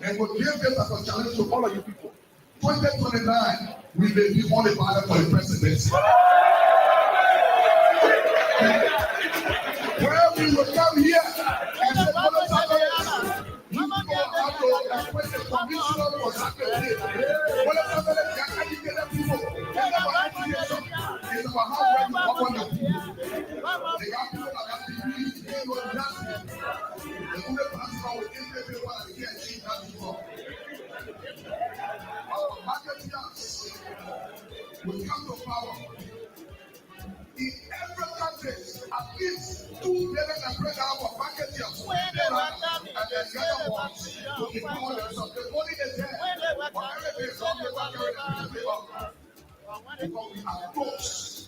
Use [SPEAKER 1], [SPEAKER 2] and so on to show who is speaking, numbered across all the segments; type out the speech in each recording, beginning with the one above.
[SPEAKER 1] And we give this as a challenge to all of you people. 2029, we may be on the ballot for the presidency. Where we will come here and say, you go out to appoint a commissioner for Saturday. What about the educated people? It's about education. It's about how we work on the people. The young people that have degrees, they know nothing. The only person who will give them what they can achieve that before. Our marketeers will come to power. In every country, at least 2 billion and break out of marketeers and the other ones to empower themselves. The money is there. But everything is on the market because we are close.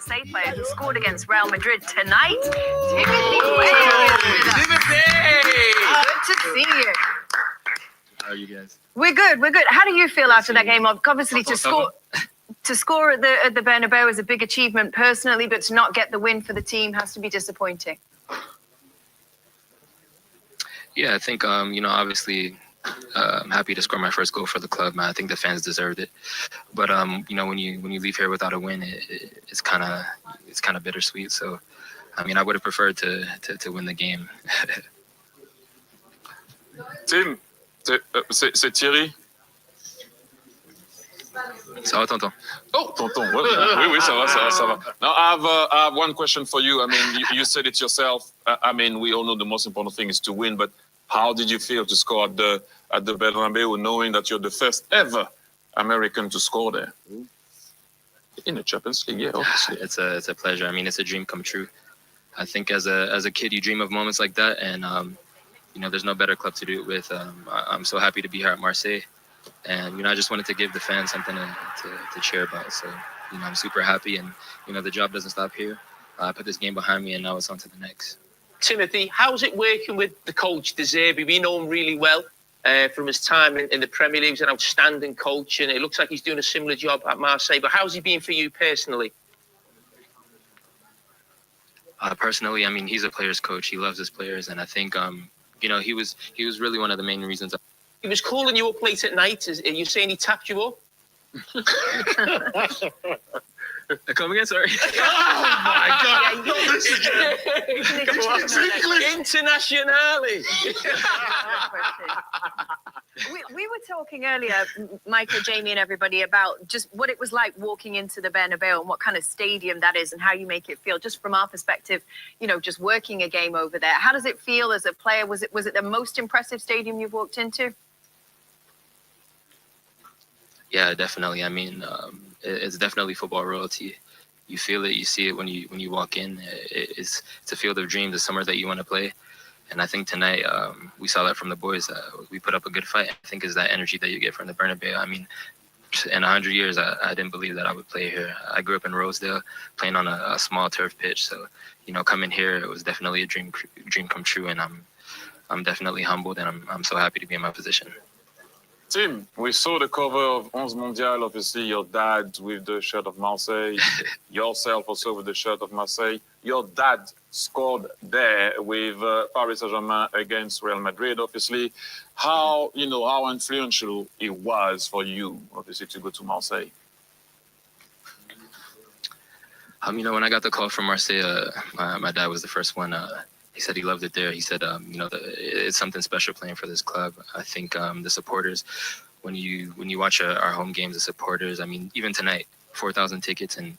[SPEAKER 2] Say player who scored against Real Madrid tonight. Timothy. Good to see you.
[SPEAKER 3] How are you guys?
[SPEAKER 2] We're good. How do you feel after that game? Obviously, to score at the Bernabeu is a big achievement personally, but to not get the win for the team has to be disappointing.
[SPEAKER 3] Yeah, I think obviously I'm happy to score my first goal for the club, man. I think the fans deserved it. But when you leave here without a win, it's kind of bittersweet. So I would have preferred to win the game.
[SPEAKER 4] Tim, c'est Thierry.
[SPEAKER 3] Ça va, tonton?
[SPEAKER 4] Oh, tonton. Oui, ça va. Now, I have one question for you. You said it yourself. We all know the most important thing is to win, but how did you feel to score at the Bernabeu, knowing that you're the first ever American to score there? In the Champions League, yeah, obviously.
[SPEAKER 3] It's a pleasure. It's a dream come true. I think as a kid, you dream of moments like that, and there's no better club to do it with. I'm so happy to be here at Marseille, and I just wanted to give the fans something to cheer about. So I'm super happy, and the job doesn't stop here. I put this game behind me, and now it's on to the next.
[SPEAKER 5] Timothy, how's it working with the coach, De Zerbi? We know him really well from his time in the Premier League. He's an outstanding coach, and it looks like he's doing a similar job at Marseille. But how's he been for you personally?
[SPEAKER 3] Personally, he's a player's coach. He loves his players, and I think he was really one of the main reasons.
[SPEAKER 5] He was calling you up late at night. Are you saying he tapped you up?
[SPEAKER 3] Come again, sorry.
[SPEAKER 5] Oh my God!
[SPEAKER 2] Yeah,
[SPEAKER 5] This again. Internationale.
[SPEAKER 2] We were talking earlier, Michael, Jamie, and everybody about just what it was like walking into the Bernabeu and what kind of stadium that is and how you make it feel. Just from our perspective, just working a game over there. How does it feel as a player? Was it the most impressive stadium you've walked into?
[SPEAKER 3] Yeah, definitely. It's definitely football royalty. You feel it, you see it when you walk in. It's a field of dreams, the summer that you want to play. And I think tonight we saw that from the boys. We put up a good fight. I think is that energy that you get from the Bernabeu. in 100 years, I didn't believe that I would play here. I grew up in Rosedale, playing on a small turf pitch. So, coming here, it was definitely a dream come true, and I'm definitely humbled, and I'm so happy to be in my position.
[SPEAKER 4] Tim, we saw the cover of 11 Mondial, obviously your dad with the shirt of Marseille, yourself also with the shirt of Marseille. Your dad scored there with Paris Saint-Germain against Real Madrid, obviously. How influential it was for you, obviously, to go to Marseille?
[SPEAKER 3] When I got the call from Marseille, my dad was the first one. He said he loved it there. He said, it's something special playing for this club. I think the supporters, when you watch our home games, the supporters, even tonight, 4,000 tickets and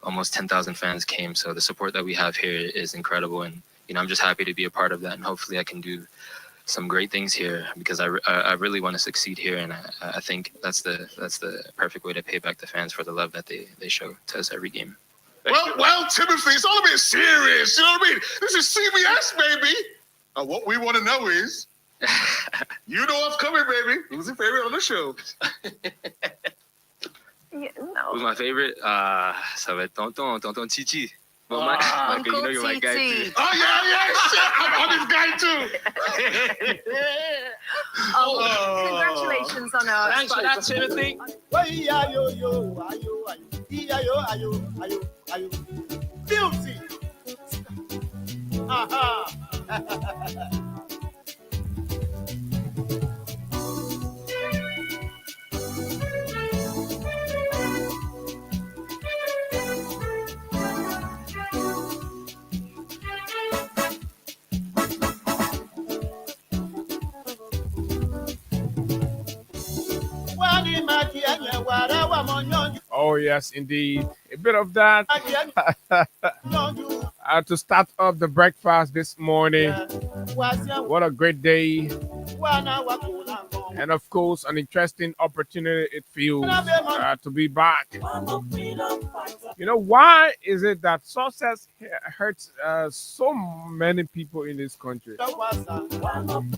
[SPEAKER 3] almost 10,000 fans came. So the support that we have here is incredible. And, I'm just happy to be a part of that. And hopefully I can do some great things here because I really want to succeed here. And I think that's the perfect way to pay back the fans for the love that they show to us every game.
[SPEAKER 1] Well, Timothy, it's all a bit serious. You know what I mean? This is CBS, baby. And what we want to know is, you know what's coming, baby. Who's your favorite on the show?
[SPEAKER 3] Who's my favorite? Ça va être Tonton Chichi. Well, Michael, you know you're my guy too.
[SPEAKER 1] Oh, yeah, shit. I'm his guy too.
[SPEAKER 2] Congratulations on our...
[SPEAKER 5] Thanks for that, Timothy.
[SPEAKER 1] Guilty.
[SPEAKER 6] Oh, yes, indeed. A bit of that. To start off the breakfast this morning. What a great day. And of course, an interesting opportunity it feels to be back. Why is it that success hurts so many people in this country?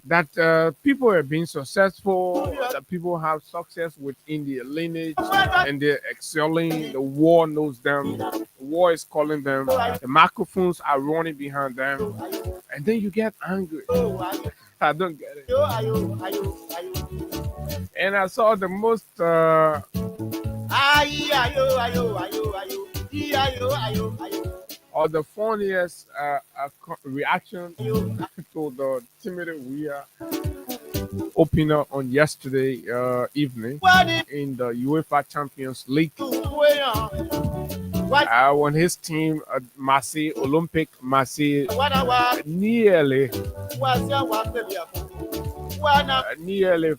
[SPEAKER 6] That people are being successful, that people have success within their lineage, and they're excelling. The war knows them. The war is calling them. The microphones are running behind them. And then you get angry. I don't get it. And I saw the most or the funniest reaction to the Timothy Weah opener on yesterday evening in the UEFA Champions League. When his team, Marseille, Olympic Marseille, nearly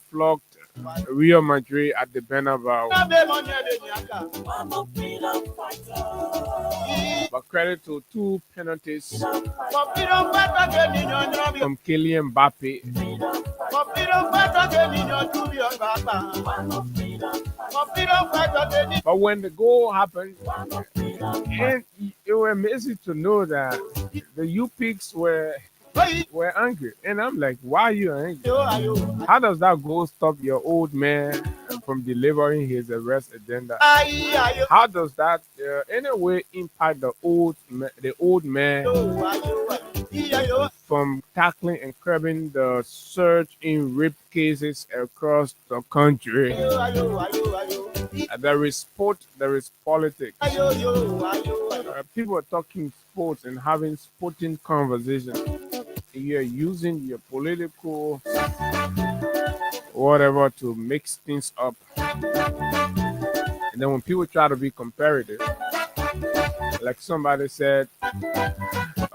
[SPEAKER 6] flogged Real Madrid at the Bernabeu. But credit to two penalties from Kylian Mbappe. But when the goal happened, and it was amazing to know that the U-Pigs were angry. And I'm like, why are you angry? How does that goal stop your old man from delivering his arrest agenda? How does that anyway impact the old man from tackling and curbing the surge in rape cases across the country? There is sport, there is politics. People are talking sports and having sporting conversations. You're using your political whatever to mix things up. And then when people try to be comparative, like somebody said,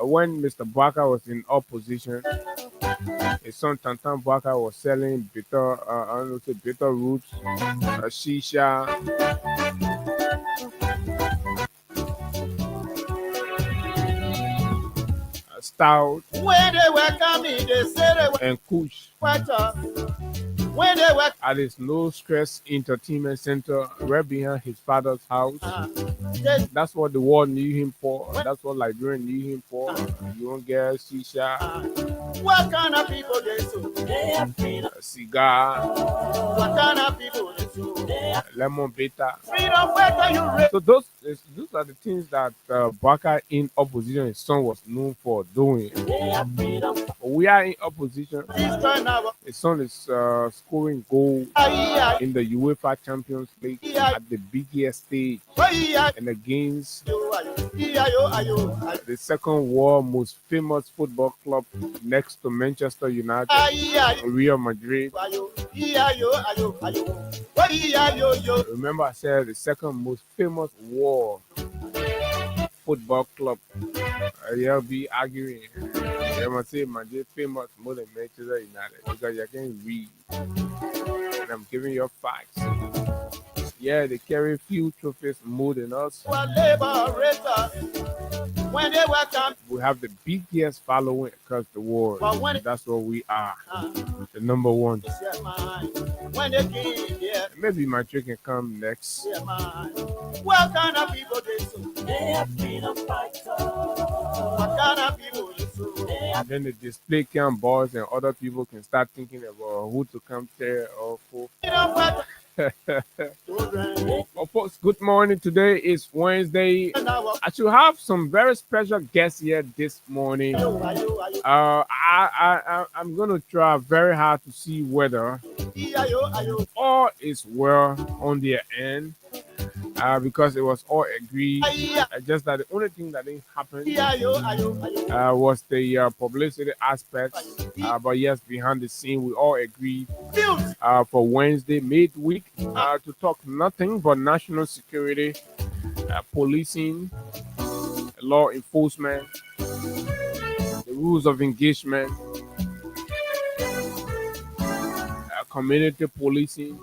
[SPEAKER 6] when Mr. Baka was in opposition, his son Tantan Baka was selling bitter roots, shisha, stout, and kush. at his no stress entertainment center right behind his father's house. That's what the world knew him for. That's what Liberian knew him for. You won't get shisha,
[SPEAKER 1] What kind of people they so?
[SPEAKER 6] a cigar,
[SPEAKER 1] What kind of people they so?
[SPEAKER 6] lemon beta.
[SPEAKER 1] Freedom, where can you raise?
[SPEAKER 6] So those are the things that Baka in opposition, his son was known for doing. We are in opposition.
[SPEAKER 1] This kind of
[SPEAKER 6] His son is scoring goals in the UEFA Champions League at the biggest stage and against the second world most famous football club next to Manchester United, Real Madrid. Remember, I said the second most famous world football club. You'll be arguing. You must say Madrid famous more than Manchester United because you can read. And I'm giving you facts. Yeah, they carry few trophies more than us.
[SPEAKER 1] When they welcome,
[SPEAKER 6] We have the biggest following across the world. That's what we are. The number one.
[SPEAKER 1] when they came here,
[SPEAKER 6] Maybe my trick can come next.
[SPEAKER 1] what kind of people they so? What kind of people they so?
[SPEAKER 6] And then the display cam boys and other people can start thinking about who to come there or who.
[SPEAKER 1] Freedom, where
[SPEAKER 6] Well, folks, good morning. Today is Wednesday. I should have some very special guests here this morning. I'm gonna try very hard to see whether all is well on their end. Because it was all agreed. Just that the only thing that didn't happen was the publicity aspect. But yes, behind the scene, we all agreed for Wednesday midweek to talk nothing but national security, policing, law enforcement, the rules of engagement, community policing,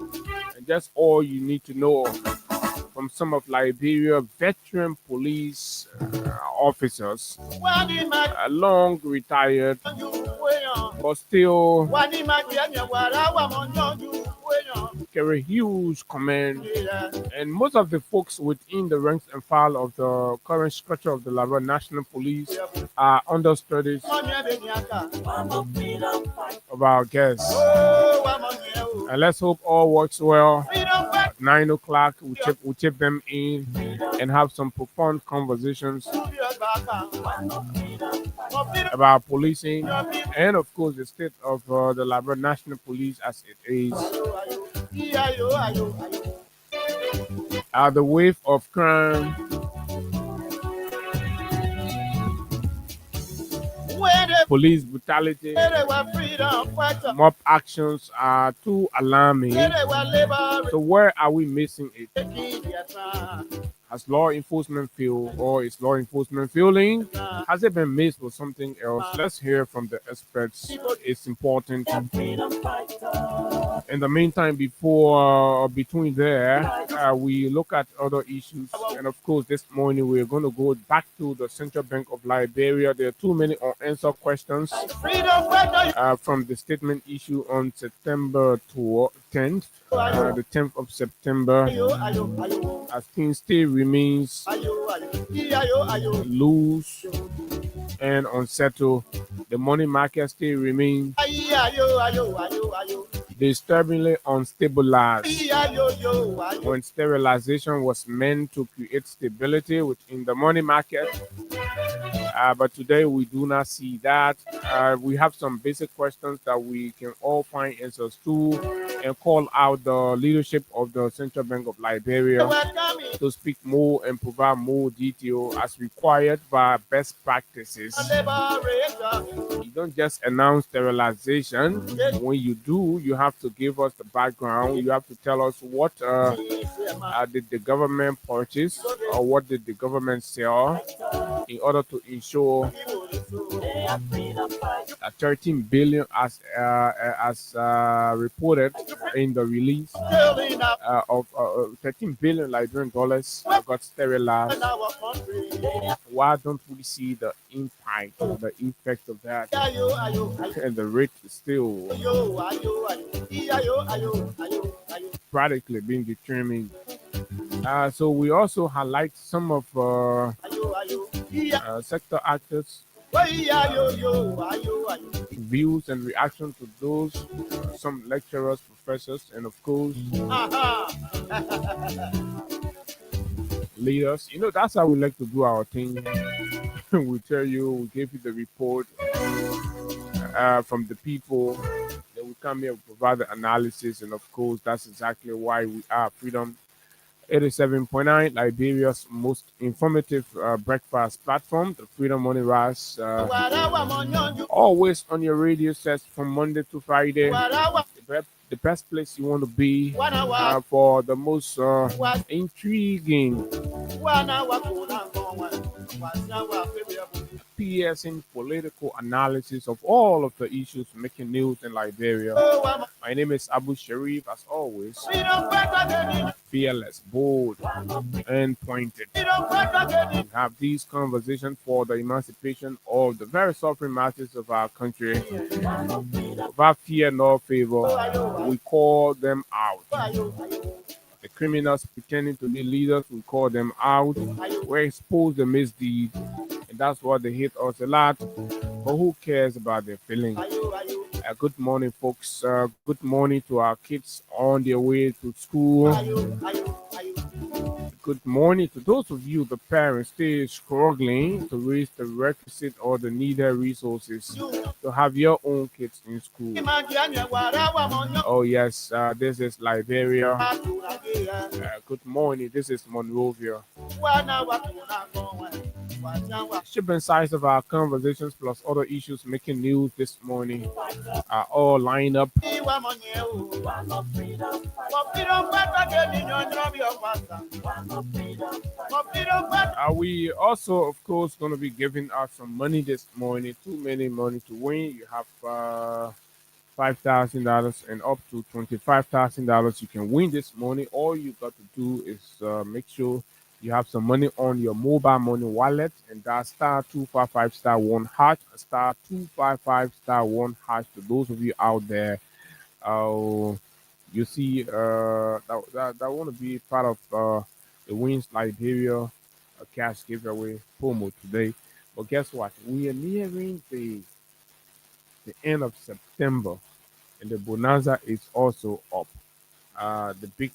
[SPEAKER 6] and just all you need to know from some of Liberia veteran police officers, long retired, but still carry huge command. And most of the folks within the ranks and file of the current structure of the Liberia National Police are understudies of our guests. And let's hope all works well. At 9 o'clock, we chip them in and have some profound conversations about policing and, of course, the state of the Liberia National Police as it is. The wave of crime, police brutality, mob actions are too alarming. So where are we missing it? Has law enforcement failed, or is law enforcement failing? Has it been missed for something else? Let's hear from the experts. It's important. In the meantime, between there, we look at other issues. And of course, this morning we're going to go back to the Central Bank of Liberia. There are too many unanswered questions from the statement issued on September 10th, the 10th of September, as things still remains loose and unsettled. The money market still remains disturbingly unstabilized. When sterilization was meant to create stability within the money market, but today we do not see that. We have some basic questions that we can all find answers to and call out the leadership of the Central Bank of Liberia to speak more and provide more detail as required by best practices. You don't just announce sterilization. When you do, you have to give us the background. You have to tell us what did the government purchase or what did the government sell in order to ensure 13 billion as reported in the release of 13 billion Liberian dollars got sterilized. Why don't we see the impact, the effect of that? And the rate is still practically being determined. So we also highlight some of sector actors' views and reaction to those, some lecturers, professors, and of course leaders. You know, that's how we like to do our thing. We tell you, we give you the report from the people. Then we come here, we provide the analysis, and of course, that's exactly why we are Freedom 87.9, Liberia's most informative breakfast platform, the Freedom Money Rise. Always on your radio sets from Monday to Friday. The best place you want to be for the most intriguing, piercing political analysis of all of the issues making news in Liberia. My name is Abu Sharif, as always. Fearless, bold, and pointed. We have these conversations for the emancipation of the very suffering masses of our country. Without fear nor favor, we call them out. The criminals pretending to be leaders, we call them out. We expose the misdeed, and that's what they hate us a lot. But who cares about their feelings? Good morning, folks. Good morning to our kids on their way to school. Good morning to those of you, the parents, still struggling to raise the requisite or the needed resources to have your own kids in school. Oh, yes, this is Liberia. Good morning, this is Monrovia. Shipping size of our conversations plus other issues making news this morning are all lined up. We also, of course, going to be giving out some money this morning. Too many money to win. You have $5,000 and up to $25,000 you can win this morning. All you got to do is make sure you have some money on your mobile money wallet, and that's *255*1# *255*1#. To those of you out there, you see that want to be part of the Wins Liberia cash giveaway promo today. But guess what? We are nearing the end of September, and the bonanza is also up. The big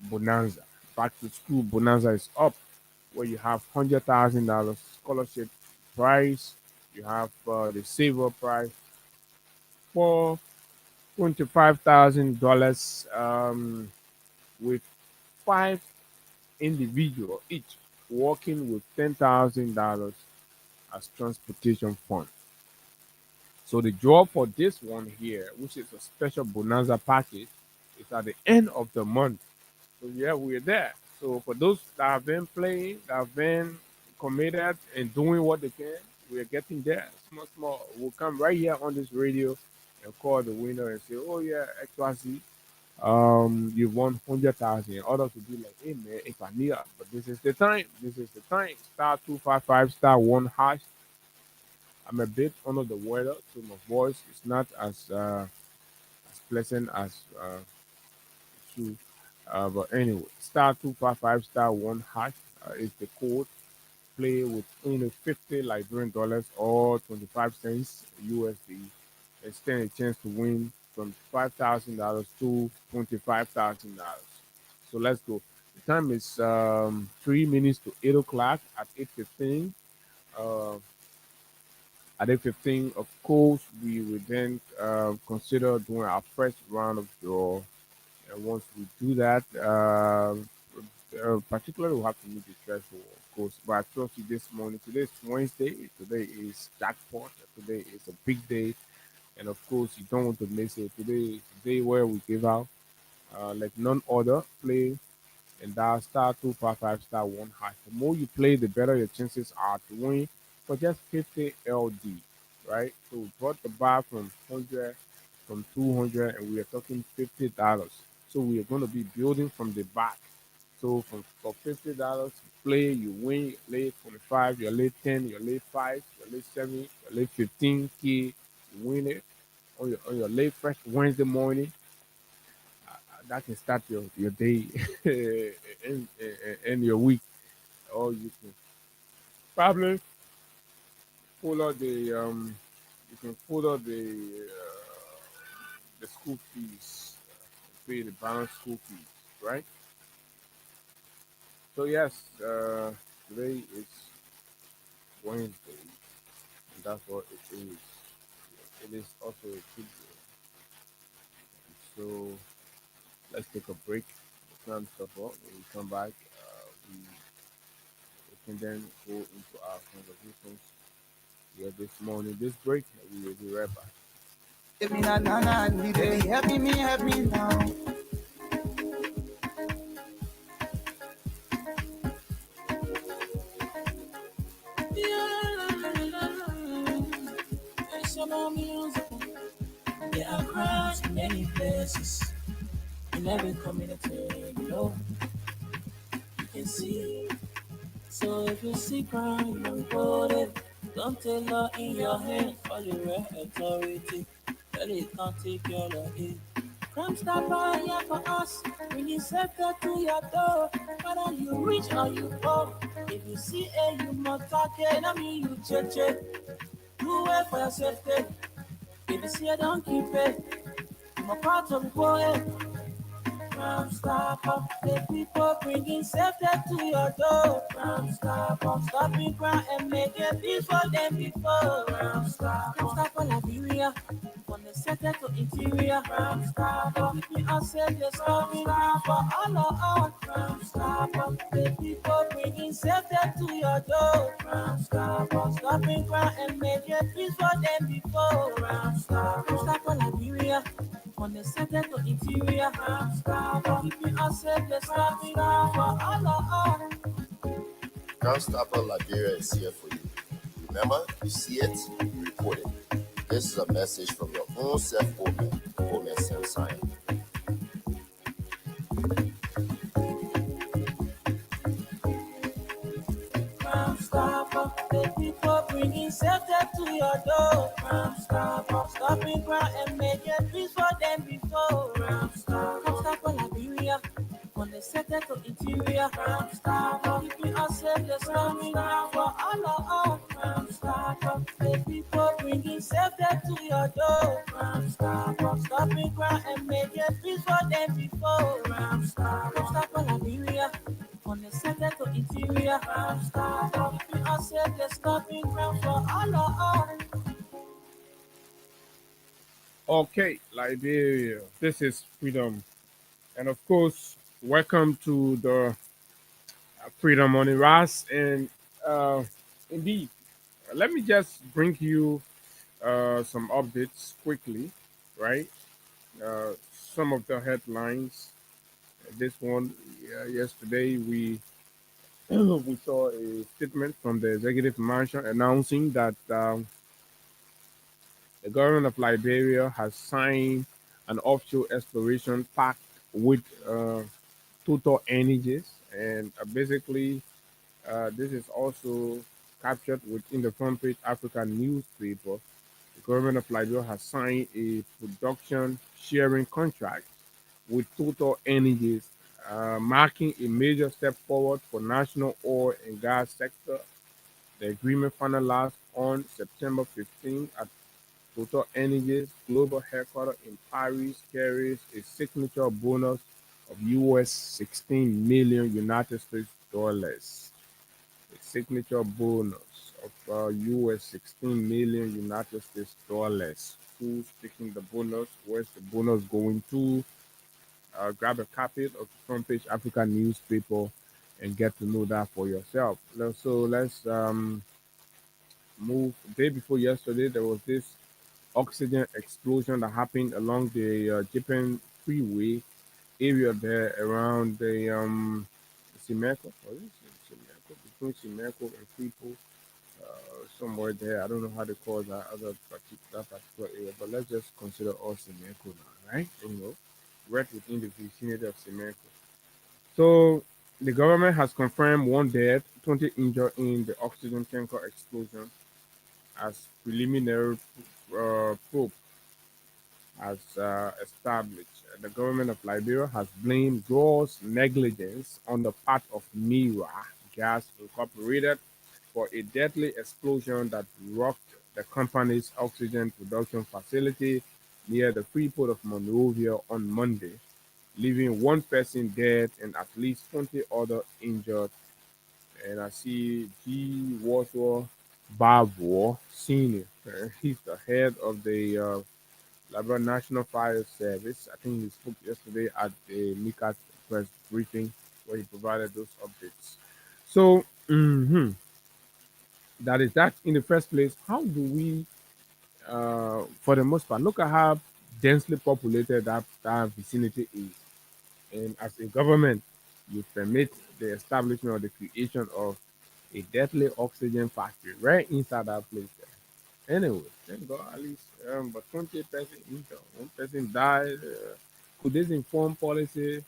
[SPEAKER 6] bonanza, back to school bonanza is up, where you have $100,000 scholarship prize. You have the silver prize for $25,000 with 5 individuals each working with $10,000 as transportation fund. So the draw for this one here, which is a special bonanza package, is at the end of the month. So yeah, we're there. So for those that have been playing, that have been committed and doing what they can, we're getting there. Small. We'll come right here on this radio and call the winner and say, "Oh yeah, XYZ, you won 100,000." Others will be like, "Hey man, if I need it, but this is the time. This is the time." *255*1#. I'm a bit under the weather, so my voice is not as pleasant as should. But anyway, *255*1# is the code. Play with only 50 Liberian dollars or 25 cents USD, and stand a chance to win from $5,000 to $25,000. So let's go. The time is 3 minutes to 8 o'clock at 8:15. At 8:15, of course, we will then consider doing our first round of draw. And once we do that, particularly we'll have to meet the threshold, of course. But I trust you this morning. Today is Wednesday. Today is jackpot. Today is a big day. And of course, you don't want to miss it. Today is the day where we give out like none other. Play and dial *255*1#. The more you play, the better your chances are to win. for just 50 LD, right? So we brought the bar from 100, from 200, and we are talking $50. So we are going to be building from the back. So for $50, you play, you win, you lay 25, you lay 10, you lay 5, you lay 7, you lay 15K, you win it on your late fresh Wednesday morning. That can start your day and your week. Or you can probably follow the you can follow the school fees, pay the balance school fees, right? So yes, today is Wednesday, and that's what it is. It is also a good day. So let's take a break. Time stuff up. When we come back, we can then go into our conversations here this morning. This break, we will be right back.
[SPEAKER 1] Help me now, help me now. There are crowds in many places, in every community, you can see. So if you see crime, report it. Don't take law in your hand for the real authority. Tell it can't take your law in. Crime stopper here for us. When you set that to your door, whether you rich or you poor. If you see a you must talk it, I mean you check. Do it for your safety. If you see a don't keep it. I'm a part of the boy. Crime stopper, the people bringing safety to your door. Crime stopper, stopping crime and making peace for them before. Crime stopper, Liberia, from the center to interior. Crime stopper, keeping us safe, they're stopping crime for all of us. Crime stopper, the people bringing safety to your door. Crime stopper, stopping crime and making peace for them before. Crime stopper, Liberia. On the center to interior, keeping us safe, let's stop it for all of us.
[SPEAKER 7] Ground Stopper Liberia is here for you. Remember, you see it, you report it. This is a message from your own self-Omen, Omen Samsung.
[SPEAKER 1] Crime Stopper, the people bringing safety to your door. Crime Stopper, stopping crime and making peace for them before. Crime Stopper, Liberia. On the center to interior, Crime Stopper, keeping us safe, let's stop it for all of us. Crime Stopper, the people bringing safety to your door. Crime Stopper, stopping crime and making peace for them before. Crime Stopper, Liberia. On the center to interior, Crime Stopper, keeping us safe, let's stop it for all of us.
[SPEAKER 6] Okay, Liberia, this is Freedom. And of course, welcome to the Freedom on Ras. And indeed, let me just bring you some updates quickly, right? Some of the headlines. This one, yesterday, we saw a statement from the executive mansion announcing that the government of Liberia has signed an offshore exploration pact with Total Energies, and basically, this is also captured within the front page African newspaper. The government of Liberia has signed a production sharing contract with Total Energies, marking a major step forward for national oil and gas sector. The agreement finalized on September 15 at Total Energies global headquarters in Paris carries a signature bonus of US 16 million United States dollars. A signature bonus of US 16 million United States dollars. Who's taking the bonus? Where's the bonus going to? Grab a copy of the front page African newspaper and get to know that for yourself. So let's move. The day before yesterday, there was this oxygen explosion that happened along the Japan freeway area there around the Simeco, between Simeco and Freeport. somewhere there. I don't know how they call that particular area, but let's just consider all Semenko now, right? Right within the vicinity of Semenko. So the government has confirmed one dead, 20 injured in the oxygen tanker explosion as preliminary probe has established. The government of Liberia has blamed gross negligence on the part of Mira Gas Incorporated for a deadly explosion that rocked the company's oxygen production facility near the Freeport of Monrovia on Monday, leaving one person dead and at least 20 others injured. And I see G. Wadsworth Barbour Sr. He's the head of the Liberia National Fire Service. I think he spoke yesterday at the MICAT press briefing where he provided those updates. So, that is that in the first place. How do we, for the most part, look at how densely populated that vicinity is? And as a government, you permit the establishment or the creation of a deadly oxygen factory right inside that place. Anyway, thank God at least, but 20 person injured, one person died. Could this inform policy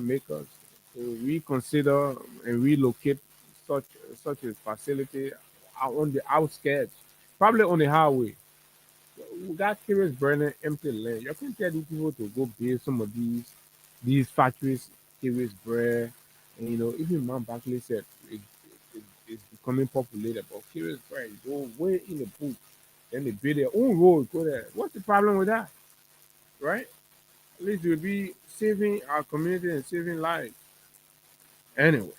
[SPEAKER 6] makers to reconsider and relocate such such a facility on the outskirts, probably on the highway? We got curious burning empty land. You can tell these people to go build some of these factories, curious bread, and even Mount Barkley said it's becoming populated. But curious bread, go way in the boot, then they build their own road, go there. What's the problem with that? Right? At least we'll be saving our community and saving lives. Anyway,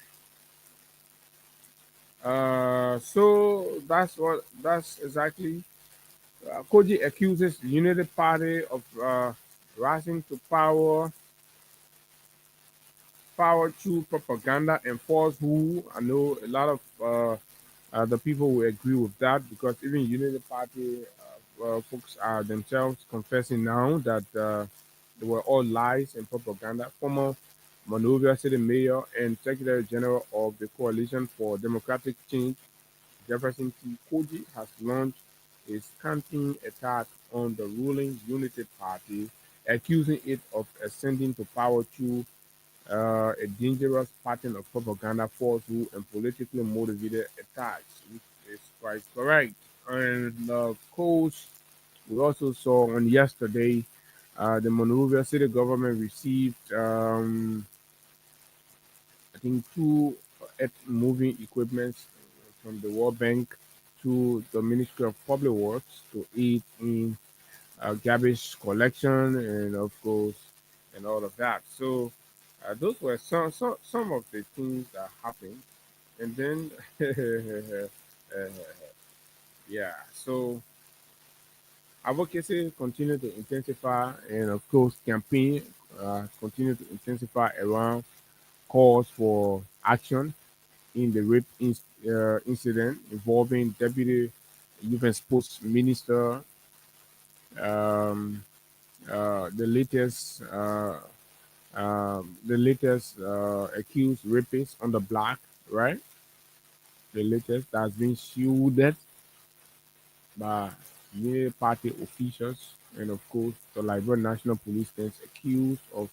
[SPEAKER 6] so that's exactly. Koji accuses the United Party of rising to power through propaganda and falsehood. I know a lot of the people will agree with that because even United Party folks are themselves confessing now that they were all lies and propaganda. Former Monrovia City Mayor and Secretary General of the Coalition for Democratic Change, Jefferson T. Koji, has launched a scathing attack on the ruling Unity Party, accusing it of ascending to power through a dangerous pattern of propaganda, falsehood, and politically motivated attacks, which is quite correct. And of course, we also saw on yesterday the Monrovia City government received, I think, two earth moving equipments from the World Bank to the Ministry of Public Works to aid in garbage collection and, of course, and all of that. So those were some of the things that happened. And then, uh, yeah, so advocacy continued to intensify, and of course, campaign continued to intensify around calls for action in the rape incident involving Deputy Youth and Sports Minister, um, the latest accused rapist on the block, right? The latest that's been shielded by many party officials, and of course, the Liberia National Police stands accused of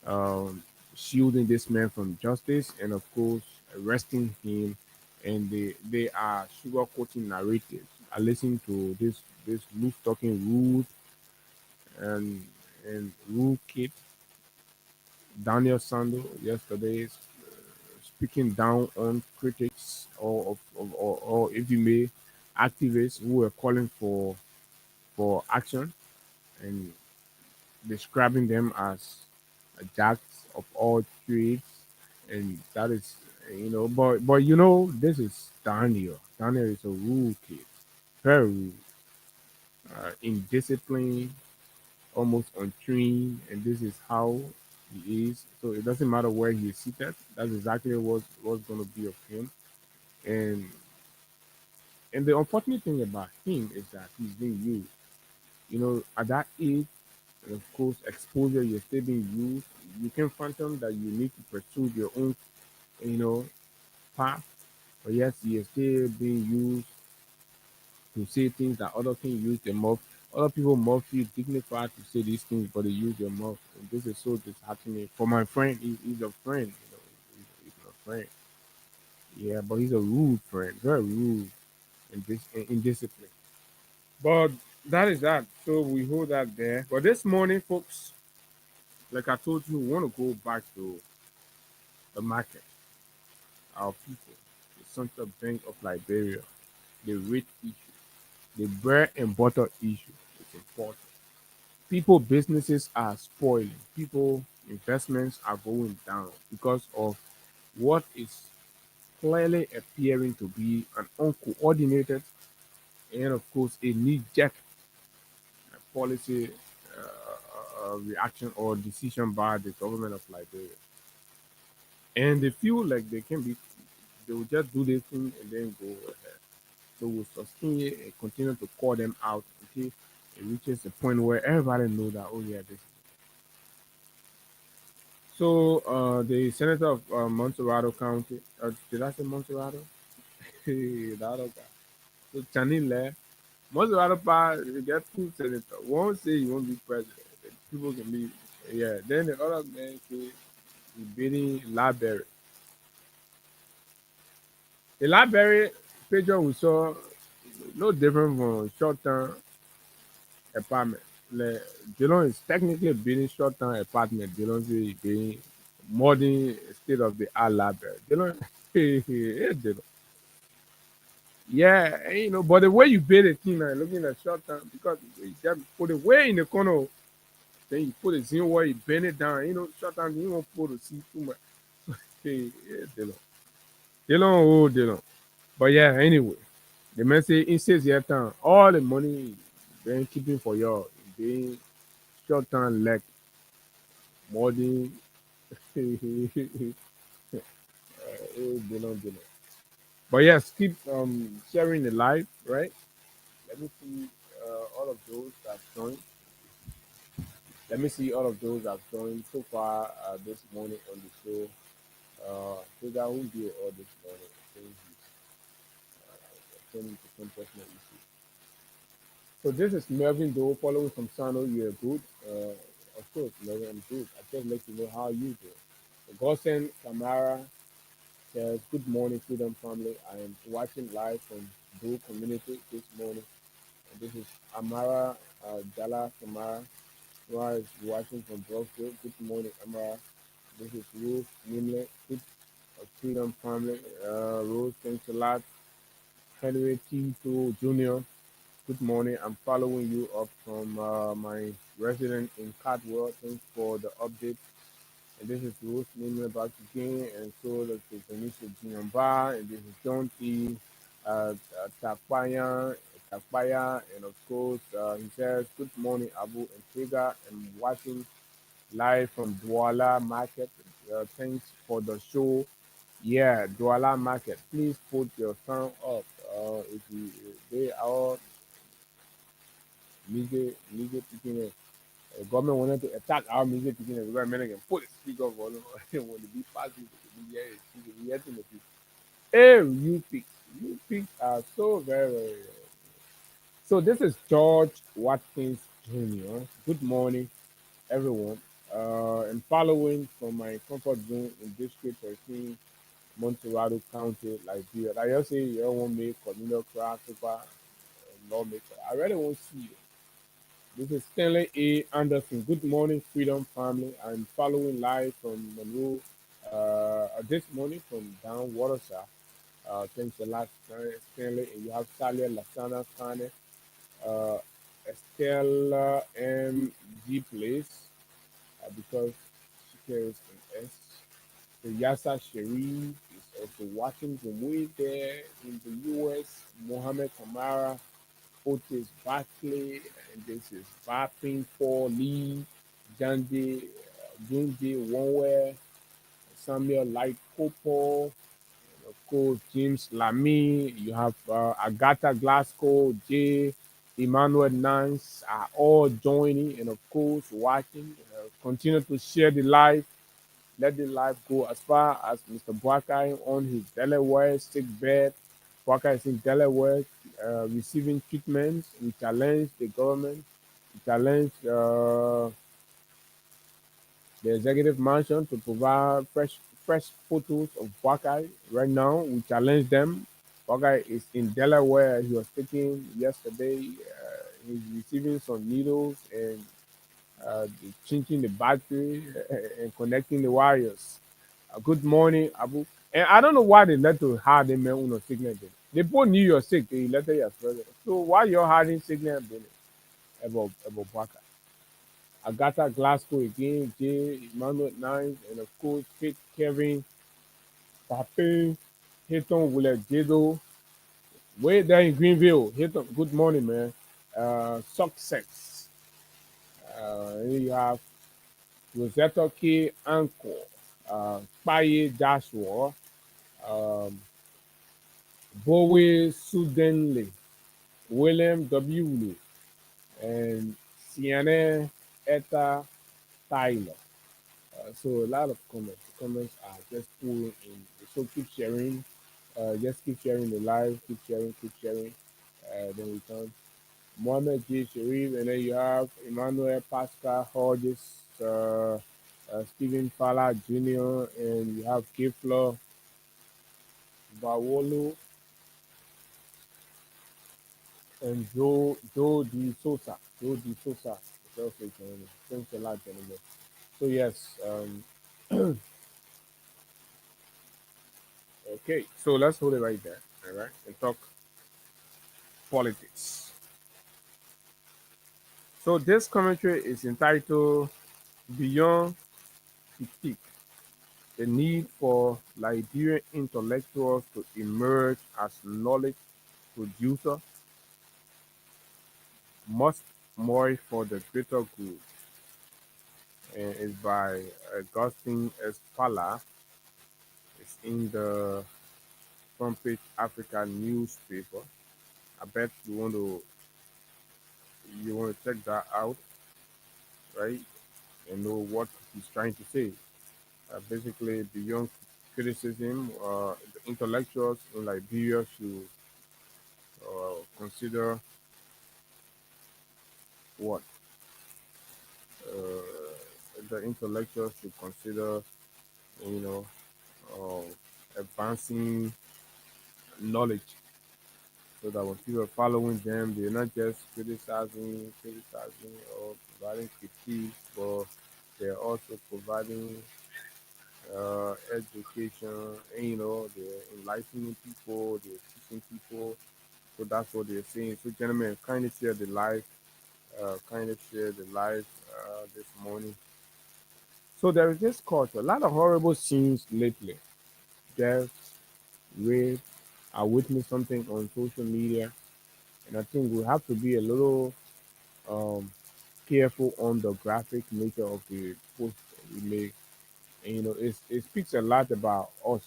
[SPEAKER 6] um, shielding this man from justice, and of course, arresting him. And they are sugarcoating narratives. I listened to this loose talking rude and rude kid Daniel Sando yesterday speaking down on critics or if you may, activists who were calling for action and describing them as jacks of all trades, and that is, but this is Daniel. Daniel is a rude kid, very rude, indisciplined, almost untrained, and this is how he is. So it doesn't matter where he is seated. That's exactly what's going to be of him. And the unfortunate thing about him is that he's being used. At that age, and of course, exposure, you're still being used. You can phantom that you need to pursue your own, path. But yes, he is still being used to say things that other can use their mouth. Other people must feel dignified to say these things, but they use their mouth. And this is so disheartening. For my friend, he's a friend, he's a friend. Yeah, but he's a rude friend, very rude and indisciplined. But that is that. So we hold that there. But this morning, folks, like I told you, we want to go back to the market, our people, the Central Bank of Liberia, the rate issue, the bread and butter issue. It's important. People businesses are spoiling. People investments are going down because of what is clearly appearing to be an uncoordinated and of course a knee-jerk policy reaction or decision by the government of Liberia. And they feel like they will just do this thing and then go ahead. So we'll sustain it and continue to call them out until it reaches a point where everybody know that, oh yeah, this. So the senator of Montserrado County, did I say Montserrado? The other guy. So Chanile, Montserrado they get two senators. One say he won't be president. People can be, yeah. Then the other man say he bidding library. The library picture we saw no different from short-term apartment. Like, Dillon is technically building short-term apartment. Dillon is being modern state of the art library. Dillon, yeah, Dillon. Yeah, and, but the way you build a thing now, looking at short-term, because you just put it way in the corner, then you put it in where you bend it down. Short-term, you won't put it see too much. Hey, yeah, Dillon. Dillon, oh, Dillon. But yeah, anyway, the man say in 6 years time, all the money been keeping for y'all, being short term like more than Dillon. But yes, keep sharing the live, right? Let me see all of those that joined. Let me see all of those that joined so far this morning on the show. Figure out who did all this morning. I think he's attending to some personal issues. So this is Melvin Doe following from Sano. You're good. Of course, Melvin, I'm good. I just let you know how you do. Gosen Kamara says, good morning, Freedom Family. I am watching live from Doe Community this morning. And this is Amara Dala Kamara, who is watching from Brooklyn. Good morning, Amara. This is Rose Nimle, good Freedom Family. Rose, thanks a lot. Henry Tito Jr. Good morning. I'm following you up from my resident in Caldwell. Thanks for the update. And this is Rose Name back again. And so this is Anisha Jinyamba. And this is John T. Takpaya. And of course, he says, good morning, Abu and Trigger. I'm watching live from Douala Market. Thanks for the show. Yeah, Douala Market. Please put your sound up. If you, they are music picking the government wanted to attack our music picking the government can put a speaker volume when the beat passes the hear the people. Hey, you picks are so very. So this is George Watkins Jr. Good morning, everyone. And following from my comfort zone in District 13, Montserrado County, Liberia. Like I say, you don't want me, communal craft, super lawmaker. I really want to see you. This is Stanley A. Anderson. Good morning, Freedom Family. I'm following live from Monroe this morning from down Waterside. Thanks a lot, Stanley. And you have Talia Lasana Kane, uh, Estella M. G. Place, because she carries an S. So Yasa Sharif is also watching from way there in the US. Mohammed Kamara, Otis Barkley, and this is Vaping for Lee, Jande, Junji Wonwe, Samuel Light Popo, and of course James Lamy. You have Agatha Glasgow, J. Emmanuel Nance are all joining and of course watching. Continue to share the live. let the life go as far as Mr. Boakai on his Delaware sick bed. Boakai is in Delaware receiving treatments. We challenge the government. We challenge the executive mansion to provide fresh photos of Boakai. Right now, we challenge them. Boakai is in Delaware. He was taken yesterday. He's receiving some needles and changing the battery and connecting the wires. Good morning, Abu. And I don't know why they let to hide them on a signal. They put New York sick. They let you as president. So why you're hiding signal about Baka? Agatha Glasgow again, J. Emmanuel Nines, and of course Kate Kevin, Pape, Hilton Willard Dido, way there in Greenville. Hilton, good morning, man. Success. Here you have Rosetta K. Anko, Paye Joshua, um, Bowie Sudenley, William W. Lee, and Sienna Etta Tyler. So a lot of comments. The comments are just pouring in. So keep sharing. Just keep sharing the live. Keep sharing. Keep sharing. Then we come. Mohammed J. Sharif, and then you have Emmanuel Pascal Hodges, Stephen Fowler Jr., and you have Kifla Bawolo and Joe D. Sosa. Joe D. Sosa. Thanks a lot, gentlemen. So yes, okay. So let's hold it right there, all right, and talk politics. So this commentary is entitled "Beyond Critique: The Need for Liberian Intellectuals to Emerge as Knowledge Producers, Must More for the Greater Good," and it's by Augustine Espala. It's in the Front Page Africa newspaper. I bet you want to check that out, right? And know what he's trying to say. Basically, beyond criticism, the intellectuals in Liberia should consider what the intellectuals should consider, you know, advancing knowledge, so that when people are following them, they're not just criticizing or providing critiques, but they're also providing education, and they're enlightening people, they're teaching people. So that's what they're saying. So, gentlemen, kind of share the live, this morning. So there is this culture, a lot of horrible scenes lately. Death, rape. I witnessed something on social media, and I think we have to be a little um, careful on the graphic nature of the post we make. And it speaks a lot about us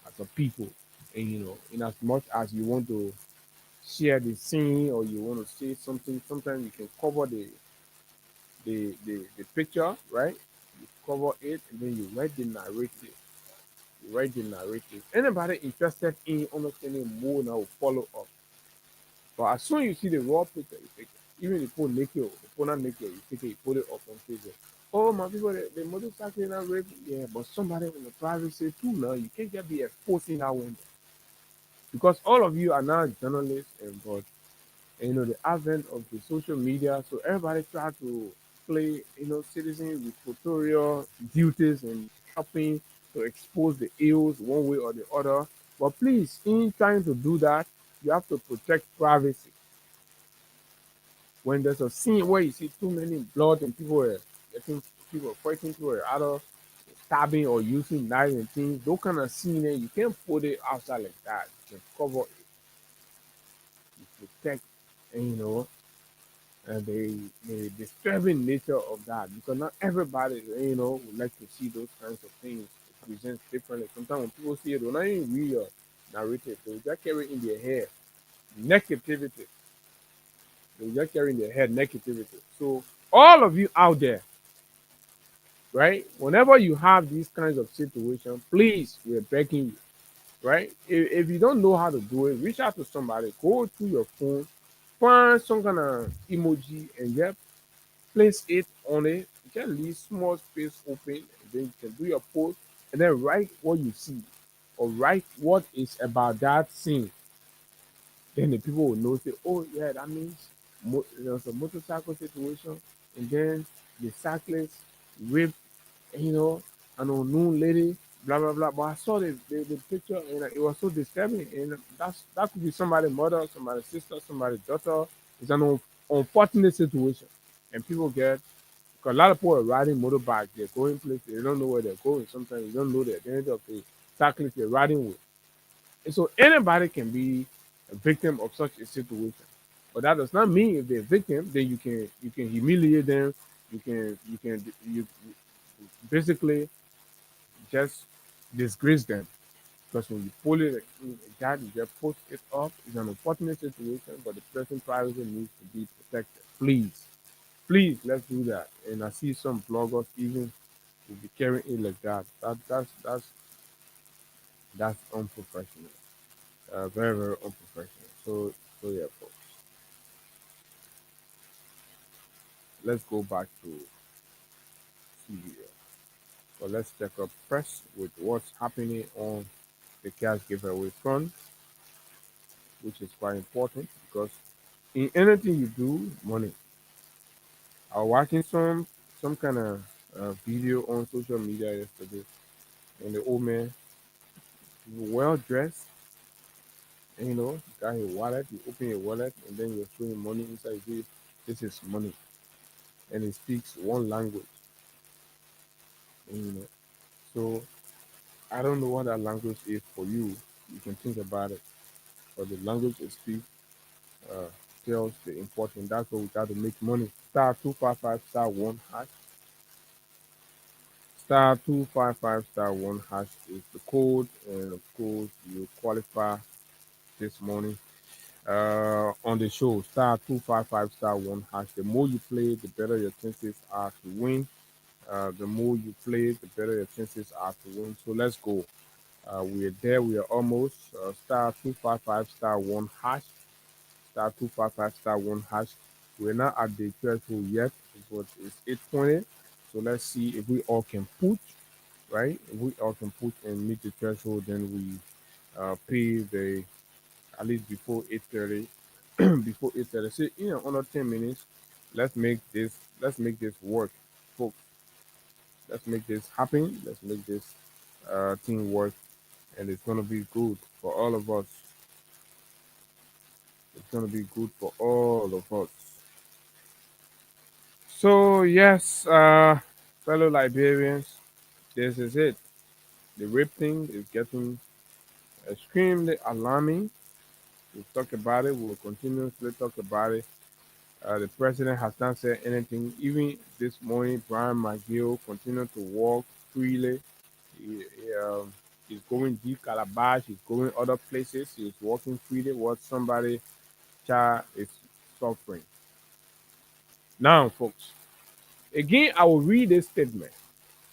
[SPEAKER 6] as a people. And in as much as you want to share the scene or you want to say something, sometimes you can cover the picture, right? You cover it and then you write the narrative. You write the narrative. Anybody interested in understanding more now will follow up. But as soon as you see the raw picture, you take it. Even if you put naked, the phone not naked, you take it, you put it up on Facebook. Oh, my people, the motorcycle not rape. Yeah, but somebody in the privacy too now. You can't just be exposing that window. Because all of you are now journalists, but the advent of the social media, so everybody try to play citizen with tutorial duties and helping to expose the ills one way or the other. But please, in trying to do that, you have to protect privacy. When there's a scene where you see too many blood and people are getting, people are fighting, people are either stabbing or using knives and things, those kind of scene, you can't put it outside like that. You can cover it, you protect, and the disturbing nature of that, because not everybody would like to see those kinds of things. It presents differently. Sometimes when people see it, they're not even read your narrative. They just carry in their head negativity. They just carry in their head negativity. So all of you out there, right? Whenever you have these kinds of situations, please, we're begging you, right? If you don't know how to do it, reach out to somebody, go to your phone, find some kind of emoji, and just place it on it. Just leave small space open, and then you can do your post, and then write what you see, or write what is about that scene. Then the people will know, say, oh yeah, that means there's a motorcycle situation, and then the cyclist raped, an unknown lady, blah blah blah. But I saw the picture, and it was so disturbing. And that could be somebody's mother, somebody's sister, somebody's daughter. It's an unfortunate situation, and people get, because a lot of people are riding motorbikes. They're going places, they don't know where they're going. Sometimes you don't know the identity of the cyclist they're riding with. And so anybody can be a victim of such a situation. But that does not mean if they're a victim, then you can humiliate them. You basically just disgrace them. Because when you pull it that you just post it up, it's an unfortunate situation, but the person privacy needs to be protected. Please. Please let's do that. And I see some bloggers even will be carrying it like that. That's unprofessional. Very, very unprofessional. So yeah, folks. Let's go back to CBS. So let's check up press with what's happening on the cash giveaway front, which is quite important because in anything you do, money. I was watching some kind of video on social media yesterday, and the old man, he was well dressed, and got his wallet. You open your wallet, and then you're showing money inside. This is money, and he speaks one language, and, so I don't know what that language is for you. You can think about it. But the language it speaks uh, tells the importance. That's what we got to make money. Star 255 star 1 hash. Star 255 star 1 hash is the code. And of course, you qualify this morning on the show. Star 255 star 1 hash. The more you play, the better your chances are to win. The more you play, the better your chances are to win. So let's go. We're there. We are almost star 255 star 1 hash. Star 255 star 1 hash. We're not at the threshold yet, but it's 8:20. So let's see if we all can put, right? If we all can put and meet the threshold, then we pay the at least before 8:30. Before 8:30. So under 10 minutes, let's make this work, folks. Let's make this happen. Let's make this thing work, and it's gonna be good for all of us. It's gonna be good for all of us. So yes, fellow Liberians, this is it. The rape thing is getting extremely alarming. We'll talk about it. We'll continuously talk about it. The president has not said anything. Even this morning, Brian McGill continued to walk freely. He's going deep Calabash. He's going other places. He's walking freely. What somebody child is suffering. Now, folks, again, I will read this statement.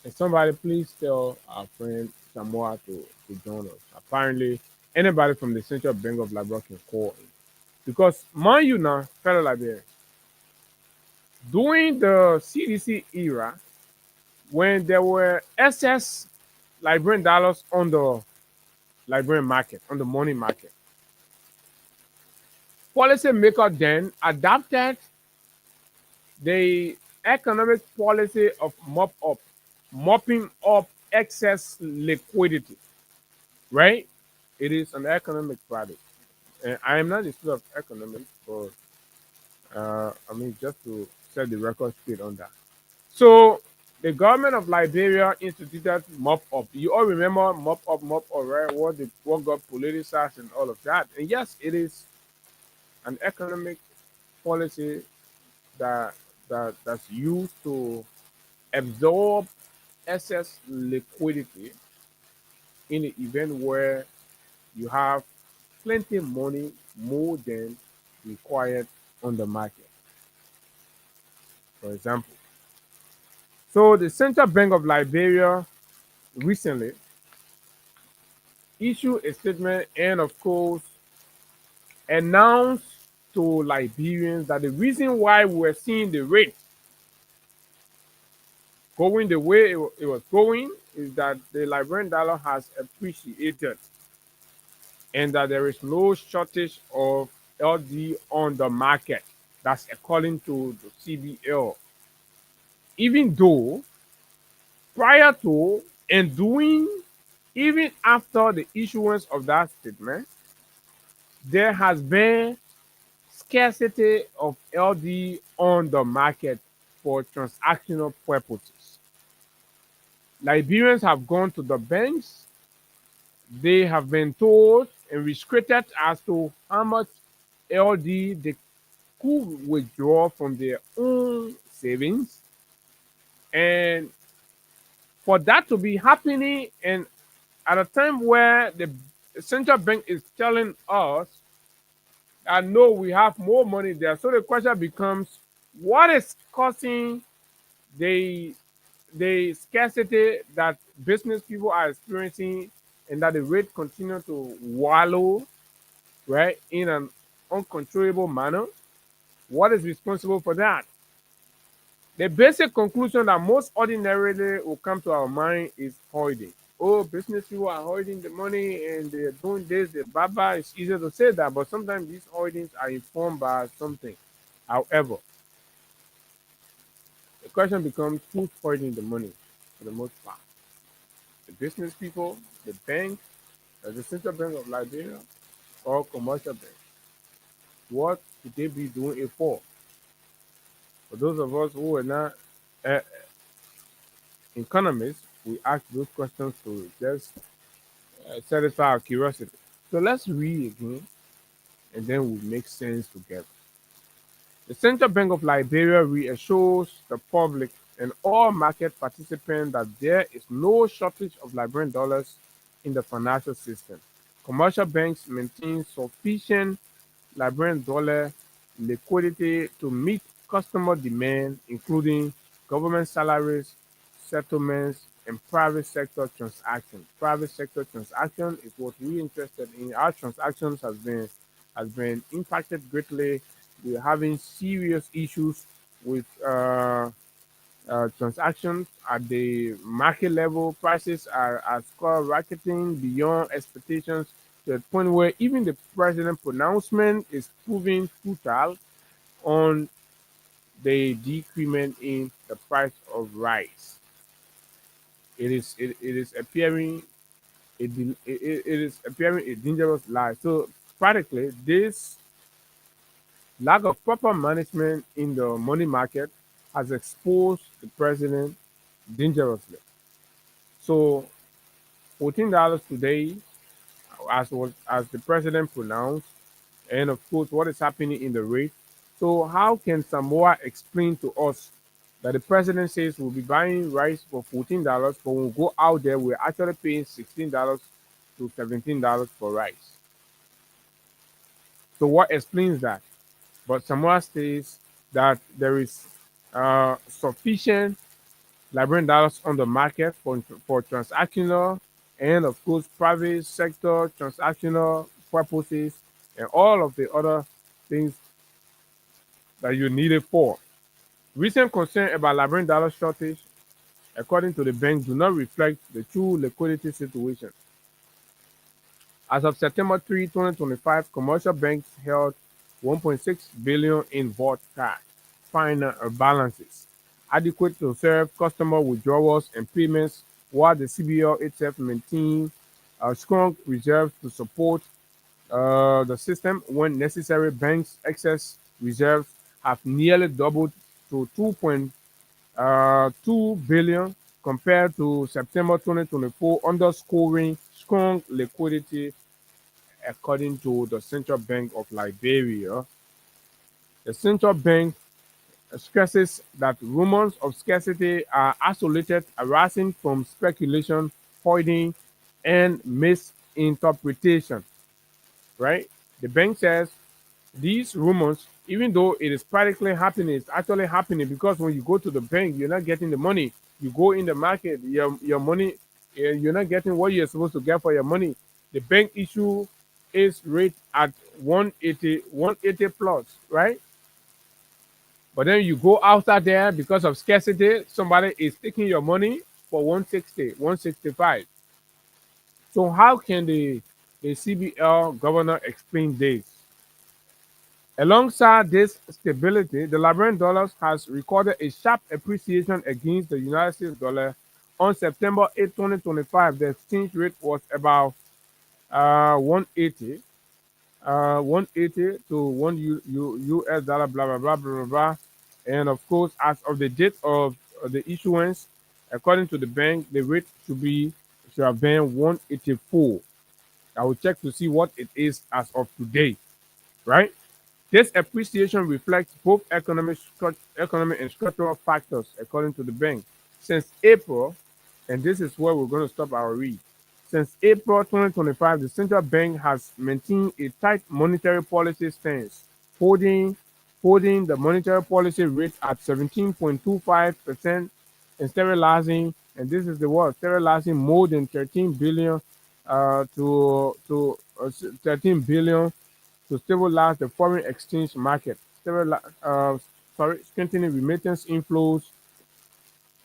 [SPEAKER 6] And somebody please tell our friend Samoa to join us. Apparently, anybody from the Central Bank of Liberia can call in. Because, mind you now, fellow Liberians, during the CDC era, when there were excess Liberian dollars on the Liberian market, on the money market, policymakers then adopted the economic policy of mopping up excess liquidity, right? It is an economic product. And I am not a student of economics, but just to set the record straight on that. So the government of Liberia instituted mop up. You all remember mop up, right? What got politicized and all of that. And yes, it is an economic policy that's used to absorb excess liquidity in the event where you have plenty money more than required on the market. For example, So the Central Bank of Liberia recently issued a statement and, of course, announced to Liberians that the reason why we're seeing the rate going the way it was going is that the Liberian dollar has appreciated and that there is no shortage of LD on the market. That's according to the CBL. Even though prior to and doing, even after the issuance of that statement, there has been scarcity of LD on the market for transactional purposes. Liberians have gone to the banks. They have been told and restricted as to how much LD they could withdraw from their own savings. And for that to be happening, and at a time where the central bank is telling us, I know we have more money there. So the question becomes, what is causing the scarcity that business people are experiencing and that the rate continue to wallow, right, in an uncontrollable manner? What is responsible for that? The basic conclusion that most ordinarily will come to our mind is hoarding. Oh, business people are hoarding the money and they're doing this, the baba. It's easier to say that, but sometimes these hoardings are informed by something. However, the question becomes, who's hoarding the money for the most part? The business people, the bank, the Central Bank of Liberia, or commercial banks? What should they be doing it for? For those of us who are not uh, economists, we ask those questions to just satisfy our curiosity. So let's read again and then we'll make sense together. The Central Bank of Liberia reassures the public and all market participants that there is no shortage of Liberian dollars in the financial system. Commercial banks maintain sufficient Liberian dollar liquidity to meet customer demand, including government salaries, settlements, and private sector transactions. Private sector transaction is what we're interested in. Our transactions has been impacted greatly. We're having serious issues with transactions at the market level. Prices are skyrocketing beyond expectations to the point where even the president pronouncement is proving futile on the decrement in the price of rice. It is appearing it is appearing a dangerous lie. So practically, this lack of proper management in the money market has exposed the president dangerously. So $14 today, as the president pronounced, and of course what is happening in the rate. So how can Samoa explain to us that the president says we'll be buying rice for $14, but when we go out there, we're actually paying $16 to $17 for rice? So what explains that? But Samoa says that there is sufficient Liberian dollars on the market for transactional and, of course, private sector transactional purposes and all of the other things that you need it for. Recent concern about Liberian dollar shortage, according to the bank, do not reflect the true liquidity situation. As of September 3, 2025, commercial banks held 1.6 billion in vault cash final balances, adequate to serve customer withdrawals and payments, while the CBL itself maintained strong reserves to support the system when necessary. Banks' excess reserves have nearly doubled to 2.2 billion compared to September 2024, underscoring strong liquidity according to the Central Bank of Liberia. The central bank stresses that rumors of scarcity are isolated, arising from speculation, hoarding, and misinterpretation. Right? The bank says these rumors Even though it is practically happening, it's actually happening because when you go to the bank, you're not getting the money. You go in the market, your money, you're not getting what you're supposed to get for your money. The bank issue is rate at 180 plus, right? But then you go outside there because of scarcity, somebody is taking your money for 160, 165. So how can the CBL governor explain this? Alongside this stability, the Liberian dollar has recorded a sharp appreciation against the United States dollar. On September 8, 2025, the exchange rate was about 180, 180 to US dollar, blah, blah, blah, blah, blah, blah. And of course, as of the date of the issuance, according to the bank, the rate should have been 184. I will check to see what it is as of today, right? This appreciation reflects both economic and structural factors, according to the bank. Since April, and this is where we're going to stop our read. Since April 2025, the central bank has maintained a tight monetary policy stance, holding the monetary policy rate at 17.25% and sterilizing, and this is the word, sterilizing more than 13 billion to 13 billion to stabilize the foreign exchange market, strengthening remittance inflows,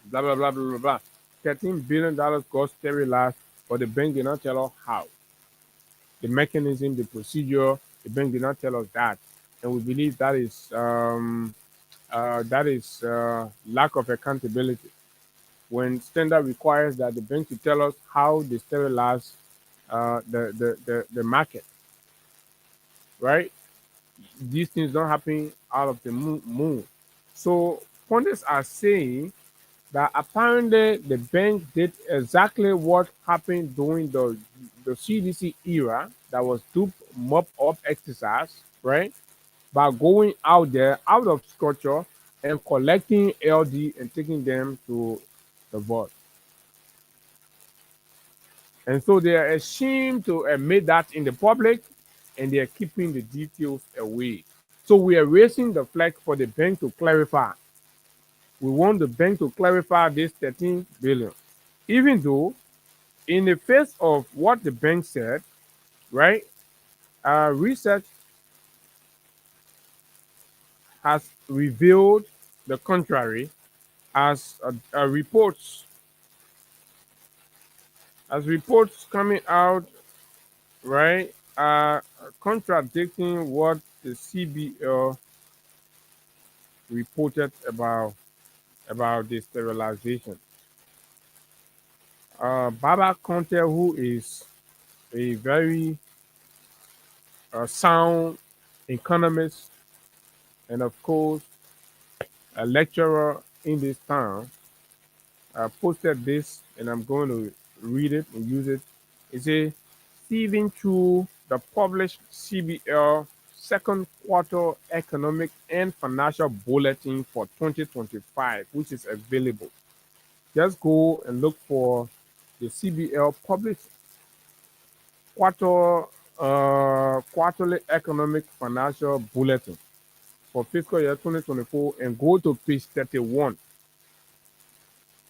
[SPEAKER 6] blah, blah, blah, blah, blah, blah. $13 billion got sterilized, but the bank did not tell us how. The mechanism, the procedure, the bank did not tell us that. And we believe that is lack of accountability. When standard requires that the bank to tell us how they sterilize the market, right? These things don't happen out of the moon. So pundits are saying that apparently the bank did exactly what happened during the CDC era, that was dupe mop up exercise, right? By going out there out of structure and collecting LD and taking them to the vault. And so they are ashamed to admit that in the public, and they are keeping the details away. So we are raising the flag for the bank to clarify. We want the bank to clarify this 13 billion. Even though, in the face of what the bank said, right, research has revealed the contrary, as reports coming out, right, contradicting what the CBL reported about the sterilization. Baba Conte, who is a very sound economist and, of course, a lecturer in this town, posted this, and I'm going to read it and use it. It says, sieving through the published CBL second quarter economic and financial bulletin for 2025, which is available. Just go and look for the CBL published quarterly economic financial bulletin for fiscal year 2024 and go to page 31.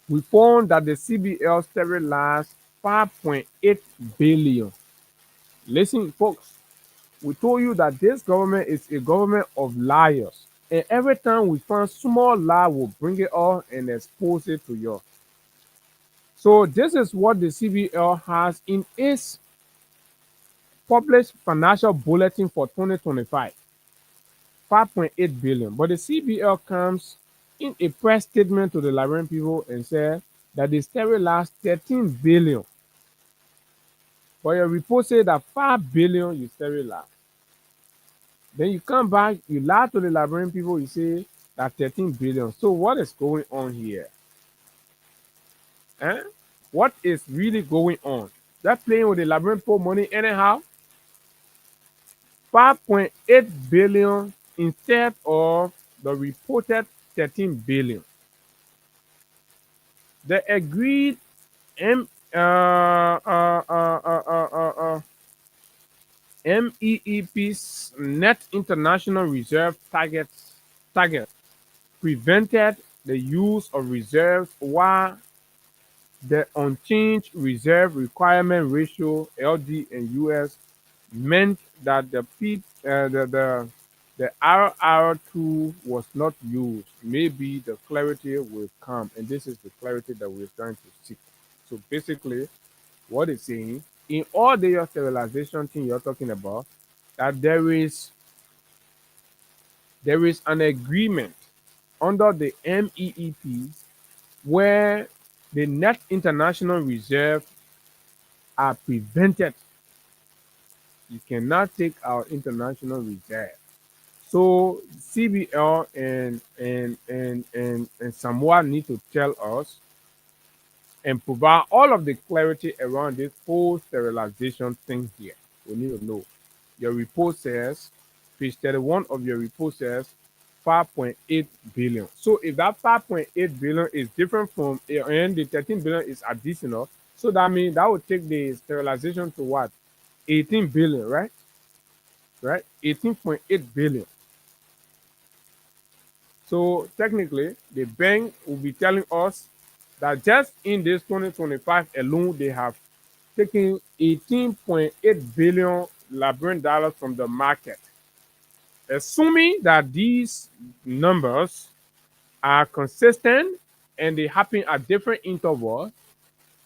[SPEAKER 6] We found that the CBL sterilized 5.8 billion. Listen, folks, we told you that this government is a government of liars. And every time we find small lie, we'll bring it up and expose it to you. So this is what the CBL has in its published financial bulletin for 2025. 5.8 billion. But the CBL comes in a press statement to the Liberian people and said that they sterilized 13 billion. But your report said that 5 billion you sterilized. Then you come back, you lie to the Liberian people, you say that 13 billion. So what is going on here? Eh? What is really going on? They're playing with the Liberian people money anyhow. 5.8 billion instead of the reported 13 billion. The agreed M, MEEP's net international reserve target prevented the use of reserves, while the unchanged reserve requirement ratio (LD) in US meant that the RR2 was not used. Maybe the clarity will come, and this is the clarity that we're trying to seek. So basically, what it's saying, in all the sterilization thing you're talking about, that there is an agreement under the MEEPs where the net international reserve are prevented. You cannot take our international reserve. So CBL and Samoa need to tell us and provide all of the clarity around this whole sterilization thing here. We need to know. Your report says, page 31 of your report says 5.8 billion. So if that 5.8 billion is different from, and the 13 billion is additional, so that means that would take the sterilization to what? 18 billion, right? Right? 18.8 billion. So technically, the bank will be telling us that just in this 2025 alone, they have taken 18.8 billion Liberian dollars from the market. Assuming that these numbers are consistent and they happen at different intervals,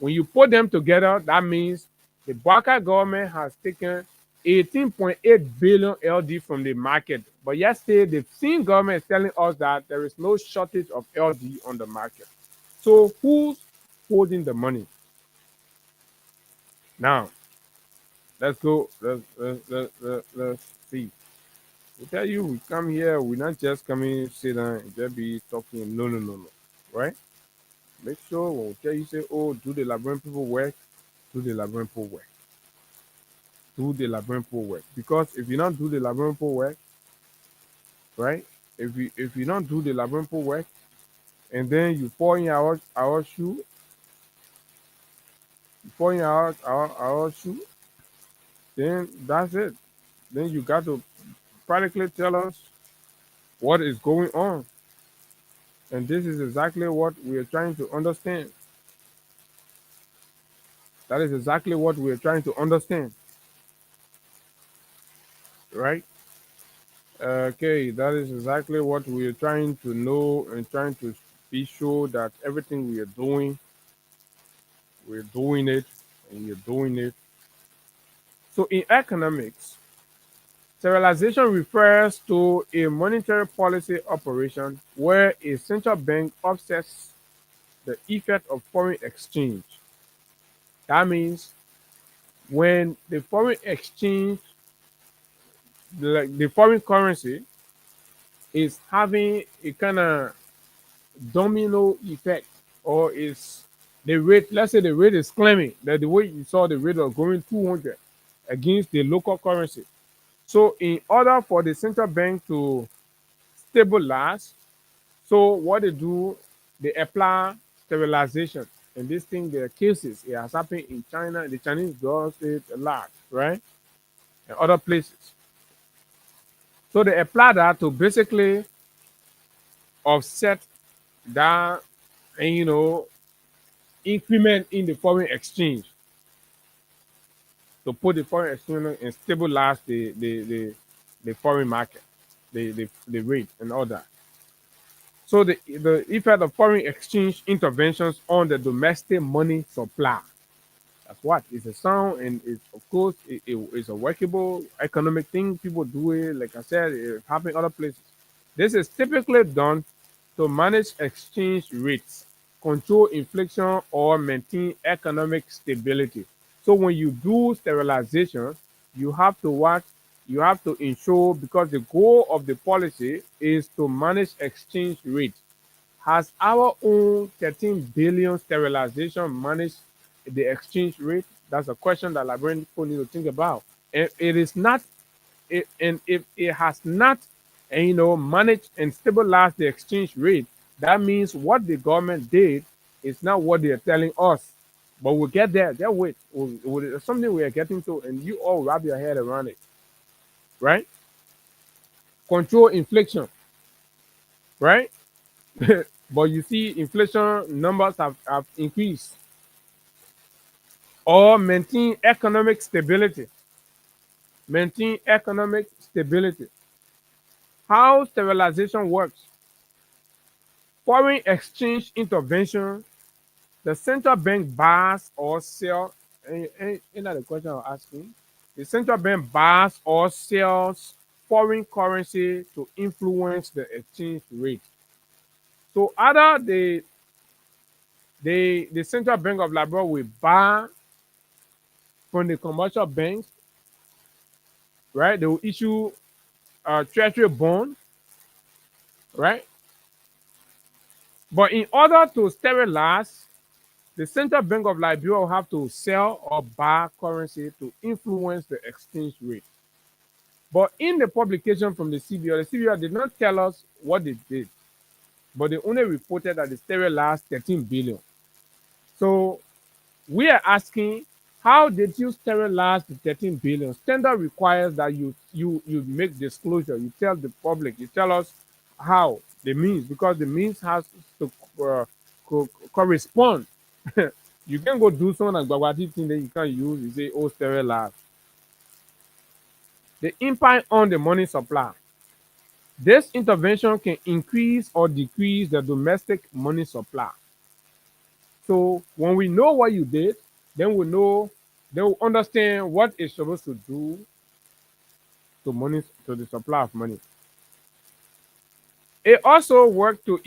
[SPEAKER 6] when you put them together, that means the Baka government has taken 18.8 billion LD from the market. But yesterday, the same government is telling us that there is no shortage of LD on the market. So who's holding the money? Now, let's go. Let's see. We tell you, we come here, we're not just coming, sit down, and just be talking. No. Right? Make sure when we tell you, say, oh, do the Liberian people work, do the Liberian people work. Do the Liberian people work. Because if you don't do the Liberian people work, right? If you don't do the Liberian people work, and then you fall in our shoe, you fall in our shoe, then that's it. Then you got to practically tell us what is going on. And this is exactly what we are trying to understand. That is exactly what we are trying to understand. Right? Okay, that is exactly what we are trying to know and trying to be sure that everything we are doing, we're doing it and you're doing it. So in economics, serialization refers to a monetary policy operation where a central bank offsets the effect of foreign exchange. That means when the foreign exchange, the foreign currency is having a kind of domino effect, or is the rate, let's say the rate is climbing, that the way you saw the rate of going 200 against the local currency. So in order for the central bank to stabilize, so what they do, they apply sterilization. And this thing, there are cases, it has happened in China, the Chinese does it a lot, right? And other places. So they apply that to basically offset that, and increment in the foreign exchange, to put the foreign exchange and stabilize the foreign market, the rate and all that. So the effect of foreign exchange interventions on the domestic money supply. That's what it's a sound, and it's, of course, it's a workable economic thing. People do it. Like I said, it happens in other places. This is typically done to manage exchange rates, control inflation, or maintain economic stability. So when you do sterilization, you have to what? You have to ensure, because the goal of the policy is to manage exchange rate. Has our own 13 billion sterilization managed the exchange rate? That's a question that Liberian people need to think about. And it is not, and if it has not, and managed and stabilized the exchange rate, that means what the government did is not what they are telling us. But we'll get there. Just wait. It's something we are getting to, and you all wrap your head around it. right? Control inflation, right? But you see, inflation numbers have increased. Or maintain economic stability. Maintain economic stability. How sterilization works. Foreign exchange intervention, the central bank buys or sell. Ain't that the question I'm asking? The central bank buys or sells foreign currency to influence the exchange rate. So either the central bank of Liberia will buy from the commercial banks, right? They will issue a treasury bond, right? But in order to sterilize, the central bank of Liberia will have to sell or buy currency to influence the exchange rate. But in the publication from the CBO did not tell us what they did, but they only reported that they sterilized 13 billion. So we are asking, how did you sterilize the 13 billion? Standard requires that you make disclosure. You tell the public. You tell us how the means, because the means has to correspond. You can go do something like Bagwati thing that you can use. You say, oh, sterilize. The impact on the money supply. This intervention can increase or decrease the domestic money supply. So when we know what you did, then we know, then we understand what it's supposed to do to money, to the supply of money. It also worked to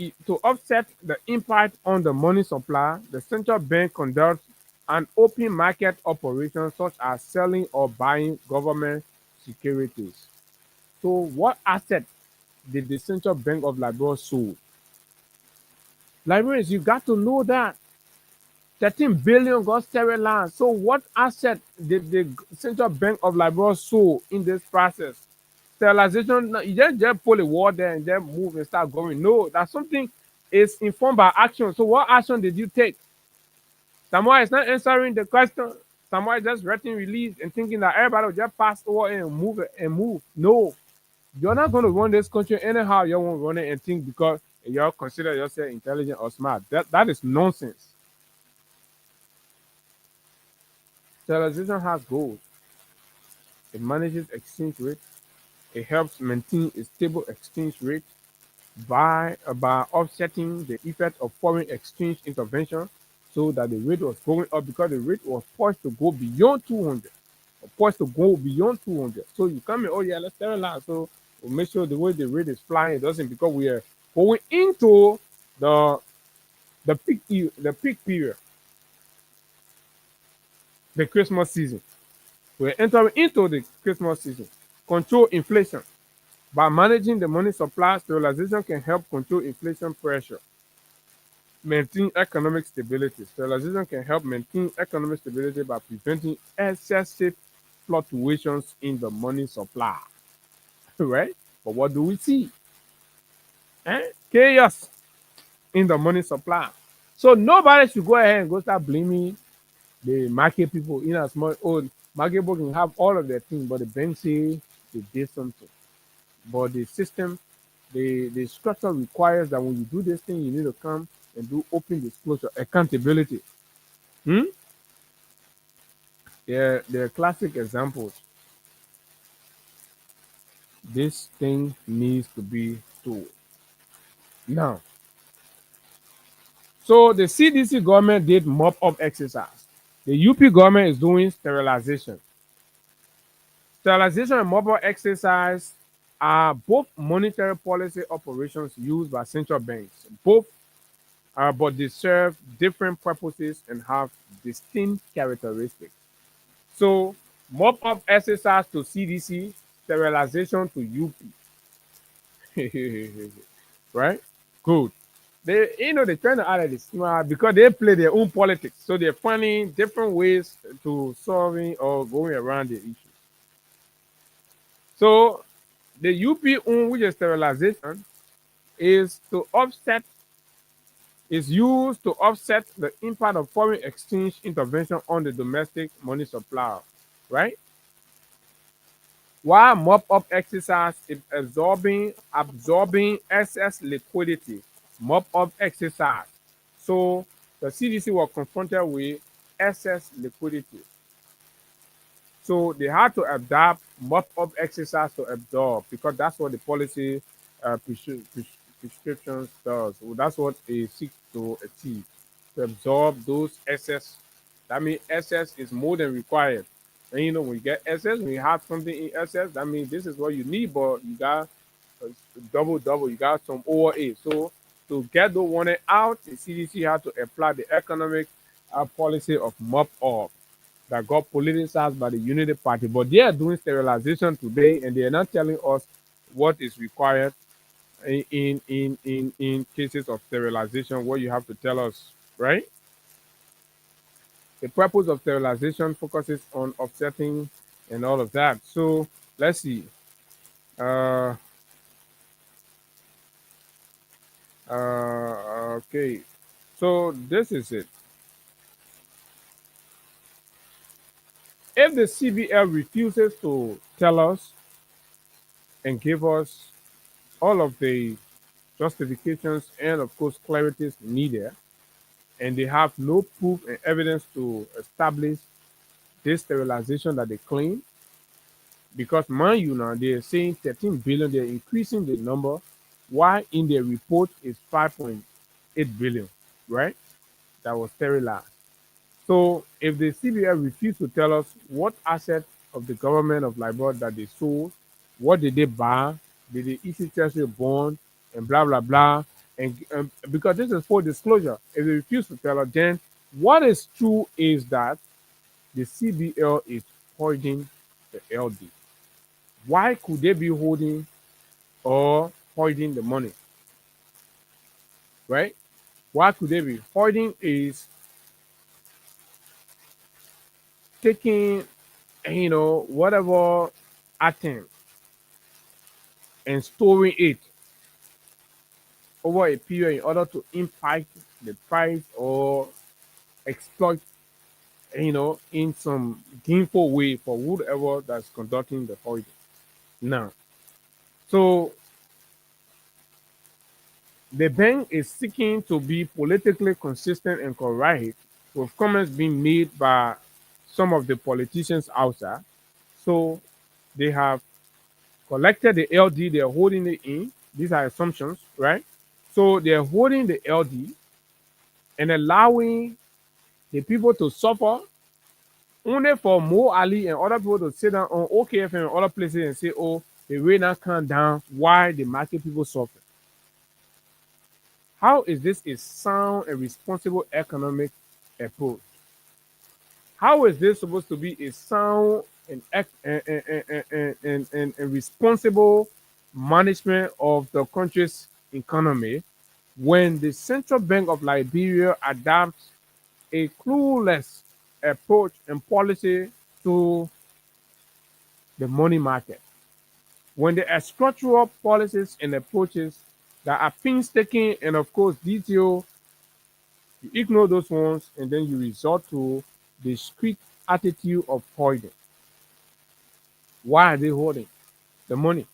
[SPEAKER 6] offset the impact on the money supply. The central bank conducts an open market operation such as selling or buying government securities. So what asset did the central bank of Liberia sold? Liberians, you got to know that 13 billion got sterilized. So what asset did the central bank of Liberia sold in this process? Sterilization, you just pull a wall there and then move and start going. No, that's something is informed by action. So what action did you take? Someone is not answering the question. Someone is just writing release and thinking that everybody will just pass over and move it and move. No, you're not going to run this country anyhow. You won't run it and think because you consider yourself intelligent or smart. That is nonsense. Sterilization has goals. It manages exchange rate. It helps maintain a stable exchange rate by offsetting the effect of foreign exchange intervention, so that the rate was going up because the rate was forced to go beyond 200. Forced to go beyond 200. So you come in, oh yeah, let's sterilize. So we'll make sure the way the rate is flying, it doesn't, because we are going into the the peak period, the Christmas season. We're entering into the Christmas season. Control inflation. By managing the money supply, sterilization can help control inflation pressure. Maintain economic stability. Sterilization can help maintain economic stability by preventing excessive fluctuations in the money supply. Right? But what do we see? Chaos in the money supply. So nobody should go ahead and go start blaming the market people in as much. Oh, market people can have all of their things, but the bank say they did something. But the system, the structure requires that when you do this thing, you need to come and do open disclosure, accountability. Hmm? They're classic examples. This thing needs to be told. Now, so the CDC government did mop up exercise. The UP government is doing sterilization. Sterilization and mop up exercise are both monetary policy operations used by central banks. Both but they serve different purposes and have distinct characteristics. So, mop up exercise to CDC, sterilization to UP. Right? Good. They're trying to add this because they play their own politics. So they're finding different ways to solving or going around the issue. So the UP own, which is sterilization, is to offset is used to offset the impact of foreign exchange intervention on the domestic money supply, right? While mop up exercise is absorbing excess liquidity. Mop up exercise. So the CDC was confronted with excess liquidity. So they had to adapt mop up exercise to absorb because that's what the policy prescriptions does. So that's what they seek to achieve, to absorb those excess. That means excess is more than required. And you know, when you get excess, when you have something in excess, that means this is what you need, but you got double, you got some OA. So to get the one out, the CDC had to apply the economic policy of mop up that got politicized by the Unity Party. But they are doing sterilization today, and they are not telling us what is required in cases of sterilization. What you have to tell us, right? The purpose of sterilization focuses on offsetting and all of that. So let's see. Uh, okay. So this is it. If the CBL refuses to tell us and give us all of the justifications and, of course, clarities needed, and they have no proof and evidence to establish this sterilization that they claim, because mind you now, they're saying 13 billion, they're increasing the number, while in their report is 5.8 billion, right? That was sterilized. So if the CBL refuse to tell us what asset of the government of Liberia that they sold, what did they buy, did they issue treasury bond, and blah blah blah, and because this is full disclosure, if they refuse to tell us, then what is true is that the CBL is holding the LD. Why could they be holding or holding the money, right? Why could they be holding? Is taking, whatever item and storing it over a period in order to impact the price or exploit, in some gainful way for whoever that's conducting the holding. Now, so the bank is seeking to be politically consistent and correct with comments being made by some of the politicians outside. So they have collected the LD, they're holding it in. These are assumptions, right? So they're holding the LD and allowing the people to suffer only for Mo Ali and other people to sit down on OKFM and other places and say, oh, the rate not come down, why the market people suffer. How is this a sound and responsible economic approach? How is this supposed to be a sound and responsible management of the country's economy when the Central Bank of Liberia adopts a clueless approach and policy to the money market? When there are structural policies and approaches that are painstaking and, of course, detailed, you ignore those ones and then you resort to the strict attitude of hoarding. Why are they hoarding the money?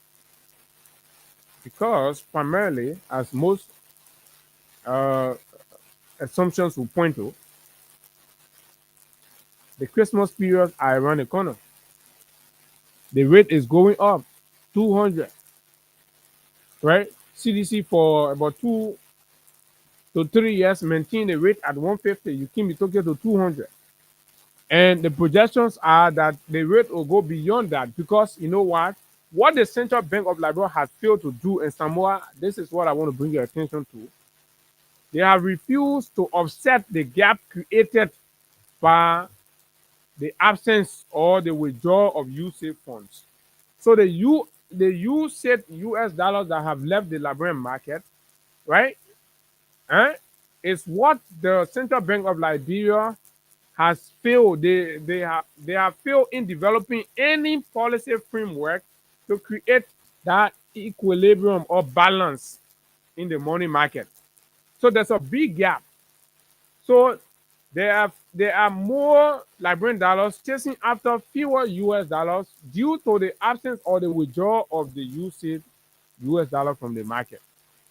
[SPEAKER 6] Because primarily, as most uh, assumptions will point to, the Christmas period are around the corner. The rate is going up, 200, right? CDC for about 2 to 3 years maintain the rate at 150. You can be talking to 200. And the projections are that the rate will go beyond that because you know what? What the Central Bank of Liberia has failed to do in Samoa, this is what I want to bring your attention to. They have refused to offset the gap created by the absence or the withdrawal of USAID funds. So the USAID US dollars that have left the Liberian market, right? Is what the Central Bank of Liberia has failed. They have failed in developing any policy framework to create that equilibrium or balance in the money market. So there's a big gap. So there are more Liberian dollars chasing after fewer US dollars due to the absence or the withdrawal of the usage US dollar from the market.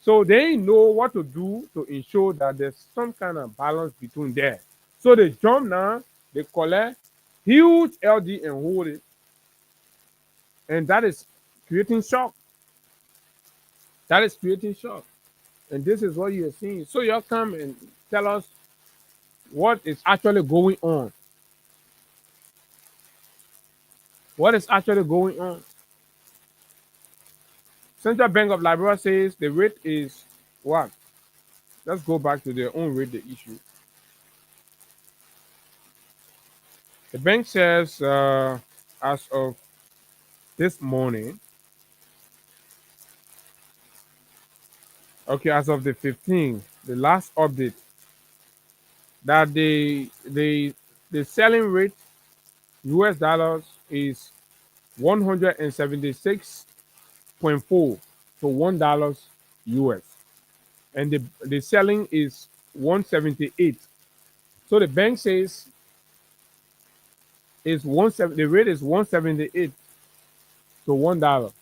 [SPEAKER 6] So they know what to do to ensure that there's some kind of balance between there. So they jump now, they collect huge LD and hold it, and that is creating shock. That is creating shock. And this is what you're seeing. So you come and tell us what is actually going on. What is actually going on? Central Bank of Liberia says the rate is what? Let's go back to their own rate they issue. The bank says as of this morning, okay, as of the 15th, the last update, that the selling rate US dollars is 176.4 to $1 US, and the selling is 178. So the bank says the rate is 178 to $1.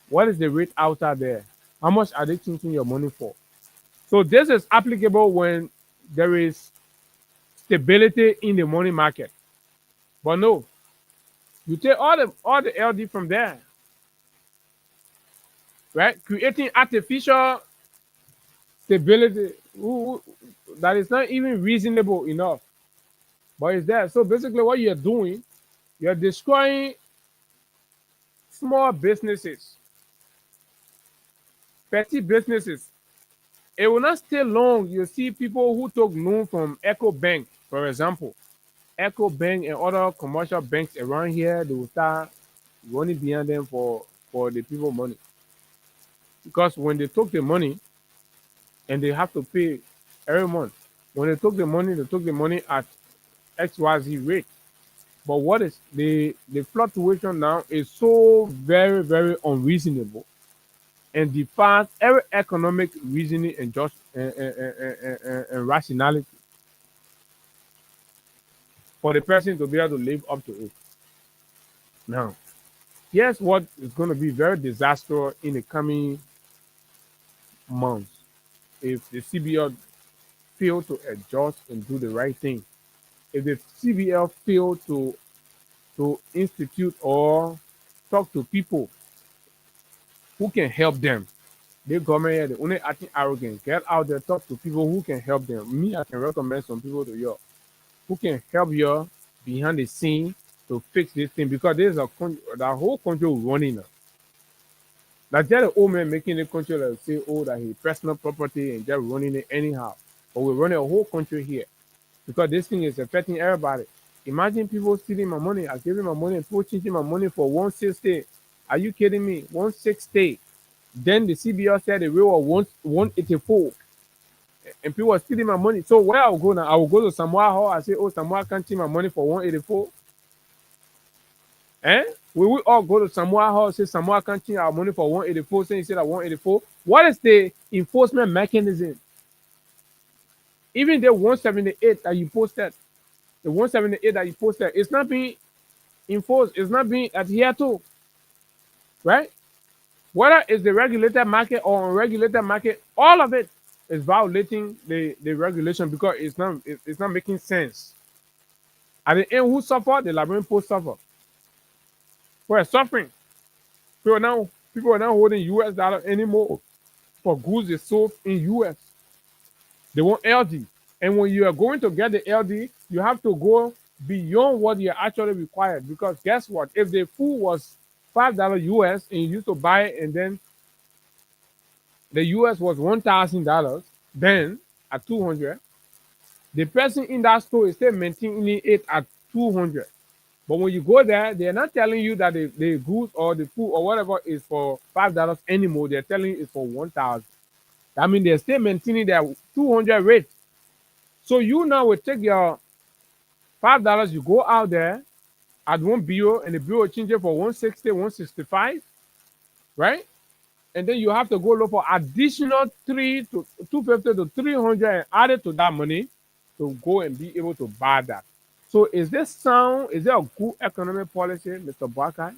[SPEAKER 6] What is the rate out there? How much are they changing your money for? So this is applicable when there is stability in the money market. But no, you take all the LD from there, right? Creating artificial stability that is not even reasonable enough, but it's there. So basically, what you're doing, you're destroying small businesses, petty businesses. It will not stay long. You see people who took loan from Echo Bank, for example. Echo Bank and other commercial banks around here, they will start running behind them for the people money. Because when they took the money and they have to pay every month, when they took the money at XYZ rate. But what is the fluctuation now is so very, very unreasonable and defies every economic reasoning and just and rationality for the person to be able to live up to it. Now, here's what is going to be very disastrous in the coming months if the CBL fail to adjust and do the right thing. If the CBL fail to institute or talk to people who can help them. The government here, they only acting arrogant. Get out there, talk to people who can help them. Me, I can recommend some people to you who can help you behind the scene to fix this thing because there's the whole country running now. Like just the old man making the country like say, oh, that he personal property and just running it anyhow. But we're running a whole country here because this thing is affecting everybody. Imagine people stealing my money. I gave him my money and people changing my money for 160. Are you kidding me? 160. Then the CBL said the rate was 184. And people are stealing my money. So where I will go now? I will go to Samoa Hall. I say, oh, Samoa can't change my money for 184. Eh? We will all go to Samoa Hall and say Samoa can't change our money for 184. Saying he said at 184. What is the enforcement mechanism? Even the 178 that you posted, the 178 that you posted, it's not being enforced. It's not being adhered to. Right? Whether it's the regulated market or unregulated market, all of it is violating the regulation because it's not making sense. At the end, who suffer? The Liberian post suffer. We're suffering. People are not holding US dollar anymore for goods they sold in US. They want LD. And when you are going to get the LD, you have to go beyond what you actually required. Because guess what? If the food was $5 US and you used to buy it and then the US was $1,000, then at 200, the person in that store is still maintaining it at 200. But when you go there, they're not telling you that the goods or the food or whatever is for $5 anymore. They're telling you it's for 1,000. That means they're still maintaining their 200 rate. So you now will take your $5, you go out there at one bureau, and the bureau change it for 160, 165, right? And then you have to go look for additional 250 to 300 and add it to that money. to go and be able to buy that. So is this sound? Is there a good economic policy, Mr. Barker,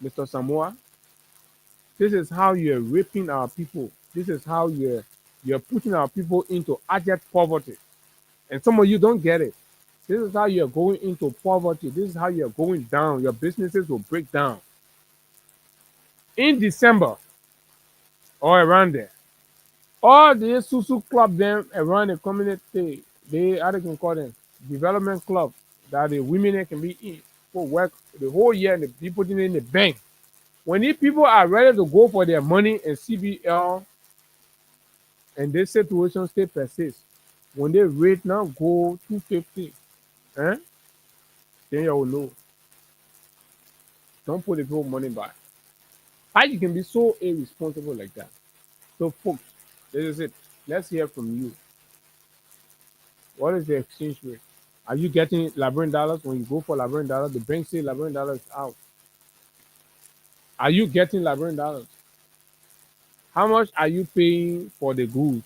[SPEAKER 6] Mr. Samoa? This is how you're raping our people. This is how you're putting our people into abject poverty. And some of you don't get it. This is how you're going into poverty. This is how you're going down. Your businesses will break down. In December or around there, all the Susu club them around the community, they how they can call them development club that the women can be in for work the whole year and they put it in the bank. When these people are ready to go for their money and CBL and this situation still persists, when they rate now go 250, then you will know. Don't put the people money back. How you can be so irresponsible like that? So folks, this is it. Let's hear from you. What is the exchange rate? Are you getting Liberian dollars when you go for Liberian dollars? The bank say Liberian dollars is out. Are you getting Liberian dollars? How much are you paying for the goods?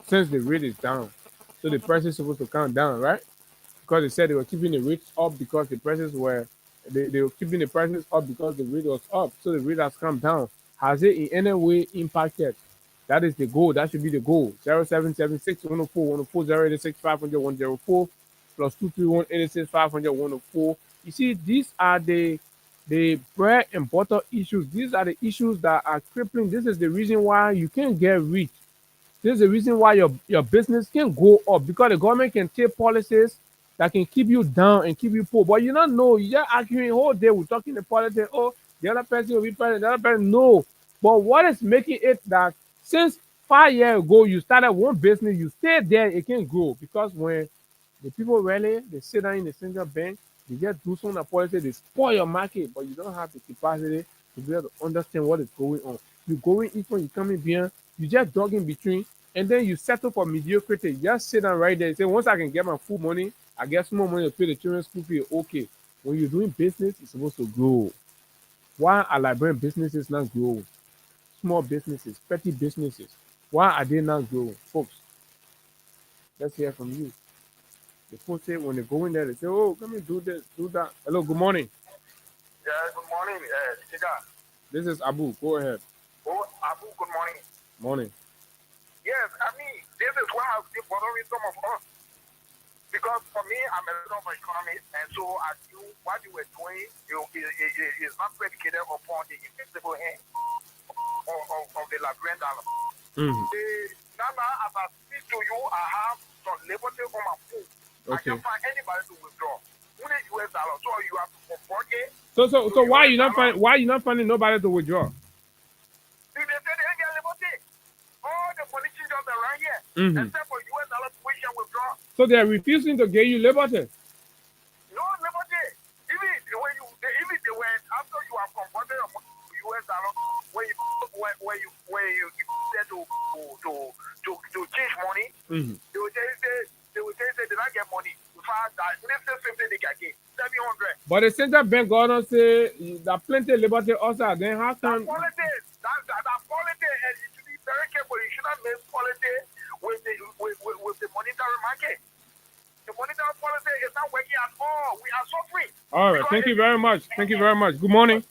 [SPEAKER 6] Since the rate is down, so the price is supposed to come down, right? Because they said they were keeping the rates up because the prices were they were keeping the prices up because the rate was up, so the rate has come down. Has it in any way impacted? That is the goal. That should be the goal. 0776 104 104 086 500 104 plus 231 86 500 104. You see, these are the bread and butter issues. These are the issues that are crippling. This is the reason why you can't get rich. This is the reason why your business can go up because the government can take policies that can keep you down and keep you poor. But you don't know. You just arguing all day. We're talking the politics. Oh, the other person will be president. The other person, no. But what is making it that since 5 years ago you started one business, you stay there, it can grow because when the people rally, they sit down in the central bank, they just do some policy, they spoil your market, but you don't have the capacity to be able to understand what is going on. You go in each one, you come in behind, you just dog in between, and then you settle for mediocrity. You just sit down right there and say, once I can get my full money, I get some more money to pay the children's school fee. Okay. When you're doing business, it's supposed to grow. Why are Liberian businesses not growing? Small businesses, petty businesses. Why are they not growing? Folks, let's hear from you. The folks say when they go in there, they say, oh, let me do this, do that. Hello, good morning.
[SPEAKER 8] Yeah, good morning, Chica.
[SPEAKER 6] This is Abu. Go ahead.
[SPEAKER 8] Oh, Abu, good morning.
[SPEAKER 6] Morning.
[SPEAKER 8] Yes, I mean, this is why I've been bothering some of us. Because for me, I'm a little of an economist, and so as you, what you were doing is not predicated upon the invisible hand of the Liberian dollar. Now, as I speak to you, I have some liberty on my phone.
[SPEAKER 6] Okay.
[SPEAKER 8] I can't find anybody to withdraw. Only US dollar. So you have to convert it.
[SPEAKER 6] So why you not finding nobody to withdraw?
[SPEAKER 8] They say they ain't get liberty. All the politicians around here, except for US dollar, we can withdraw.
[SPEAKER 6] So they are refusing to give you liberty.
[SPEAKER 8] No liberty. Even they were after you have converted US dollar, when you get to change money, they will say they don't get money. In fact, let's say 50 they can get 700.
[SPEAKER 6] But the central bank governor say that plenty of liberty also. Then how come?
[SPEAKER 8] That politics, and you should be very careful. You should not mix politics with the monetary market. The monetary policy is not working at all. We are suffering.
[SPEAKER 6] All right. Thank you very much. Thank you very much. Good morning.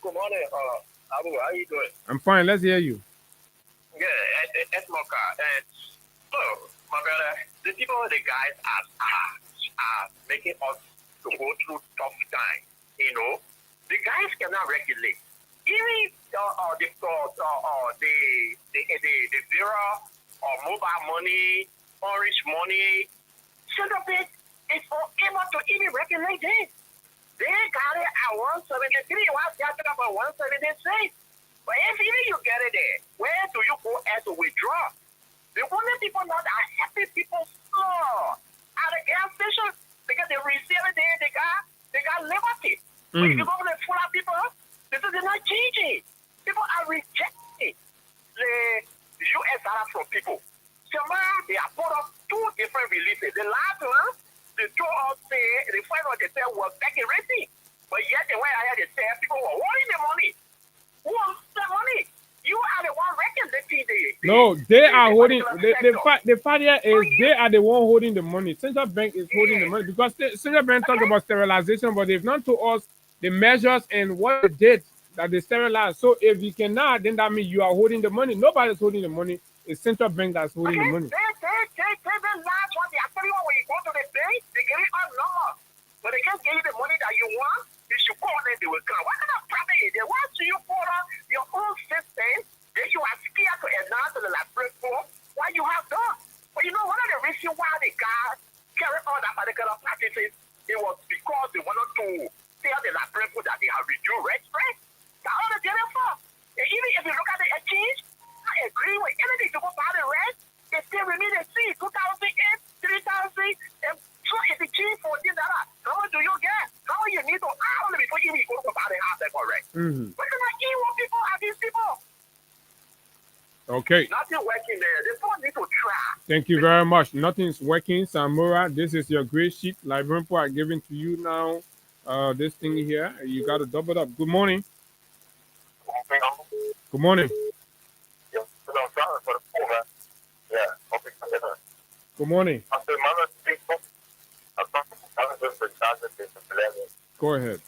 [SPEAKER 8] Good morning, Abu. How you doing?
[SPEAKER 6] I'm fine. Let's hear you.
[SPEAKER 8] Yeah, it's Mocha. So, my brother, the people, the guys are making us to go through tough times. You know, the guys cannot regulate. Even the Vera or mobile money, orange money, central bank is unable to even regulate it. They got it at 173. Why they talking about 176? But if even you get it there, where do you go as to withdraw? The only people now that are happy people slow at the gas station because they receive it there, they got liberty. But if you go to the full of people, this is not changing. People are rejecting the US dollar from people. So now they have put up two different releases. The last one, the two of the final they said was back in racing. But yet the way I had to say people were holding the money. Who wants the money? You you are the one regulating the
[SPEAKER 6] No, they are holding.
[SPEAKER 8] particular
[SPEAKER 6] The
[SPEAKER 8] sector.
[SPEAKER 6] fact here is they are the one holding the money. Central bank is holding the money because the central bank talk about sterilization, but they've not told us the measures and what they did that they sterilized. So if you cannot, then that means you are holding the money. Nobody's holding the money. It's central bank that's holding the money.
[SPEAKER 8] They the last one. They are telling you when you go to the bank, they give you a number. But they can't give you the money that you want. You should call them, they will come. What kind of problem is there? Once you follow your own system, then you are scared to announce to the platform what you have done. But you know, one of the reasons why the guys carry on that particular practices, it was because they wanted to tell the platform that they have reduced rent rate. That's all they did it for. And even if you look at the exchange, I agree with anything to go buy the rent. They still remain the same, 2008, 3000, and so it's the cheap $14. How much do you get? How much you need to hourly before you even go to buy the house that correct? What kind of evil people are these people?
[SPEAKER 6] Okay.
[SPEAKER 8] Nothing working there. They don't need to try.
[SPEAKER 6] Thank you very much. Nothing's working, Samura. This is your grade sheet. Librarian are giving to you now. This thing here, you got to double up. Good morning. Good morning. Good morning. Go ahead.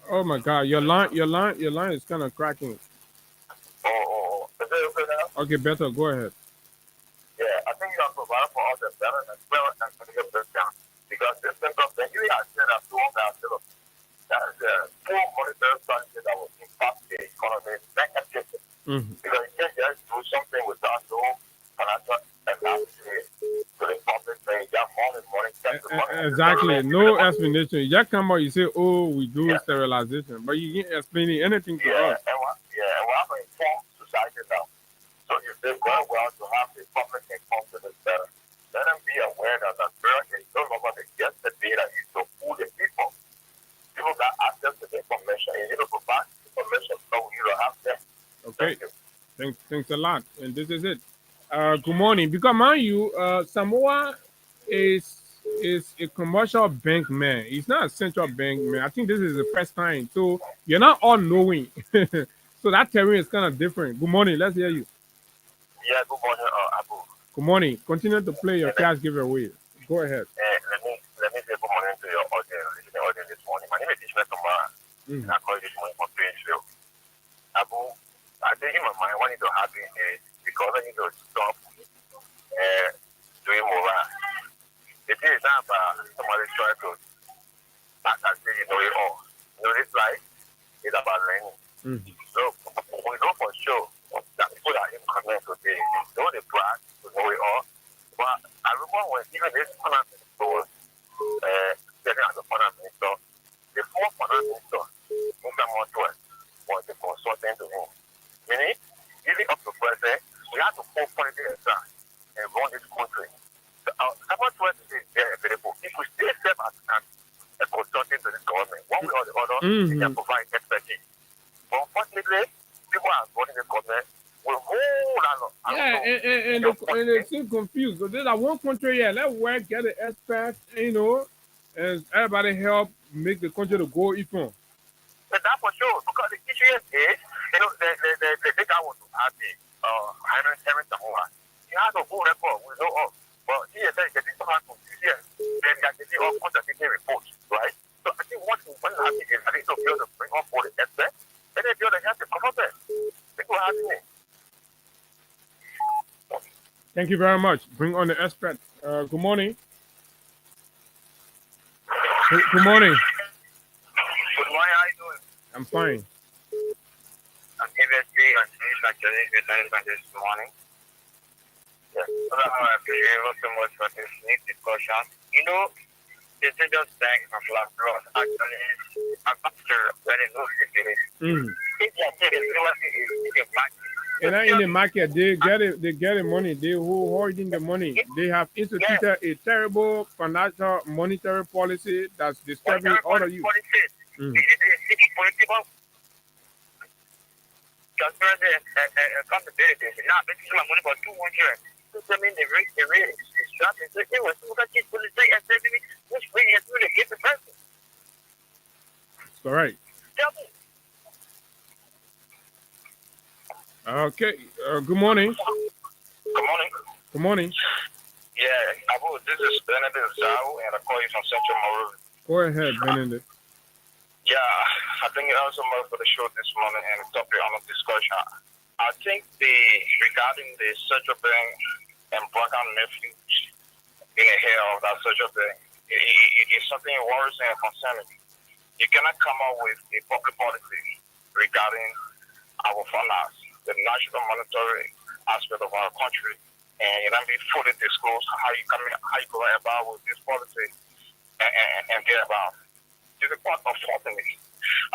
[SPEAKER 6] Oh my God, your line is kind of cracking. Okay, better. Go ahead.
[SPEAKER 9] Yeah, I think you have to provide for all the better as well as for the breakdown. Because this central bank, you have said that that is a full monetary policy that will impact the economy negatively. Because you can't just do something without no financial analysis to the public saying you have money.
[SPEAKER 6] Exactly. No explanation. You just come out, you say, oh, we do sterilization, but you ain't explaining anything to us.
[SPEAKER 9] And we have an informed society now. So if they very well to have the public informed to this better, let them be aware that the Bureau is no longer the get the data is to fool the people. People got access to the information. You need to provide information so you don't have them.
[SPEAKER 6] Okay. Thanks a lot. And this is it. Good morning. Because mind you, Samoa is a commercial bank man. He's not a central bank man. I think this is the first time. So you're not all knowing. So that terrain is kind of different. Good morning. Let's hear you.
[SPEAKER 9] Yeah, good morning, Abu.
[SPEAKER 6] Good morning. Continue to play your cash giveaway. Go ahead.
[SPEAKER 9] Let me say good morning to your audience this morning. My name is Ishmael Tomara. And I call you this morning from Painesville. Abu, I think in my mind, what need to happen is because I need to stop doing more. It is not about somebody trying to, like I say, you know it all. You know, this life is about learning. So we know for sure that people are in command today. They know the brand, to know it all. But I remember when even this finance minister was getting as a finance minister, the fourth finance minister, Mr. Montoya, was the consultant to him. Meaning, even up to present, we have to pull quality exam and run this country. So someone to us is very available. If we still serve as a consultant to the government, one way or the other, we can provide expertise. But unfortunately, people are running the government with whole lot of
[SPEAKER 6] and they seem confused. So there's one country here. Let's work, get an expert, you know, and everybody help make the country to go even.
[SPEAKER 9] But that's for sure. Because the issue is, you know, the guy was happy. Henry Samoa. He has a full record. We know all. But he is getting so hard to see it. Then they are getting all contradicting reports, right? So I think what happening is I need to be able to bring on board the expert. And then be able to have the government. People are asking me.
[SPEAKER 6] Thank you very much. Bring on the expert. Good morning. Good morning.
[SPEAKER 9] Good morning. How are you doing?
[SPEAKER 6] I'm fine.
[SPEAKER 9] I'm previously on this morning. Yes. I appreciate you so much for this neat discussion. You know, the Central Bank of Labrador actually after very no security. If you are taking the market.
[SPEAKER 6] And in the market, they get the money. They who holding the money. They have instituted a terrible financial monetary policy that's disturbing all of you.
[SPEAKER 9] Political transparency and accountability. Now, basically, my money for 200. I mean, the rate is dropping. So it was so much policy and serving. We this way you do to get the person.
[SPEAKER 6] That's correct.
[SPEAKER 9] Tell me.
[SPEAKER 6] Okay. Good morning.
[SPEAKER 9] Good morning.
[SPEAKER 6] Good morning.
[SPEAKER 9] Yeah, Abu, this is Benedict Zhao, and I call you from Central Monrovia.
[SPEAKER 6] Go ahead, Benedict.
[SPEAKER 9] Yeah, I think it also more for the show this morning and the topic on the discussion. I think regarding the central bank and blackout nephews being ahead of that central bank, it's something worrisome and concerning. You cannot come up with a public policy regarding our finance, the national monetary aspect of our country, and you don't be fully disclose how you go about with this policy and get about. It's a part of something.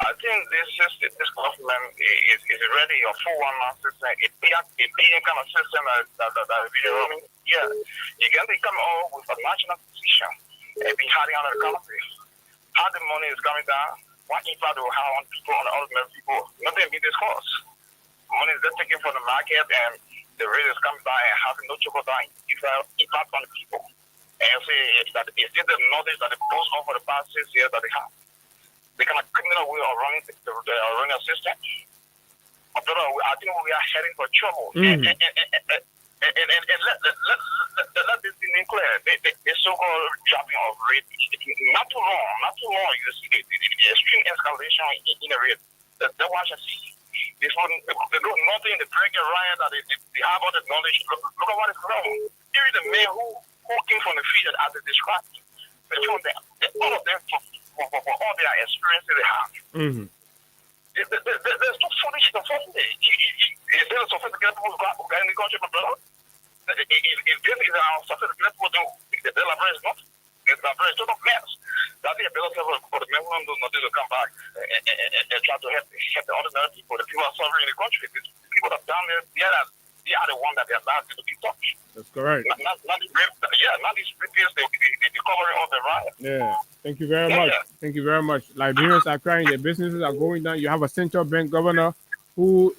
[SPEAKER 9] I think this government is already a 419 system. It's being kind of system that is running. Yeah, you can become all with a national position and be hiding under the country. How the money is coming down, what impact will have on people, on the ordinary people, nothing be discussed. Money is just taken from the market and the rate is coming down and having no trickle down impact on the people. And say that is this the knowledge that they post on for the past 6 years that they have? The kind of criminal way of running the system. I think we are heading for trouble. And let this be clear. The so-called dropping of rate, not too long, you see the extreme escalation in the rate. That's what I see. They do nothing, the pregnant riot, that they have all the knowledge. Look at what is wrong. Here is the man who came from the field as they described. All of them, for all their experiences they have. There's no solution for it. Is there a sophisticated people who got in the country, my brother? If this is our sophisticated people, the Delaware is not. It's a very total mess. That's the ability for the men who not to come back and try to help the ordinary people, the people who are suffering in the country. These people that are down there, they are the ones that they are allowed to be touched. That's correct. Not these previous, they covering all the riot.
[SPEAKER 6] Yeah. Thank you very much. Thank you very much. Liberians are crying, their businesses are going down. You have a central bank governor who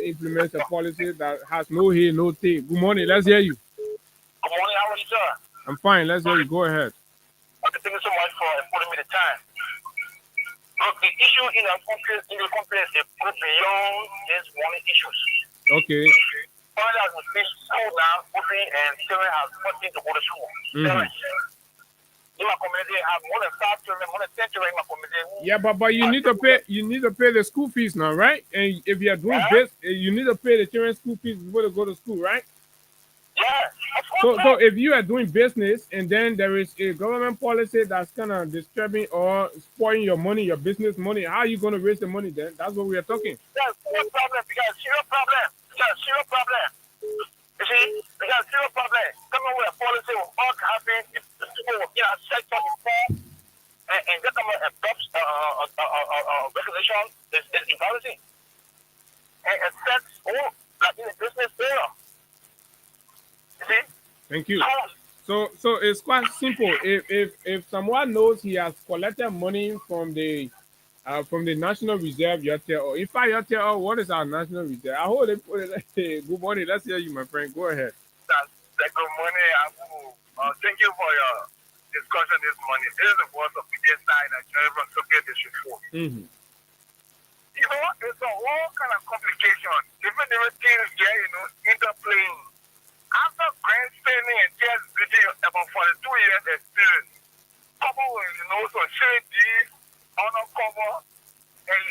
[SPEAKER 6] implements a policy that has no here, no take. Good morning. Let's hear you.
[SPEAKER 9] Good morning. How are you, sir?
[SPEAKER 6] I'm fine. Let's hear you. Go ahead.
[SPEAKER 9] Thank you so much for putting me the time. Look, the issue in the country is beyond these money issues.
[SPEAKER 6] Okay.
[SPEAKER 9] Father has finished school now, and children have nothing to go to school. In my community, I have more than 5 children, more than 10 children in my community.
[SPEAKER 6] Yeah, but you need to pay. You need to pay the school fees now, right? And if you are doing this, you need to pay the children's school fees before they go to school, right?
[SPEAKER 9] Yeah.
[SPEAKER 6] So if you are doing business and then there is a government policy that's kind of disturbing or spoiling your money, your business money, how are you going to raise the money then? That's what we are talking.
[SPEAKER 9] There's no problem. We got zero problem. You see, we got zero problem. Coming with a policy will all happen. If people will set up before and get them adopt regulation is embarrassing. And set all that in the business there.
[SPEAKER 6] Thank you. So it's quite simple. If someone knows he has collected money from the National Reserve, you tell, or if I tell, oh, what is our National Reserve? I hold it. Good morning. Let's hear you, my friend. Go ahead.
[SPEAKER 9] Good morning, Abu. Thank you for your discussion this morning. This is the voice of the side that everyone took it this before. You know, it's a whole kind of complication. Different things there, interplaying. After grandstanding and just video about 42 years experience, couple with, some shady, undercover, and,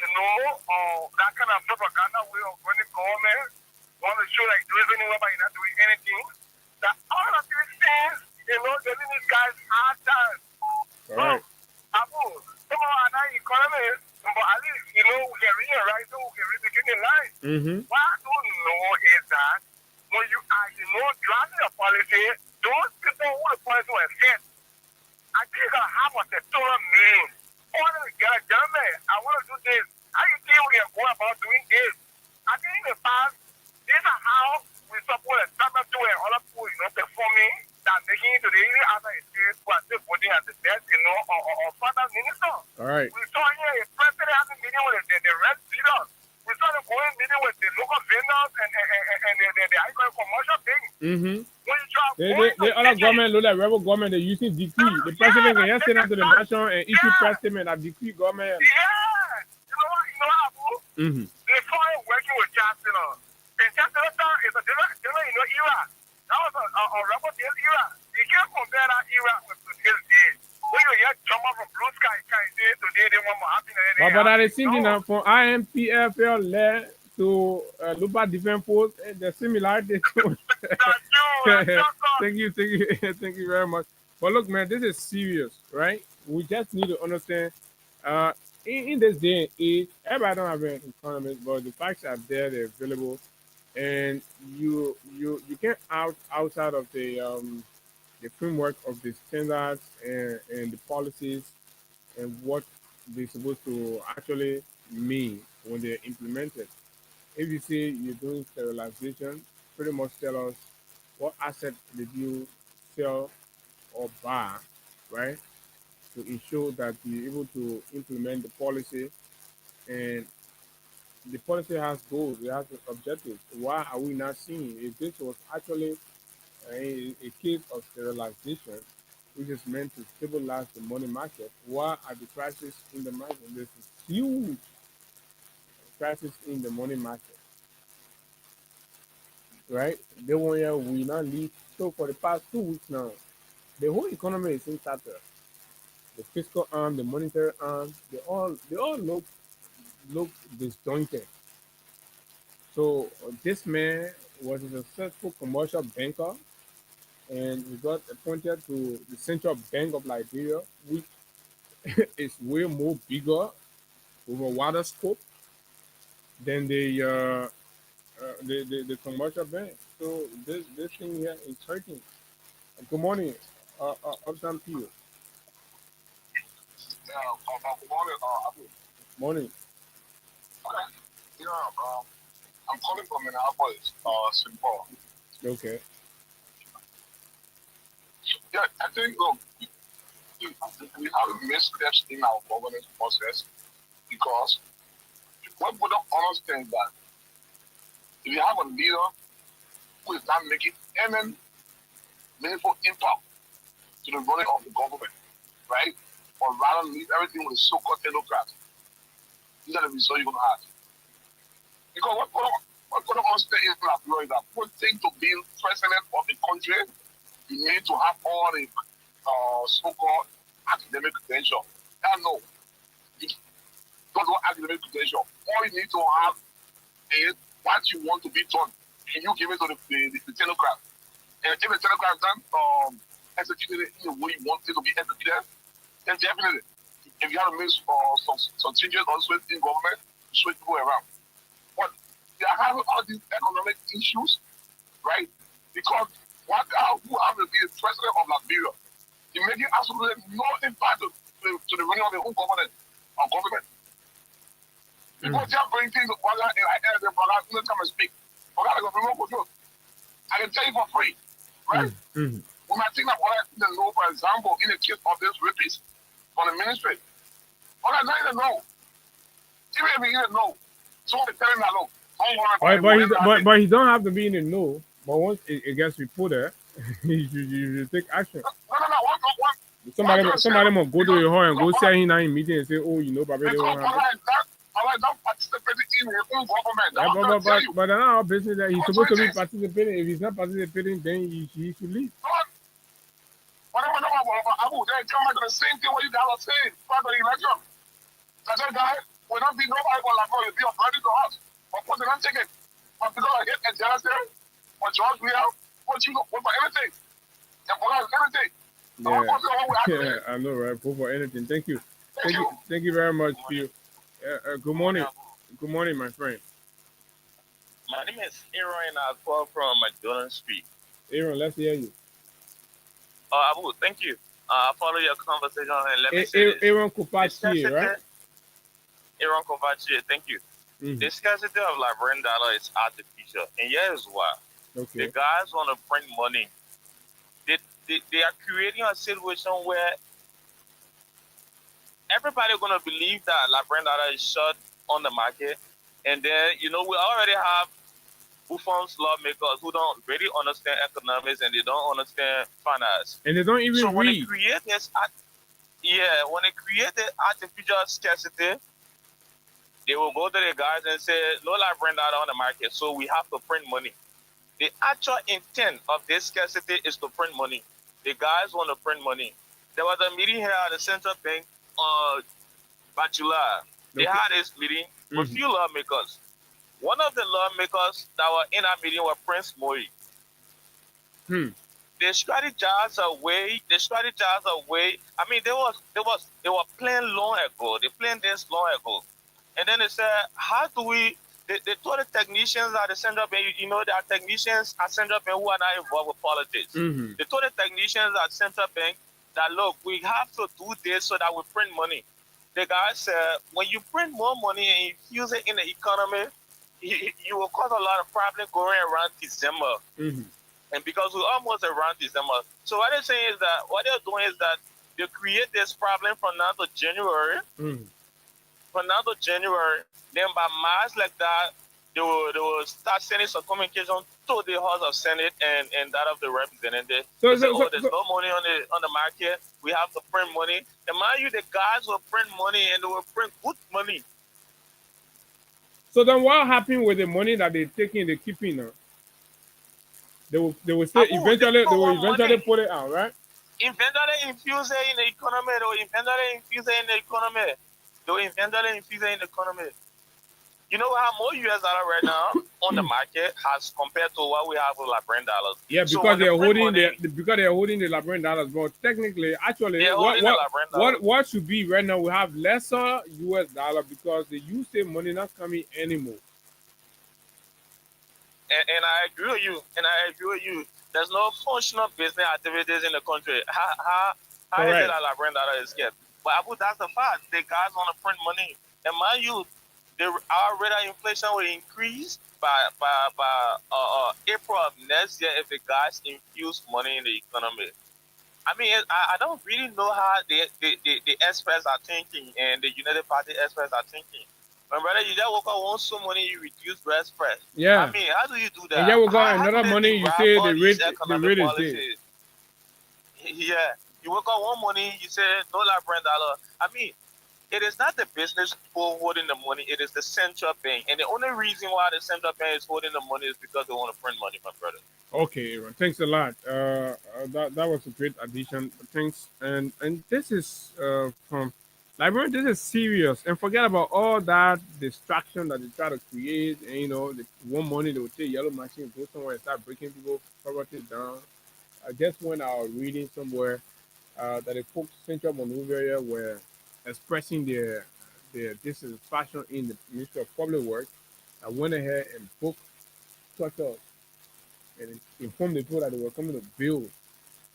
[SPEAKER 9] that kind of propaganda way of running government, want to show like there is anywhere but you're not doing anything. That all of these things, they're giving these guys hard time.
[SPEAKER 6] Right.
[SPEAKER 9] Abu, some of our economy, but at least, we can realize, so we can read the beginning line. What I don't know is that when you are, drafting a policy, those people who the policy will fit, I think you can have a sectoral meaning. All of the gentlemen, I want to do this. How you think we can go about doing this? I think in the past, these are how we support a start to and other people, performing that making it to the area after a state who are still voting as the best, or further minister.
[SPEAKER 6] All right.
[SPEAKER 9] We saw here a president having meeting with the red leaders. We started going meeting with the local vendors and the icon commercial thing. When you try
[SPEAKER 6] The other government, look like rebel government, they're using decree. The president can just send up to the nation and issue press statement of decree government.
[SPEAKER 9] Yeah. You know how, boo?
[SPEAKER 6] Mm-hmm.
[SPEAKER 9] They started working with Chancellor. And Chancellor is a different era. That was a rebel era. You can't compare that era with today's day. When you hear drama from Blue Sky today, they want more happiness.
[SPEAKER 6] But I think from IMPFL led to Lupa Defense Force, the similarity. Thank you very much. But look, man, this is serious, right? We just need to understand. In this day and age, everybody don't have an economist, but the facts are there, they're available, and you can't outside of the framework of the standards and the policies and what they're supposed to actually mean when they're implemented. If you say you're doing sterilization, pretty much tell us what asset did you sell or buy, right? To ensure that you're able to implement the policy, and the policy has goals, it has objectives. Why are we not seeing if this was actually a case of sterilization, which is meant to stabilize the money market? Why are the crises in the market? There's a huge crisis in the money market, right? They want you, we not leave. So for the past 2 weeks now, the whole economy is in chatter. The fiscal arm, the monetary arm, they all look disjointed. So this man was a successful commercial banker, and he got appointed to the Central Bank of Liberia, which is way more bigger, with a wider scope than the commercial bank. So this thing here is hurting. Good morning, Uptown Pio.
[SPEAKER 9] Good morning,
[SPEAKER 6] Morning.
[SPEAKER 9] Okay. Yeah, I'm calling from Minneapolis, St. Paul.
[SPEAKER 6] Okay.
[SPEAKER 9] Yeah, I think, look, we have missteps in our governance process because what we don't understand that if you have a leader who is not making any meaningful impact to the running of the government, right? Or rather leave everything with the so-called technocrats, these are the results you're going to have. Because what going to understand is that what thing to be president of the country, you need to have all the so-called academic credential. No, you don't want academic credential. All you need to have is what you want to be done, and you give it to the technocrat. And if the technocrat done executed it in the way you want it to be executed, then definitely, if you have to make some changes also in government, switch people around. But they are having all these economic issues, right? Because who have to be the president of Liberia, he making absolutely no impact to the running of the whole government. Because they are bringing things to brother, and I ask them, brother, come and speak. Brother, I go remote control. I can tell you for free, right? We might think that brother didn't know, for example, in the case of this rapist from the ministry. Brother, not even know. Even if he didn't know, someone is telling that, look,
[SPEAKER 6] but he don't have to be in the know. But once it gets reported, you should take action.
[SPEAKER 9] No.
[SPEAKER 6] Somebody must go to your home and go say him in meeting and say, oh, you know, Baba, they won't have it.
[SPEAKER 9] Don't participate in his own government.
[SPEAKER 6] But that's not our business that he's supposed to be participating. If he's not participating, then he should leave.
[SPEAKER 9] Whatever, Abu, they come back to the same thing what you guys are saying about the election. That guy will not be nobody but like, you'll be a burden to us. But put it on ticket. But because I hit and Jonathan, or George Weah, what you look for anything. And for us, everything.
[SPEAKER 6] Yeah, I know, right? Vote for anything. Thank you. Thank you very much, Phil. Good morning. Good morning, my friend.
[SPEAKER 10] My name is Aaron. I call from McDonald Street.
[SPEAKER 6] Aaron, let's hear you.
[SPEAKER 10] Abu, thank you. I follow your conversation and let me say
[SPEAKER 6] Aaron Kopachi, right?
[SPEAKER 10] Aaron Kopachi, thank you. The scarcity of Liberian dollar is artificial, and here's why.
[SPEAKER 6] Okay.
[SPEAKER 10] The guys want to print money. They are creating a situation where everybody gonna believe that Liberian dollar is short on the market, and then we already have who forms lawmakers who don't really understand economics and they don't understand finance.
[SPEAKER 6] And they don't even
[SPEAKER 10] So when they
[SPEAKER 6] read.
[SPEAKER 10] create this, when they create the artificial scarcity, they will go to the guys and say, no life brand out on the market, so we have to print money. The actual intent of this scarcity is to print money. The guys want to print money. There was a meeting here at the central bank by July. They had this meeting with few lawmakers. One of the lawmakers that were in that meeting was Prince Moi. They strategized a way. I mean, they were planning long ago. They planned this long ago. And then they said, how do we, they told the technicians at the central bank, you know, there are technicians at central bank who are not involved with politics. They told the technicians at central bank that, look, we have to do this so that we print money. The guy said, when you print more money and you use it in the economy, you will cause a lot of problems going around December. And because we're almost around December. So what they're saying is that, what they're doing is that they create this problem from now to January. From now to January, then by March like that, they will start sending some communication to the House of Senate and that of the representatives. There's no money on the market. We have to print money. And mind you, the guys will print money and they will print good money.
[SPEAKER 6] So then what happened with the money that they're taking, they're keeping now? They will say eventually put it out, right?
[SPEAKER 10] Eventually infuse it in the economy. They will eventually infuse it in the economy. You know how more US dollar right now on the market has compared to what we have with LeBron dollars.
[SPEAKER 6] Yeah, because
[SPEAKER 10] so
[SPEAKER 6] they're holding the LeBron dollars. But technically, actually, what should be right now? We have lesser US dollar because the USA money not coming anymore.
[SPEAKER 10] And I agree with you. There's no functional business activities in the country. How is it that LeBron dollar is kept? But that's the fact. The guys want to print money. And mind you, our rate of inflation will increase by April of next year if the guys infuse money in the economy. I mean, I don't really know how the experts are thinking and the United Party experts are thinking. My brother, you just work out one so money, you reduce breast price.
[SPEAKER 6] Yeah.
[SPEAKER 10] I mean, how do you do that?
[SPEAKER 6] And yeah, we got another money, you say the rate is there.
[SPEAKER 10] Yeah. You work out one money, you say no brand dollar. I mean, it is not the business people holding the money, it is the central bank. And the only reason why the central bank is holding the money is because they want to print money, my brother.
[SPEAKER 6] Okay, Aaron. Thanks a lot. That was a great addition. Thanks. And this is from Librarian, this is serious. And forget about all that distraction that they try to create. And you know, one morning they will take yellow machine, go somewhere and start breaking people property down. I just went out reading somewhere that the folks Central Monrovia were expressing their dissatisfaction in the Ministry of Public Works. I went ahead and booked structures and informed the people that they were coming to build.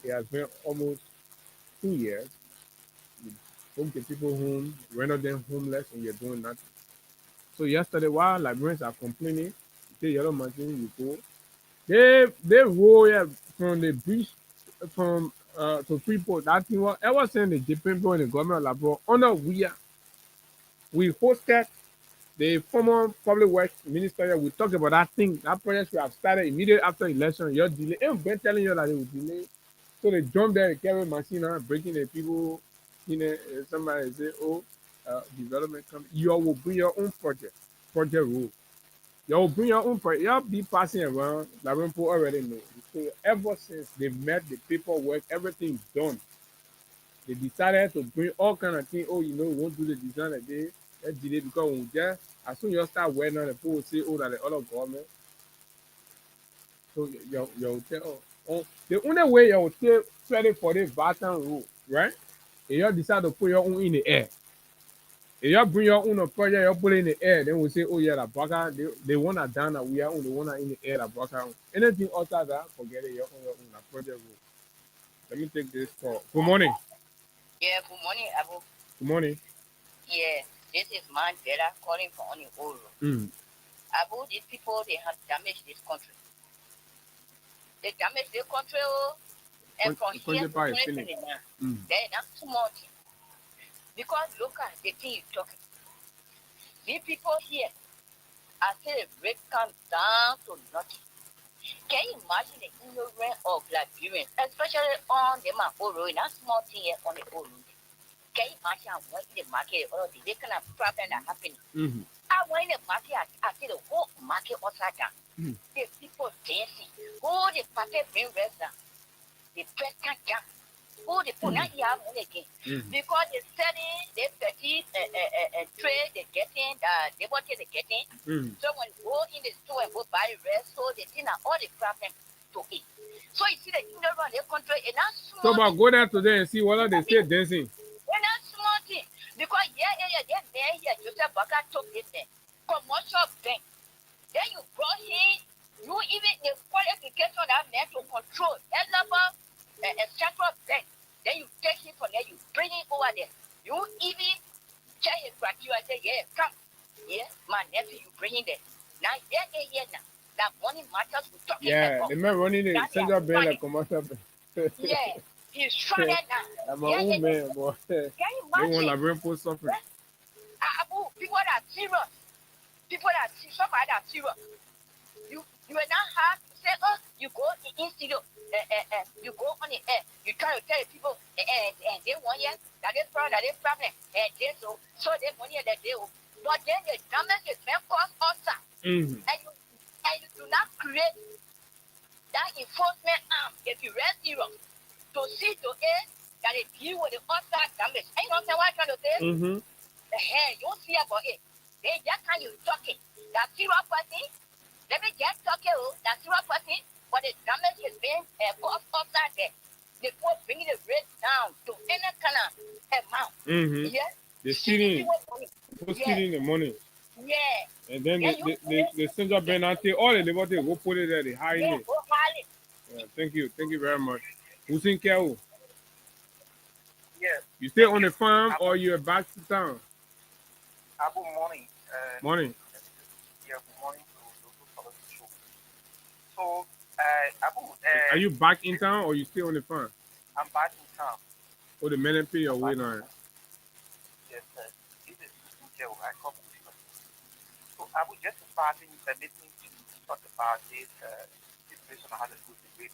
[SPEAKER 6] It has been almost 2 years. You book the people home, render them homeless, and you're doing nothing. So yesterday, while librarians are complaining, the yellow machine you go, they roll from the bridge from to Freeport. That thing was ever since the Japan in the government labo under we hosted the former public works minister. We talked about that thing. That project we have started immediately after election. You're delayed. They've been telling you that they will delay. So they jump there, carry machine breaking the people. You know, somebody say, "Oh, development company, you will bring your own project rule. You will bring your own project. You'll be passing around. Like people already know. So ever since they met the paperwork, everything's done. They decided to bring all kind of things. Oh, you know, we won't do the design again. Let's delay because when just as soon as you start wearing on the people will say, oh, that the other government. So you tell the only way you will take credit for this Baton rule, right? If you decide to put your own in the air. If you bring your own project, you put it in the air, then we say, oh yeah, the Baka, they want to down that we are on the one in the air, the Baka. Anything outside that, forget it, your own project rule. Let me take this call. Good morning.
[SPEAKER 11] Yeah, good morning, Abu.
[SPEAKER 6] Good morning.
[SPEAKER 11] Yeah, this is Mandela calling from on the old road. Abu, these people, they have damaged this country. They damaged the country, and from here to 2029, they're not too much. Because look at the thing you're talking. These people here, until the rate comes down to nothing. Can you imagine the ignorance of Liberians, especially on the Oro, in that small thing here on the Oro? Can you imagine what in the market or the kind of problem that happened? I went in the market, I see the whole market upside down. The people dancing, all the party bring restaurant, the president jump, all the people not here money again. Because they selling, they petty trade, they getting, they what they getting. So when you go in the store and go buy rest, so they think all the problem to eat. So you see the ignorant, they control and not small.
[SPEAKER 6] So, but go there today and see whether they still dancing.
[SPEAKER 11] We're not small thing. Because there, you say Baka took this thing. Commercial bank. Then you brought in, you even the qualification that meant to control that level a central bank. Then you take it from there, you bring it over there. You even check his criteria and say, yeah, come. Yeah, my nephew, you bring it there. Now, now. That money matters, we talking about.
[SPEAKER 6] The man running the central bank like commercial bank.
[SPEAKER 11] Yeah, he's trying now.
[SPEAKER 6] I'm my own man, boy.
[SPEAKER 11] Can you
[SPEAKER 6] They want
[SPEAKER 11] imagine?
[SPEAKER 6] Liberian post suffering.
[SPEAKER 11] People that are serious. People that see somebody that are serious. You are not hard to say, oh, you go in studio, you go on the air, you try to tell the people, and they want you, that is problem, and they so they want you that they will. But then the damage is then cause us, and you do not create that enforcement arm if you rest serious to see to it that it deal with the outside damage. And you know what I'm trying to say? The hair, you see about it. They just can you talking. That zero person, let me just talk you, that zero person, but the damage is being caused outside there. They will bring the rate down to any kind of amount. Yeah?
[SPEAKER 6] They're stealing the money.
[SPEAKER 11] Yeah.
[SPEAKER 6] And then the central bank until all the liberty go put it there, they hide it.
[SPEAKER 11] Go hide it.
[SPEAKER 6] Yeah, thank you very much. Who's in Keo?
[SPEAKER 8] Yes.
[SPEAKER 6] You stay on the farm or you're back to town?
[SPEAKER 8] Good morning.
[SPEAKER 6] Morning.
[SPEAKER 8] Yeah, good morning to the show. So,
[SPEAKER 6] Are you back in town or you stay on the farm?
[SPEAKER 8] I'm back in town.
[SPEAKER 6] Or the men pay your way now?
[SPEAKER 8] Yes, sir. This is Joe. I come from you. So, I was just starting permitting to talk about this situation on how to do the rate.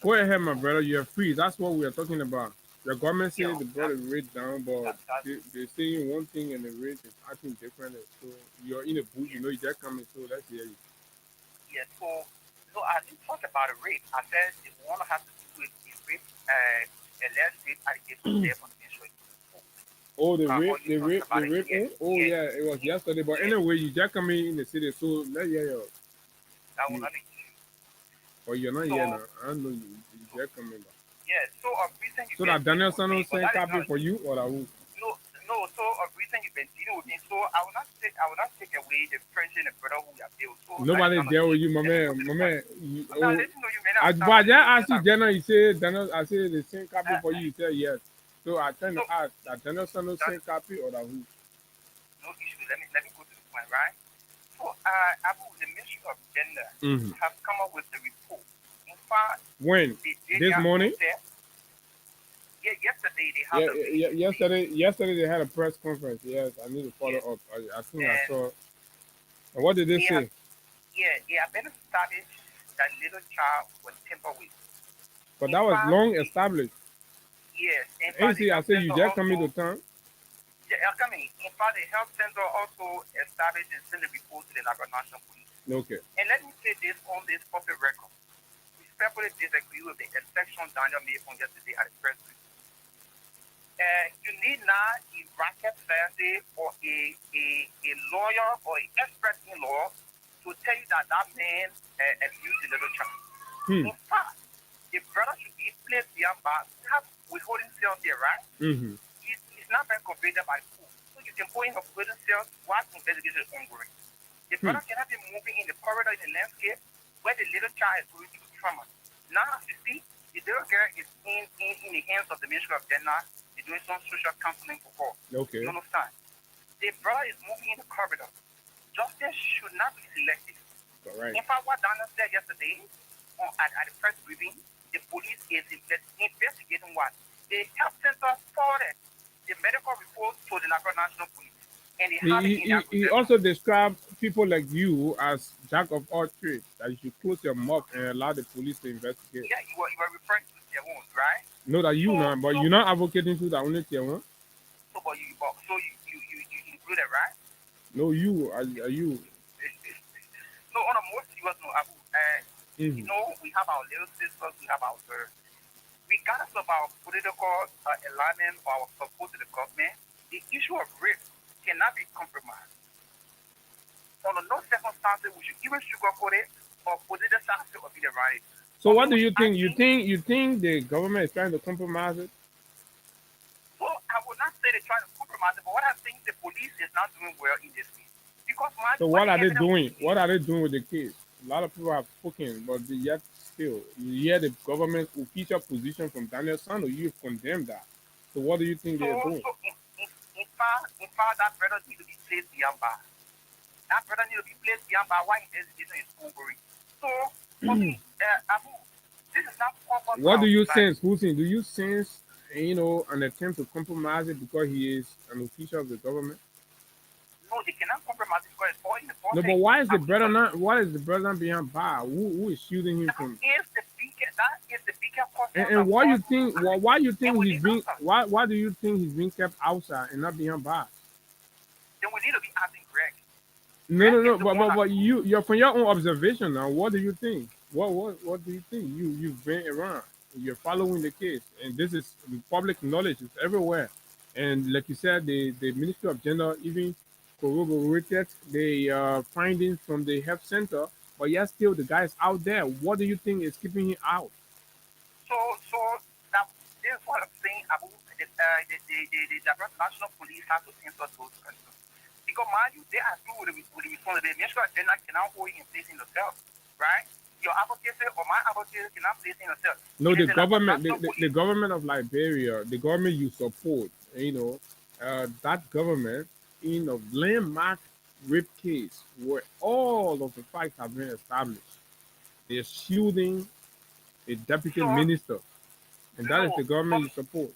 [SPEAKER 6] Go ahead, my brother. You're free. That's what we are talking about. The government says they brought the rate down, but they're saying one thing and the rate is acting different. So you're in the booth, you know, you just coming, so let's hear you.
[SPEAKER 8] Yeah, so I didn't talk about a rate. I said if we want to have to do it, the rate, the last rate allegation there on the issue.
[SPEAKER 6] Oh, the rate. Oh, yeah, it was yesterday. But anyway, you just coming in the city, so let's hear you.
[SPEAKER 8] That was not an issue.
[SPEAKER 6] Oh, you're not here now. I don't know you just coming back.
[SPEAKER 8] Yeah, so recent
[SPEAKER 6] so that Daniel Sano sent copy for you or that who?
[SPEAKER 8] No, so recent you've been dealing with me, so I will not take away the friendship and brother who we have built. So
[SPEAKER 6] nobody's there with you, my man. But I just asked you, Daniel, you said Daniel, I said the same copy for you, you said yes. So I trying to ask that Daniel Sano sent copy or that who?
[SPEAKER 8] No issue. Let me go to the point, right? So the Ministry of Gender have come up with the report. In fact,
[SPEAKER 6] when? This morning?
[SPEAKER 8] Yeah, yesterday they had
[SPEAKER 6] yesterday they had a press conference. Yes, I need to follow up. I think I saw. And what did they say?
[SPEAKER 8] They have been established that little child was tampered with.
[SPEAKER 6] But that was long established.
[SPEAKER 8] Yes.
[SPEAKER 6] I said you just coming to town?
[SPEAKER 8] Yeah, I'm coming. In fact, the health center also established and sent a report to the National Police.
[SPEAKER 6] Okay.
[SPEAKER 8] And let me say this on this public record. Respectfully disagree with the exception Daniel made from yesterday at the press conference. You need not a rocket scientist or a lawyer or an expert in law to tell you that man abused the little child. In fact, the brother should be placed beyond bar. Have withholding cells there, right? He's not been convicted by court. So you can put him in withholding cells while investigation is ongoing. The brother cannot be moving in the corridor in the landscape where the little child is going through trauma. Now, as you see, the little girl is in the hands of the Ministry of Gender. They're doing some social counseling for her.
[SPEAKER 6] Okay.
[SPEAKER 8] You understand? The brother is moving in the corridor. Justice should not be selective.
[SPEAKER 6] Right.
[SPEAKER 8] In fact, what Donna said yesterday at the press briefing, the police is investigating what? The health center forwarded the medical report to the National Police. And they have it in their
[SPEAKER 6] He
[SPEAKER 8] possession.
[SPEAKER 6] also described people like you as jack of all trades, that you should close your mouth and allow the police to investigate.
[SPEAKER 8] Yeah, you were referring to their own, right?
[SPEAKER 6] Know that you now, but you're not advocating to that only tier one.
[SPEAKER 8] So, you included, right?
[SPEAKER 6] No, you are you.
[SPEAKER 8] No, on a more serious note, Abu, you know, we have our little sisters, we have our girls. Regardless of our political alignment or our support to the government, the issue of race cannot be compromised. Under no circumstances, we should even sugarcoat it or put it aside or be the right.
[SPEAKER 6] So what do you think? You think the government is trying to compromise it?
[SPEAKER 8] So I would not say they try to compromise it, but what I think the police is not doing well in this case. Because
[SPEAKER 6] so what are they doing? What are they doing with the case? A lot of people have spoken, but yet still, you hear the government's official position from Daniel Sano, you condemn that. So what do you think they're doing?
[SPEAKER 8] So in fact, that brother needs to be placed beyond bar. That brother needs to be placed beyond bar while he's in school. So, for me, Abu, this is not proper.
[SPEAKER 6] What do you sense, Hussein? Do you sense, an attempt to compromise it because he is an official of the government?
[SPEAKER 8] No, they cannot compromise it because it's all in the
[SPEAKER 6] No, but why is the brother not? Why is the brother not behind bar? Who is shooting him from?
[SPEAKER 8] That is the bigger question.
[SPEAKER 6] And why you think? Why you think he's being? Why do you think he's being kept outside and not behind bars?
[SPEAKER 8] Then we need to be asking Greg.
[SPEAKER 6] No. But you're from your own observation now. What do you think? What do you think? You've been around. You're following the case, and this is public knowledge. It's everywhere. And like you said, the Ministry of Gender even corroborated the findings from the health center. But yet still, the guy is out there. What do you think is keeping him out?
[SPEAKER 8] So that this is what I'm saying about the national police have to answer those questions. Because mind you, they are still with the responsibility. The Ministry of Gender cannot hold you in place in yourself, right? Your advocacy or my advocacy cannot place in yourself.
[SPEAKER 6] No, the government, the government of Liberia, the government you support, that government in a landmark rape case where all of the facts have been established. They're shielding a deputy minister, and that is the government you support.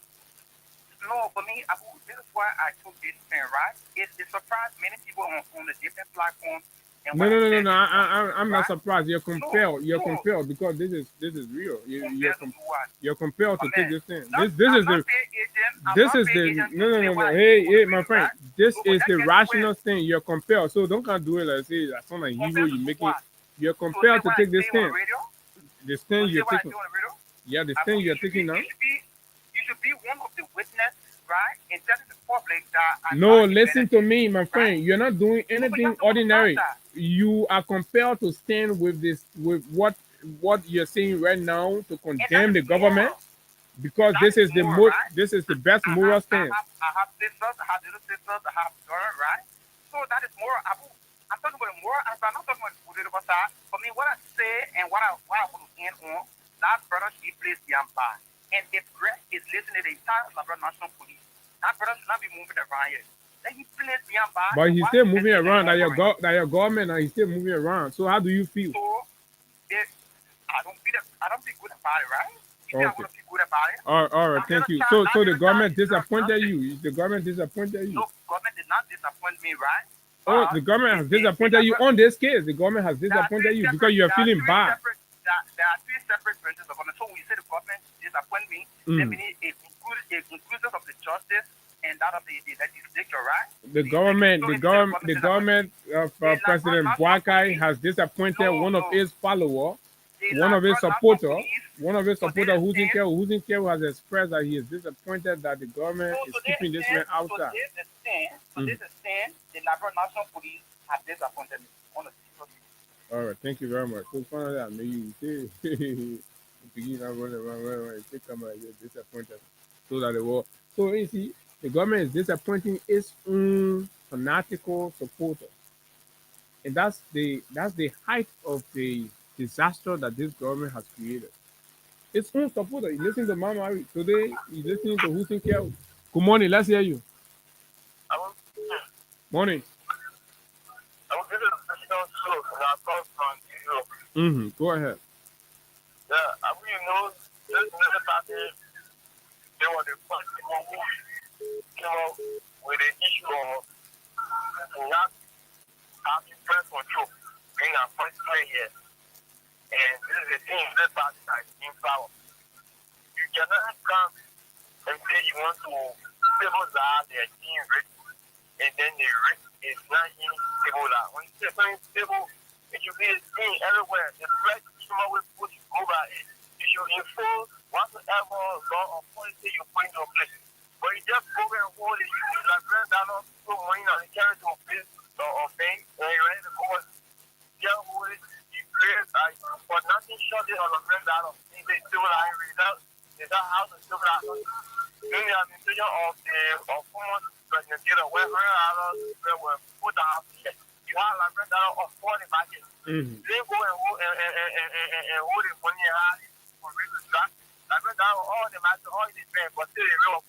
[SPEAKER 8] No, for me, this is why I took this thing, right? It surprised many people on the different platforms.
[SPEAKER 6] No. I'm not surprised. You're compelled. You're compelled because this is real. You're compelled to take this thing. This is the no. Hey, my friend. This is the rational thing. You're compelled. So don't come do it like say that's not a hero. You make it. You're compelled to take this thing. This thing you're taking. Yeah, this thing you're taking now.
[SPEAKER 8] You should be one of the witnesses, right? And tell the public that.
[SPEAKER 6] No, listen to me, my friend. You're not doing anything ordinary. You are compelled to stand with this, with what you're saying right now to condemn the government, because this is the best moral stance.
[SPEAKER 8] I have sisters, I have little sisters, I have daughters, right? So that is moral. I'm talking about moral. I'm not talking about the political side. For me, what I say and what I want to end on, that brother should be placed beyond bar. And if Greg is listening to the entire Liberia National Police, that brother should not be moving around here.
[SPEAKER 6] But he's still moving around. That your government, and he's still moving around. So how do you feel?
[SPEAKER 8] So I don't feel good about it, right? You
[SPEAKER 6] okay.
[SPEAKER 8] I want to feel good about it.
[SPEAKER 6] All right, thank you. So the government disappointed you. The government disappointed you.
[SPEAKER 8] No, government did not disappoint me, right?
[SPEAKER 6] Oh, the government has disappointed you on this case. The government has disappointed you because you are feeling bad.
[SPEAKER 8] There are three separate branches of government. So when you say the government disappointed me, that means it includes of the justice and that of the legislature, right?
[SPEAKER 6] The government of President Boakai has disappointed one of his followers, one of his supporters, who has expressed that he is disappointed that the government is keeping this man outside.
[SPEAKER 8] So this is saying the Liberia National Police have disappointed me.
[SPEAKER 6] All right, thank you very much. So find out, maybe you say, begin to run around, come out, you're disappointed. So that the war. So you see, the government is disappointing its own fanatical supporters. And that's the height of the disaster that this government has created. Its own supporter. You listen to Mama today, you're listening to Hussein Kiao. Good morning, let's hear you. Morning. Go ahead.
[SPEAKER 9] Yeah, this municipality, they were the first people who came up with the issue of not having press control, being a first player here. And this is the team, this party that is in power. You cannot come and say you want to stabilize their team risk, and then the risk is not even stable. When you say something stable, it should be a team everywhere. The threat should always put you over it. You should enforce whatsoever law or policy you put into place. But you just go and hold it, you like $100, put money on the carry to a place or bank, and you're ready to go and just hold it. You create, but nothing short on a $100. If they stabilize result, is that how to stabilize? During the administration of former President Taylor, $100 were put down. You have like $100 or 40 markets. They go and hold it when you have it for reason that. Like $100 all the markets, all the bank, but still they will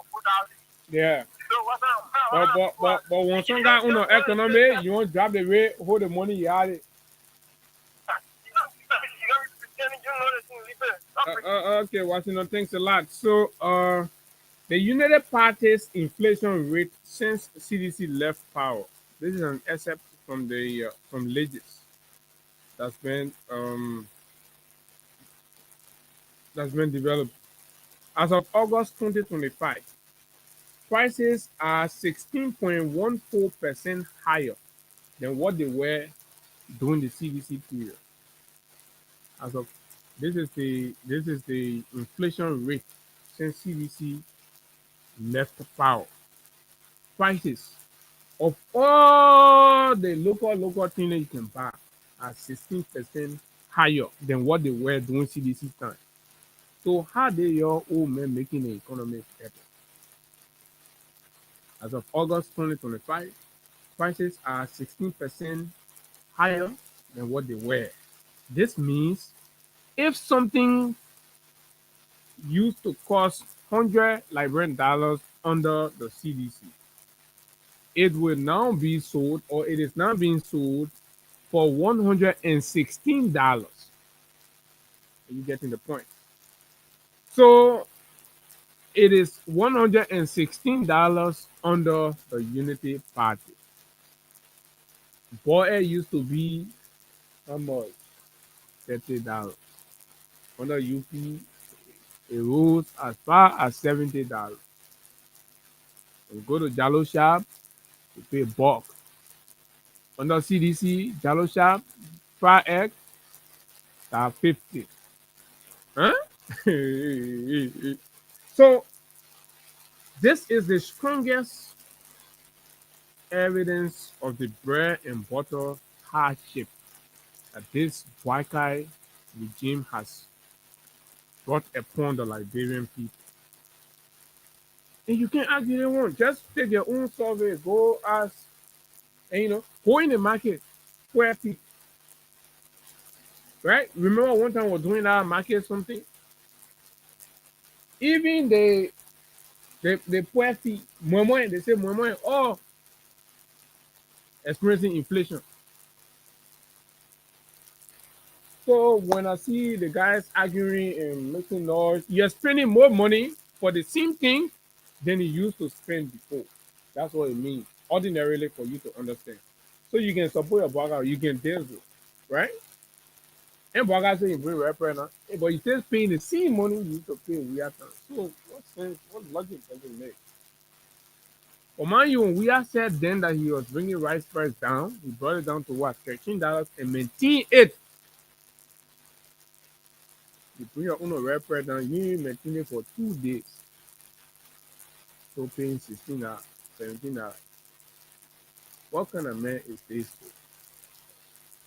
[SPEAKER 9] put out.
[SPEAKER 6] Yeah.
[SPEAKER 9] So what's up?
[SPEAKER 6] But when some guy on the economy, you want to drop the rate, hold the money, you have it. Okay, Washington, thanks a lot. So, the United Party's inflation rate since CDC left power. This is an excerpt from the from Legis that's been developed. As of August 2025, prices are 16.14% higher than what they were during the CDC period. As of this is the inflation rate since CDC left power. Prices of all the local things that you can buy are 16% higher than what they were during CDC time. So how they your old men making the economy better? As of August 2025, prices are 16% higher than what they were. This means if something used to cost $100 under the CDC, it will now be sold, or it is now being sold for $116. Are you getting the point? So it is $116 under the Unity Party. Boy, it used to be how much? $30. Under UP, it rose as far as $70. You go to Jalo shop, you pay bulk. Under CDC, Jalo shop, fried egg, that's 50. Huh? So this is the strongest evidence of the bread and butter hardship that this white guy regime has brought upon the Liberian people. And you can argue they won't. Just take your own survey, go ask, and go in the market, square feet. Right? Remember one time we were doing that market something? Even the poor feet, they say, oh, experiencing inflation. So when I see the guys arguing and making noise, you're spending more money for the same thing than you used to spend before. That's what it means, ordinarily, for you to understand. So you can support your burger, you can dance with, right? And burger say you bring rapper now, but you still paying the same money you used to pay in real time. So what sense, what logic does it make? For mind you, when we have said then that he was bringing rice price down, he brought it down to what, $13 and maintain it. You bring your own rapper down, you maintain it for 2 days. So paying $16, $17. What kind of man is this?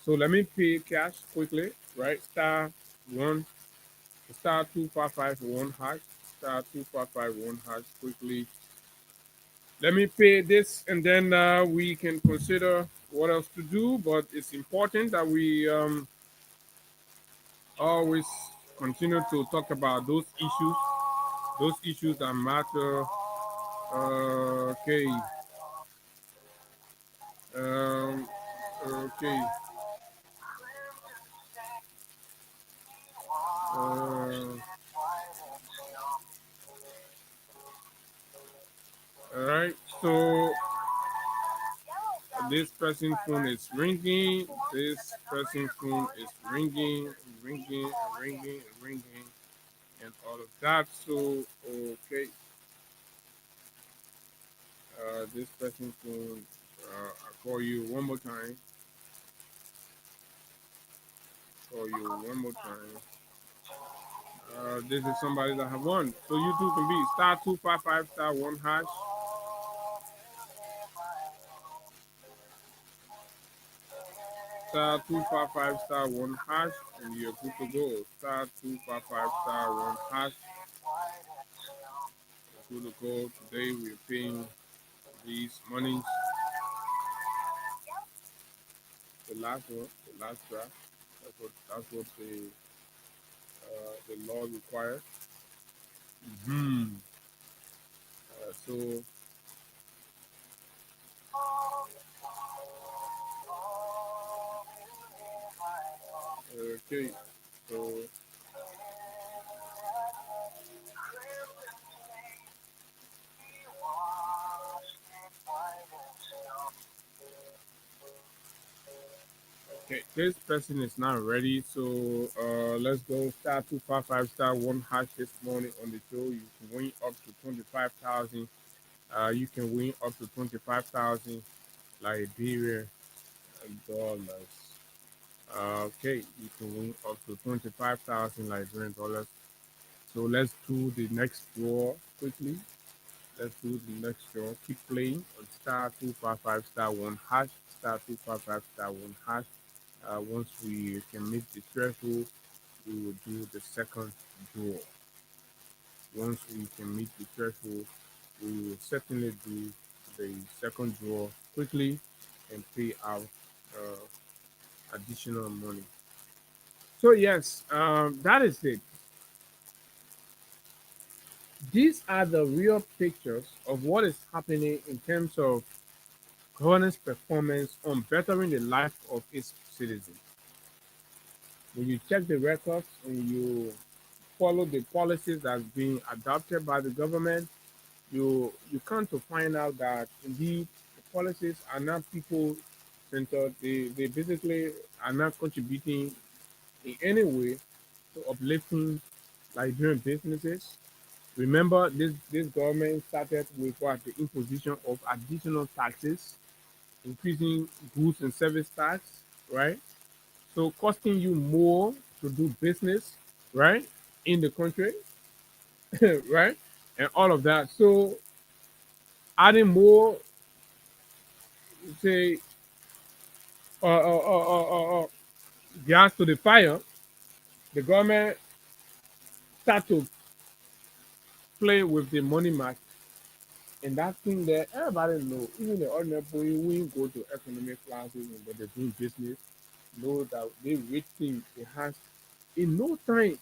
[SPEAKER 6] So let me pay cash quickly, right? Star 255 1 hash, star 255 1 hash quickly. Let me pay this, and then we can consider what else to do. But it's important that we always continue to talk about those issues that matter. Okay. Okay. All right. So This person's phone is ringing. This person's phone is ringing, ringing, ringing, ringing, and all of that. So, okay. This person's phone, I'll call you one more time. Call you one more time. This is somebody that have won. So you too can be *255 *1#. *255 *1#, and you're good to go. *255 *1#. You're good to go. Today we're paying these monies. The last one, the last draft. That's what the law requires. So okay, so okay, this person is not ready. So let's go *255 *1# this morning on the show. You can win up to 25,000. You can win up to 25,000 Liberia dollars. Okay, you can win up to 25,000 Liberian dollars. So let's do the next draw quickly. Let's do the next draw. Keep playing on *255 *1#, *255 *1#. Once we can meet the threshold, we will do the second draw. Once we can meet the threshold, we will certainly do the second draw quickly and pay out additional money. So yes, that is it. These are the real pictures of what is happening in terms of governance performance on bettering the life of its citizens. When you check the records and you follow the policies that's being adopted by the government, you come to find out that indeed the policies are not people centered. They basically are not contributing in any way to uplifting Liberian businesses. Remember, this government started with what the imposition of additional taxes, increasing goods and service tax, right? So costing you more to do business, right, in the country, right, and all of that. So adding more, say, gas to the fire, the government start to play with the money market. And that thing that everybody know, even the ordinary people who go to economic classes and but they're doing business, know that they rich thing it has in no time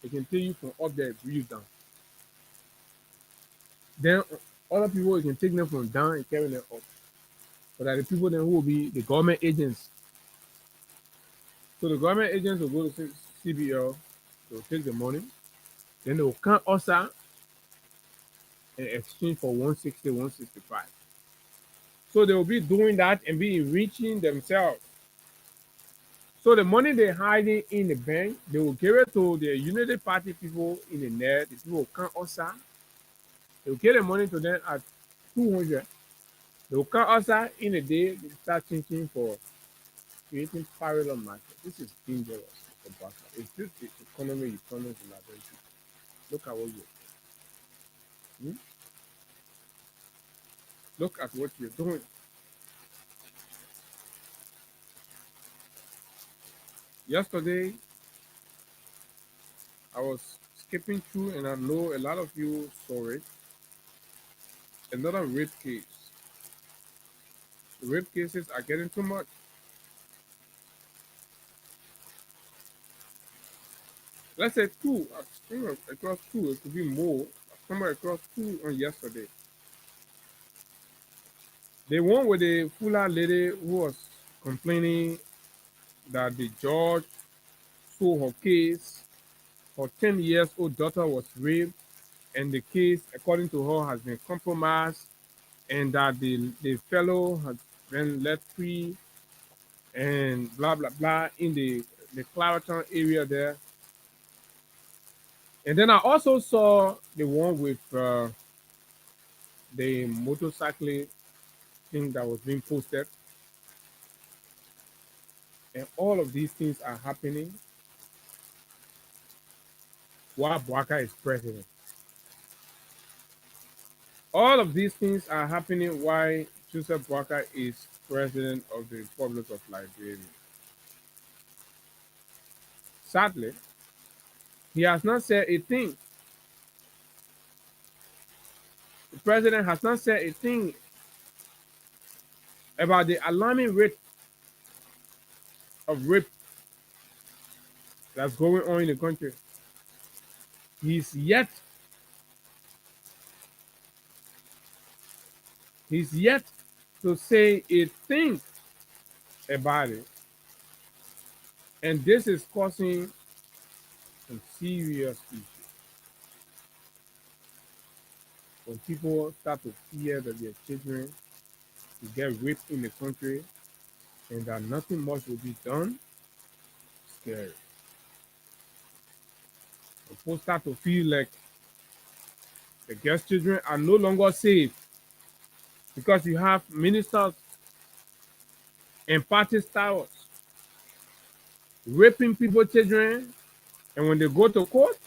[SPEAKER 6] it can take you from up there breathe down. Then other people you can take them from down and carry them up. But that the people then who will be the government agents. So the government agents will go to CBL, they'll take the money, then they'll come us out and exchange for 160, 165. So they will be doing that and be enriching themselves. So the money they're hiding in the bank, they will give it to the Unity Party people in the net. The people will come outside. They will give the money to them at 200. They will come outside in a day. They start thinking for creating parallel market. This is dangerous, Mr. Barker. It's just the economy you promise in identity. Look at what you're doing. Look at what you're doing. Yesterday, I was skipping through, and I know a lot of you saw it. Another rape case. The rape cases are getting too much. Let's say two. I think across two. It could be more. Somewhere across two on yesterday. The one with the Fula lady who was complaining that the judge saw her case. Her 10 years old daughter was raped, and the case, according to her, has been compromised, and that the fellow has been left free and blah blah blah in the Clariton area there. And then I also saw the one with the motorcycle thing that was being posted. And all of these things are happening while Bwaka is president. All of these things are happening while Joseph Bwaka is president of the Republic of Liberia. Sadly, he has not said a thing. The president has not said a thing about the alarming rate of rape that's going on in the country. He's yet to say a thing about it. And this is causing some serious issues. When people start to fear that their children will get raped in the country and that nothing much will be done, it's scary. When people start to feel like the girls' children are no longer safe because you have ministers and party stars raping people's children, and when they go to court,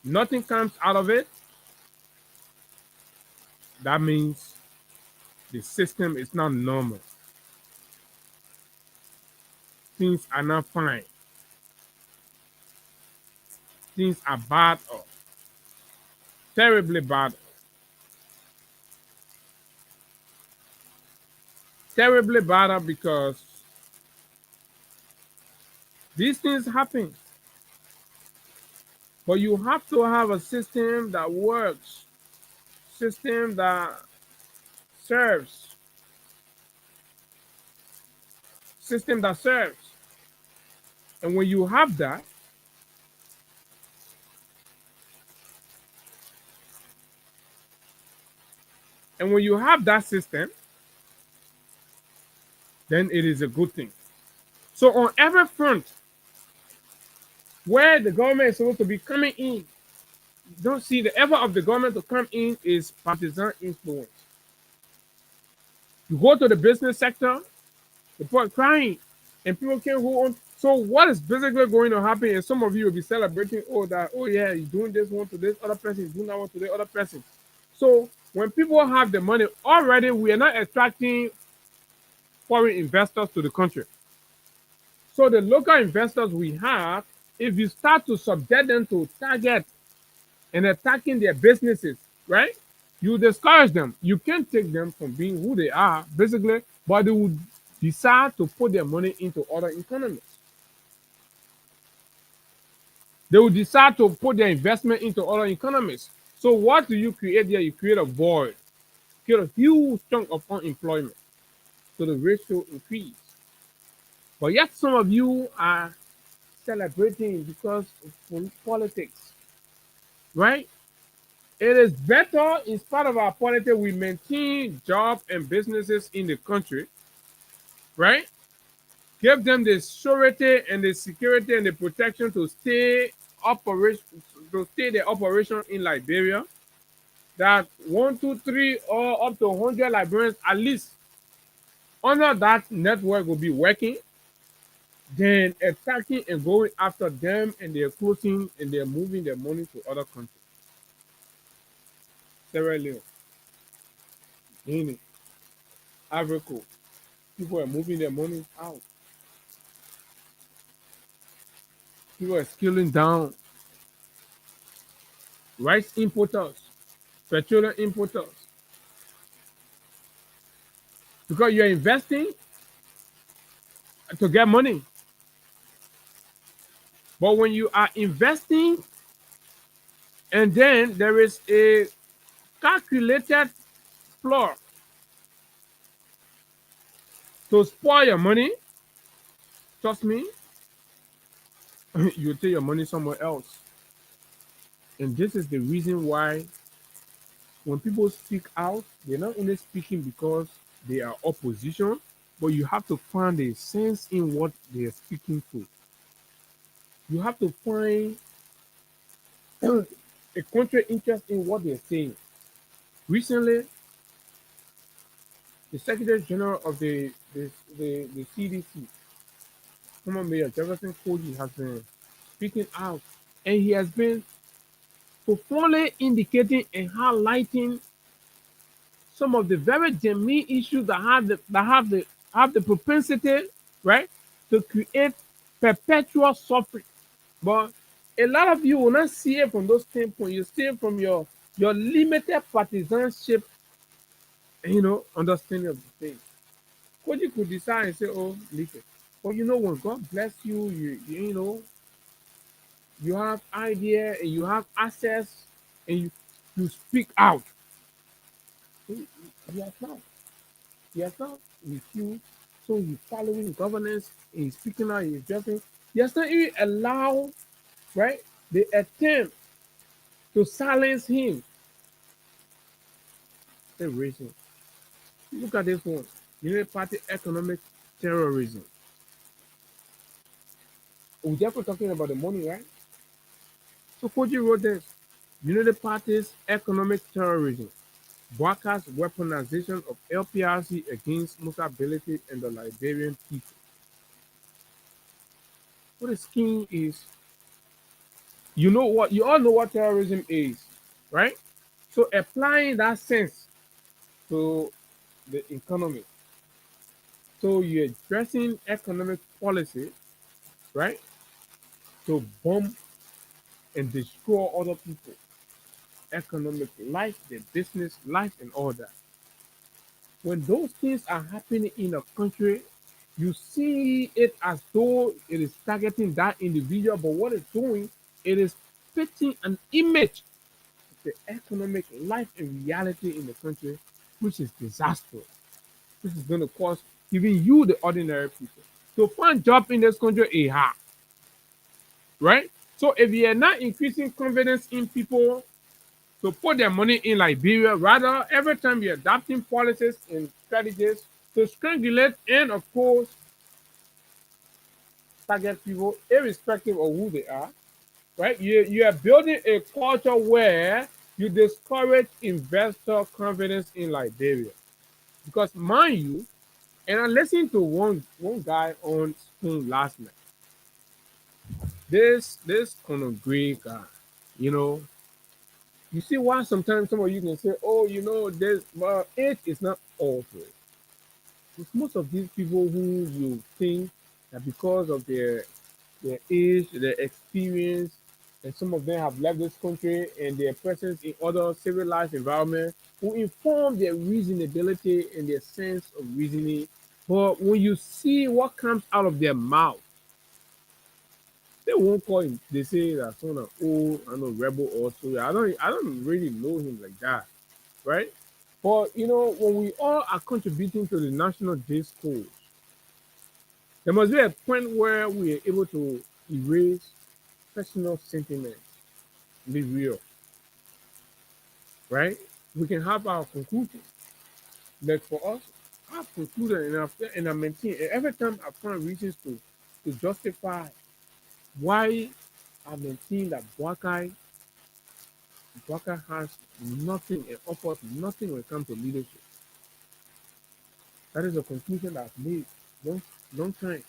[SPEAKER 6] nothing comes out of it. That means the system is not normal. Things are not fine. Things are bad off. Terribly bad. Terribly bad off because these things happen. But you have to have a system that works, system that serves, system that serves. And when you have that, system, then it is a good thing. So on every front where the government is supposed to be coming in, you don't see the effort of the government to come in is partisan influence. You go to the business sector, people are crying, and people can't hold on. So what is basically going to happen is some of you will be celebrating, oh yeah, you're doing this one to this other person, you're doing that one to the other person. So when people have the money already, we are not attracting foreign investors to the country. So the local investors we have, if you start to subject them to target and attacking their businesses, right? You discourage them. You can't take them from being who they are, basically, but they would decide to put their money into other economies. They will decide to put their investment into other economies. So what do you create there? You create a void, create a huge chunk of unemployment. So the ratio increase. But yet some of you are celebrating because of politics, right? It is better, in spite of our politics, we maintain jobs and businesses in the country, right? Give them the surety and the security and the protection to stay their operation in Liberia. That 1, 2, 3, or up to 100 Liberians at least under that network will be working. Then attacking and going after them, and they're closing and they're moving their money to other countries. Sierra Leone, Guinea, Ivory Coast. People are moving their money out. People are scaling down. Rice importers, petroleum importers. Because you're investing to get money. But when you are investing and then there is a calculated flaw to spoil your money, trust me, you take your money somewhere else. And this is the reason why when people speak out, they're not only speaking because they are opposition, but you have to find a sense in what they are speaking to. You have to find a country interest in what they're saying. Recently, the Secretary General of the CDC, former Mayor Jefferson Koji, has been speaking out, and he has been profoundly indicating and highlighting some of the very genuine issues that have the propensity, right, to create perpetual suffering. But a lot of you will not see it from those standpoints. You see it from your limited partisanship, understanding of the thing. Because you could decide and say, oh, listen. But when God bless you, you have idea and you have access and you speak out. He has not. He has not refused. So he's following governance and he's speaking out, he's dressing. He has not even allowed, right, the attempt to silence him. Terrorism. Look at this one. United Party economic terrorism. We're definitely talking about the money, right? So Koji wrote this. United Party's economic terrorism. Bwaka's weaponization of LPRC against Musability and the Liberian people. What the scheme is, you all know what terrorism is, right? So applying that sense to the economy. So you're addressing economic policy, right? To bomb and destroy other people, economic life, their business life, and all that. When those things are happening in a country, you see it as though it is targeting that individual, but what it's doing, it is fitting an image of the economic life and reality in the country, which is disastrous. This is going to cause even you, the ordinary people, to find job in this country is hard, right? So if you are not increasing confidence in people to put their money in Liberia, rather every time you're adopting policies and strategies to strangulate and of course target people irrespective of who they are, right? You are building a culture where you discourage investor confidence in Liberia. Because mind you, and I listened to one guy on Spoon last night. This kind of great guy, you know. You see why sometimes some of you can say, oh, this age is not awful. It's most of these people who you think that because of their age, their experience, and some of them have left this country and their presence in other civilized environments will inform their reasonability and their sense of reasoning. But when you see what comes out of their mouth, they won't call him. They say that son of I know rebel or so. I don't really know him like that, right? But when we all are contributing to the national discourse, there must be a point where we are able to erase personal sentiments, be real, right? We can have our conclusion. But for us, I've concluded and I maintain. And every time I find reasons to justify why I maintain that Bwaka has nothing and offers nothing when it comes to leadership. That is a conclusion that I've made long time.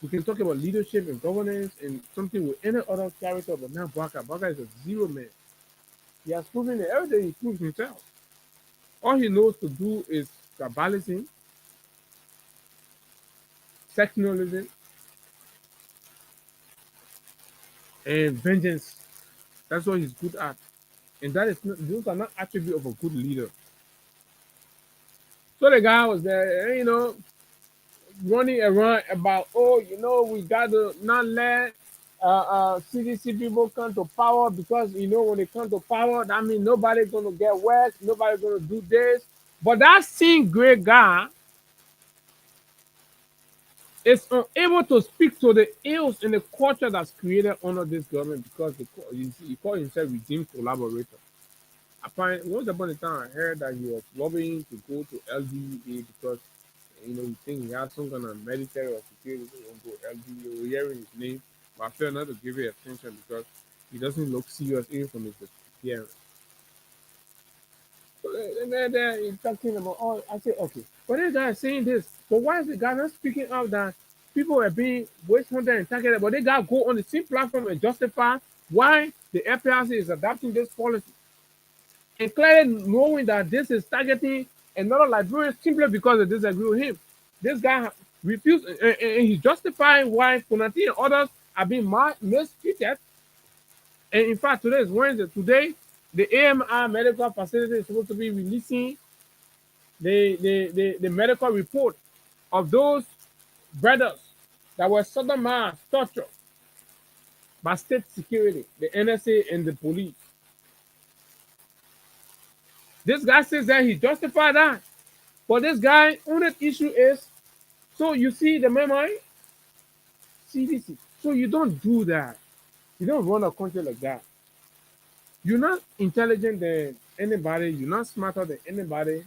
[SPEAKER 6] We can talk about leadership and governance and something with any other character, but now Bwaka is a zero man. He has proven it every day. He proves himself. All he knows to do is tribalism, sectionalism, and vengeance. That's what he's good at. And those are not attributes of a good leader. So the guy was there, running around about, we got to not let CDC people come to power because, when they come to power, that means nobody's going to get wet, nobody's going to do this. But that same great guy is unable to speak to the ills in the culture that's created under this government because he called himself regime collaborator. Once upon a time, I heard that he was lobbying to go to LDA because he think he has some kind of military or security. He won't go LDA. We're hearing his name, but I feel not to give it attention because he doesn't look serious even from his appearance. So and then he's talking about, oh, I say, okay, but this guy is saying this, but why is the guy not speaking out that people are being witch hunted and targeted, but they got to go on the same platform and justify why the FPRC is adopting this policy? And clearly knowing that this is targeting another Liberian simply because they disagree with him. This guy refused, and he's justifying why Funati and others are being mistreated. And in fact, today is Wednesday. Today, the AMR medical facility is supposed to be releasing the medical report of those brothers that were sodomized, tortured by state security, the NSA and the police. This guy says that he justified that. But this guy, only issue is, so you see the memo, CDC. So you don't do that. You don't run a country like that. You're not intelligent than anybody. You're not smarter than anybody.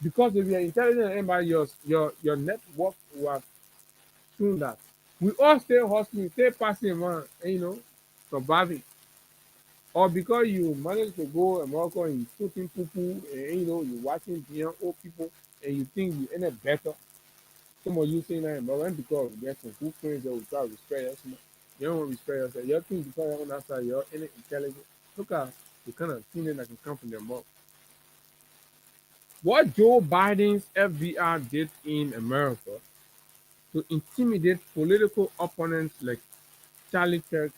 [SPEAKER 6] Because if you're intelligent than anybody, your network was shown that. We all stay hustling, stay passing around, and surviving. Or because you manage to go America and you shooting people, and you're watching beyond old people, and you think you end up better. Some of you saying that, but when because there's some good friends that will try to respect us, you don't want to respect yourself. You think because you're on that side, you're intelligent. Look at the kind of thing that can come from their mouth. What Joe Biden's FBI did in America to intimidate political opponents like Charlie Kirk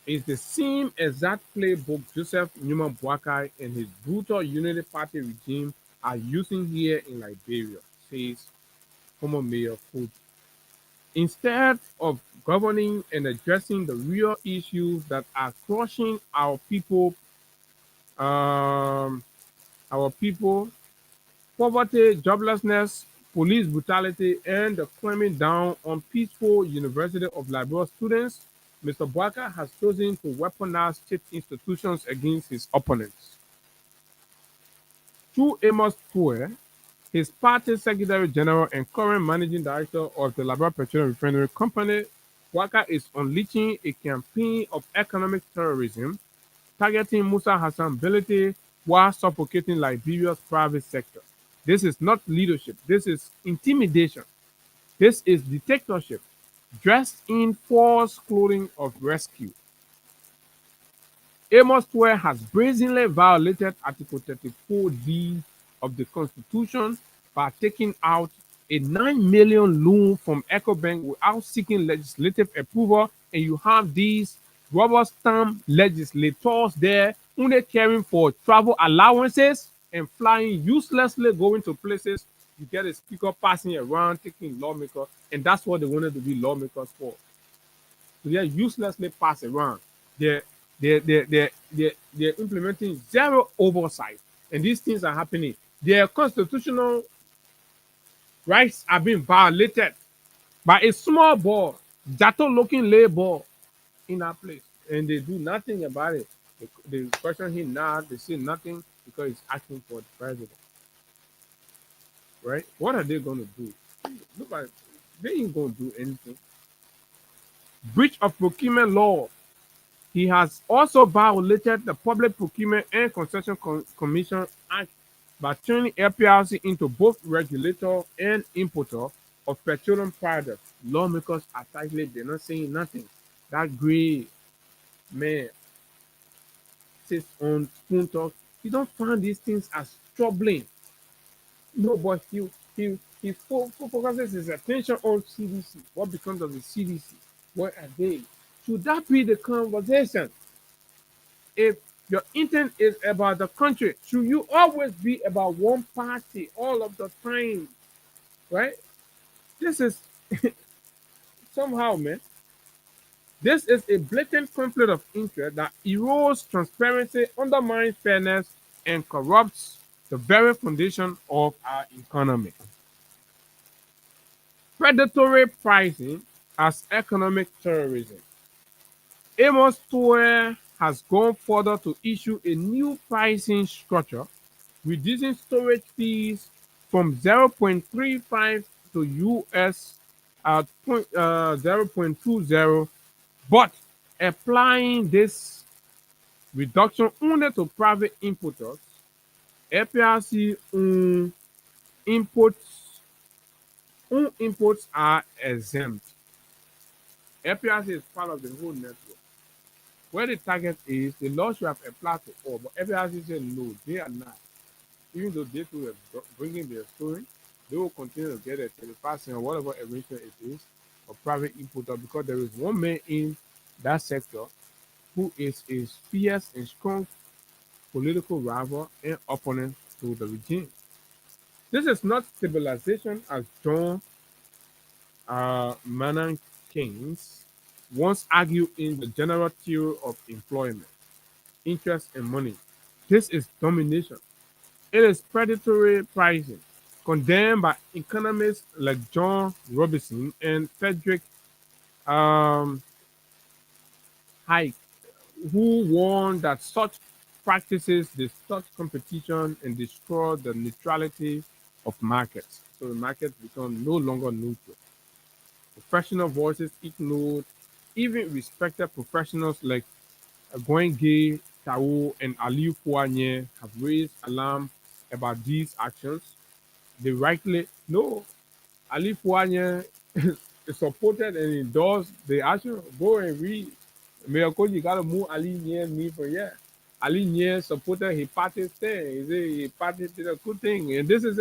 [SPEAKER 6] is the same exact playbook Joseph Newman Boakai and his brutal Unity Party regime are using here in Liberia, says former Mayor Food. Instead of governing and addressing the real issues that are crushing um, our people, poverty, joblessness, police brutality, and the clamping down on peaceful University of Liberia students, Mr. Boakai has chosen to weaponize state institutions against his opponents. Through Amos Poe, his party secretary general and current managing director of the Liberia Petroleum Refinery Company, Boakai is unleashing a campaign of economic terrorism, targeting Musa Hassan ability while suffocating Liberia's private sector. This is not leadership. This is intimidation. This is dictatorship, dressed in false clothing of rescue. Amos Poe has brazenly violated Article 34D of the Constitution by taking out a 9 million loan from EcoBank without seeking legislative approval, and you have these rubber stamp legislators there only caring for travel allowances and flying uselessly, going to places. You get a speaker passing around, taking lawmakers, and that's what they wanted to be lawmakers for. So they're uselessly passed around. They're, they're implementing zero oversight, and these things are happening. Their constitutional rights are being violated by a small boy, Jato-looking labor in that place, and they do nothing about it. They question him now. They say nothing because he's asking for the president. Right? What are they going to do? Look at, they ain't going to do anything. Breach of procurement law. He has also violated the Public Procurement and Concession Commission Act by turning LPRC into both regulator and importer of petroleum products. Lawmakers are tightly, they're not saying nothing. That gray man sits on spoon talk. You don't find these things as troubling. No, but he focuses his attention on CDC. What becomes of the CDC? Where are they? Should that be the conversation? If your intent is about the country, should you always be about one party all of the time? Right? This is somehow, man. This is a blatant conflict of interest that erodes transparency, undermines fairness, and corrupts the very foundation of our economy. Predatory pricing as economic terrorism. Amos Poe has gone further to issue a new pricing structure, reducing storage fees from 0.35 to US at 0.20, but applying this reduction only to private importers. APRC imports are exempt. APRC is part of the whole network. Where the target is, the law should have applied to all, but APRC said no, they are not. Even though they too are bringing their story, they will continue to get a 35% or whatever arrangement it is of private importer, because there is one man in that sector who is a fierce and strong political rival and opponent to the regime. This is not stabilization as John Maynard Keynes once argued in the general theory of employment, interest, and money. This is domination. It is predatory pricing, condemned by economists like John Robinson and Frederick Hayek, who warned that such practices distort competition and destroy the neutrality of markets. So the markets become no longer neutral. Professional voices ignored, even respected professionals like Gwenge Tao and Aliu Fuanye have raised alarm about these actions. They rightly know Ali Fuanye supported and endorsed the action. Go and read. Mayor Koji got to move Ali Nye me for yeah. Ali Nye supported his party's thing. He said his party did a good thing. And this is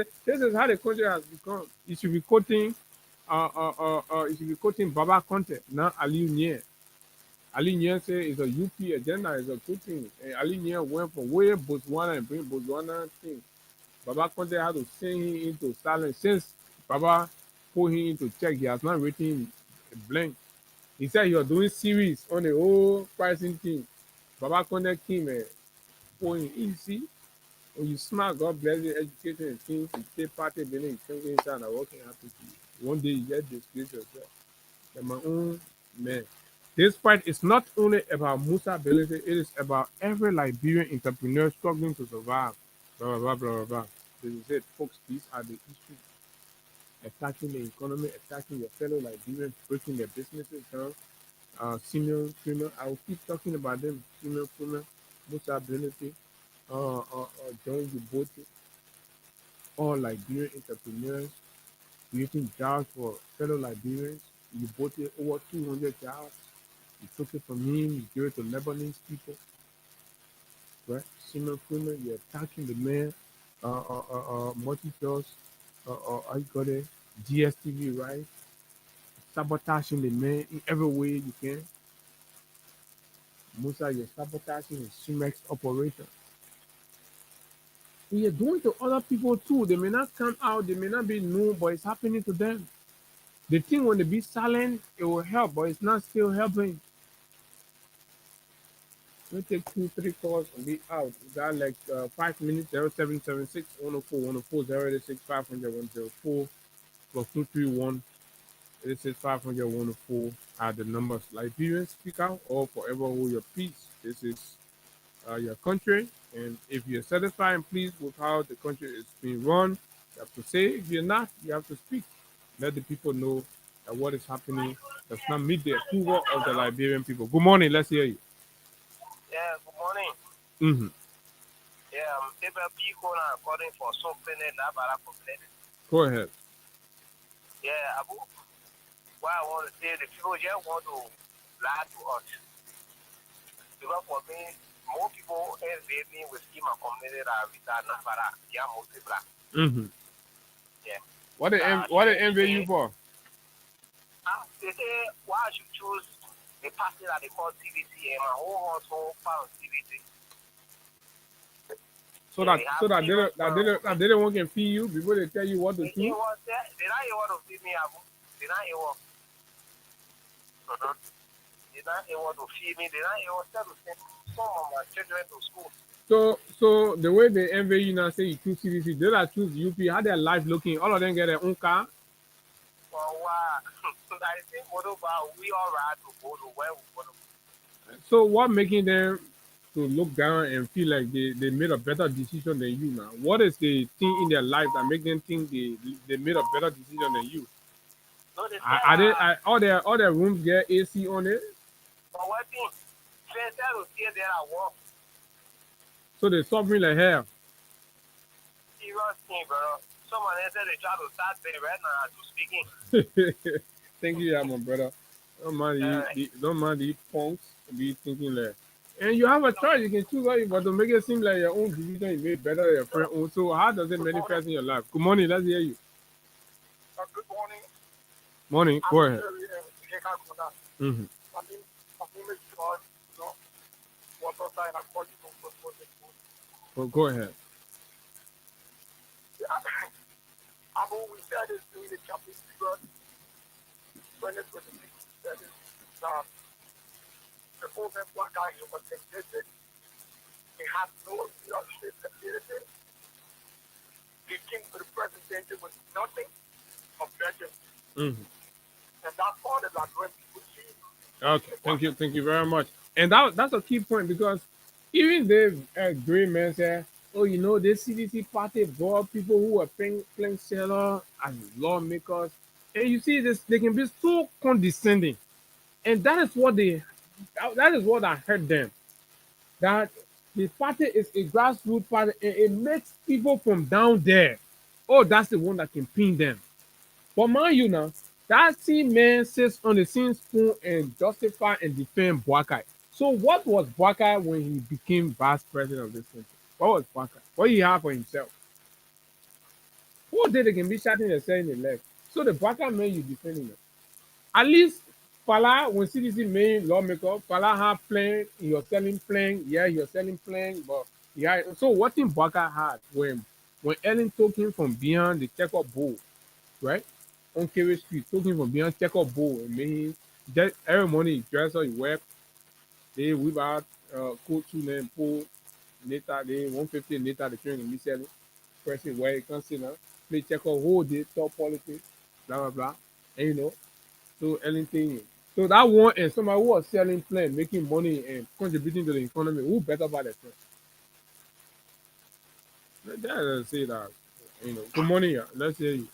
[SPEAKER 6] how the country has become. You should be quoting Baba Conte, not Ali Nye. Ali Nye said it's a UP agenda, it's a good thing. And Ali Nye went for where Botswana and bring Botswana thing. Baba Conte had to send him into silence. Since Baba put him into check, he has not written a blank. He said he was doing series on the whole pricing thing. Baba Conte came and put him easy. When you smart, God bless you, education and things, you take party, building, you think inside and working happy to you. One day you get disgrace yourself. And my own man. This fight is not only about Musa ability, it is about every Liberian entrepreneur struggling to survive. Blah, blah, blah, blah, blah. They said, folks, these are the issues. Attacking the economy, attacking your fellow Liberians, breaking their businesses down. Senior criminal, I will keep talking about them. Senior criminal, Musa ability, John Djibouti, all Liberian entrepreneurs, creating jobs for fellow Liberians. Djibouti, over 200 jobs. You took it from him, you gave it to Lebanese people. Right? Senior criminal, you're attacking the man, multi-trust, I got it, DSTV, right? Sabotaging the man in every way you can. Musa, you're sabotaging the Cimex operation. And you're doing to other people too. They may not come out, they may not be known, but it's happening to them. They think when they be silent, it will help, but it's not still helping. We take 2-3 calls and be out. We got like 5 minutes. 0776 104 104 086 500 104 plus 231 86 500 104 are the numbers. Liberians speak out or forever hold your peace. This is your country, and if you're satisfied and pleased with how the country is being run, you have to say. If you're not, you have to speak. Let the people know that what is happening does not meet the approval of the Liberian people. Good morning. Let's hear you.
[SPEAKER 8] Yeah, good morning.
[SPEAKER 6] Mm-hmm.
[SPEAKER 8] Yeah, SEPT calling for something in Labara complaint.
[SPEAKER 6] Go ahead.
[SPEAKER 8] Yeah, Abu. What I want to say, the people just want to lie to us. Because for me, more people envy me with my community that with Labara. Yeah, mostly black.
[SPEAKER 6] Mm-hmm.
[SPEAKER 8] Yeah.
[SPEAKER 6] What they envy you for?
[SPEAKER 8] They say, why I should choose the party that they call CBC and my whole household found CBC.
[SPEAKER 6] So that they don't want to feed you before they tell you what to do.
[SPEAKER 8] They not able to feed me, Abu. They not able. They not able to feed me. They not able to send some of my children to school.
[SPEAKER 6] So the way they envy you now, say you choose CBC, they that choose UP, how their life looking? All of them get their own car.
[SPEAKER 8] Well, I think we all right to go to where we want to.
[SPEAKER 6] So what making them to look down and feel like they made a better decision than you now? What is the thing in their life that make them think they made a better decision than you?
[SPEAKER 8] No, they
[SPEAKER 6] Are they all their rooms get AC on it?
[SPEAKER 8] but what thing? Say that will stay there at work.
[SPEAKER 6] So they suffering like hell.
[SPEAKER 8] Serious thing, bro. Someone said they try to start there right now to speaking.
[SPEAKER 6] Thank you, yeah, my brother. Don't mind these punks be thinking like. And you have a choice. You can choose how you, but to make it seem like your own decision you made better than your friend own. So how does it manifest in your life? Good morning. Let's hear you.
[SPEAKER 8] Good morning.
[SPEAKER 6] Morning. Go ahead. Mm-hmm. Well, go ahead.
[SPEAKER 8] I've always said this during the Champions League 2026. That is, the old man black guy was existed. He had no leadership ability. He came to the presidency with nothing objective.
[SPEAKER 6] Mm-hmm.
[SPEAKER 8] And that's all that like when people see.
[SPEAKER 6] Okay, thank you very much. And that's a key point because even the great man said, oh, you know, this CDC party brought people who were playing sailor as lawmakers. And you see this, they can be so condescending. And that is what I heard them. That the party is a grassroots party and it makes people from down there. Oh, that's the one that can pin them. But mind you now, that same man sits on the same spoon and justify and defend Boakai. So what was Boakai when he became vice president of this country? What was Boakai? What he have for himself? Who did they can be shouting and saying the left? So the Boakai man you defending them. At least Fala, when CDC main lawmaker, Fala have plan, you're selling plan, yeah, you're selling plan, but yeah. So what thing Boakai had when Ellen took him from behind the checkup bowl, right? On Kerry Street, took him from behind checkup bowl and made him just every morning he dress up, he wear, they whip out coat to them, pull later, they 150 later the train can be selling. Person where he can sit now, play checkup whole day, talk politics, blah blah blah. And you know, so anything. So that one and somebody who was selling plan, making money and contributing to the economy, who better buy that plan? That doesn't say that. You know, good morning, yeah. Let's hear you.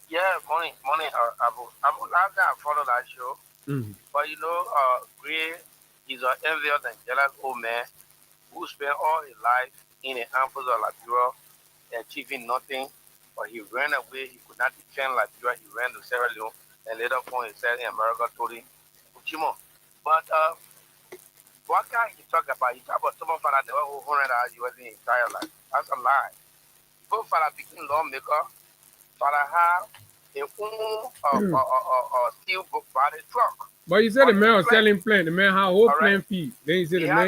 [SPEAKER 8] Yeah, morning, Abu. Last time I followed that show.
[SPEAKER 6] Mm-hmm.
[SPEAKER 8] But you know, Gray is an envious and jealous old man who spent all his life in the arms of Liberia, achieving nothing. But he ran away. He could not defend Liberia. He ran to Sierra Leone and later found himself in America, told him, Uchimo. But what can he talk about? He talk about someone for that whole 100 hours he was in his entire life. That's a lie. Both father became lawmaker. Father had a steel body truck.
[SPEAKER 6] But you said the man was selling plan. The man had whole plan fee. Then you said the man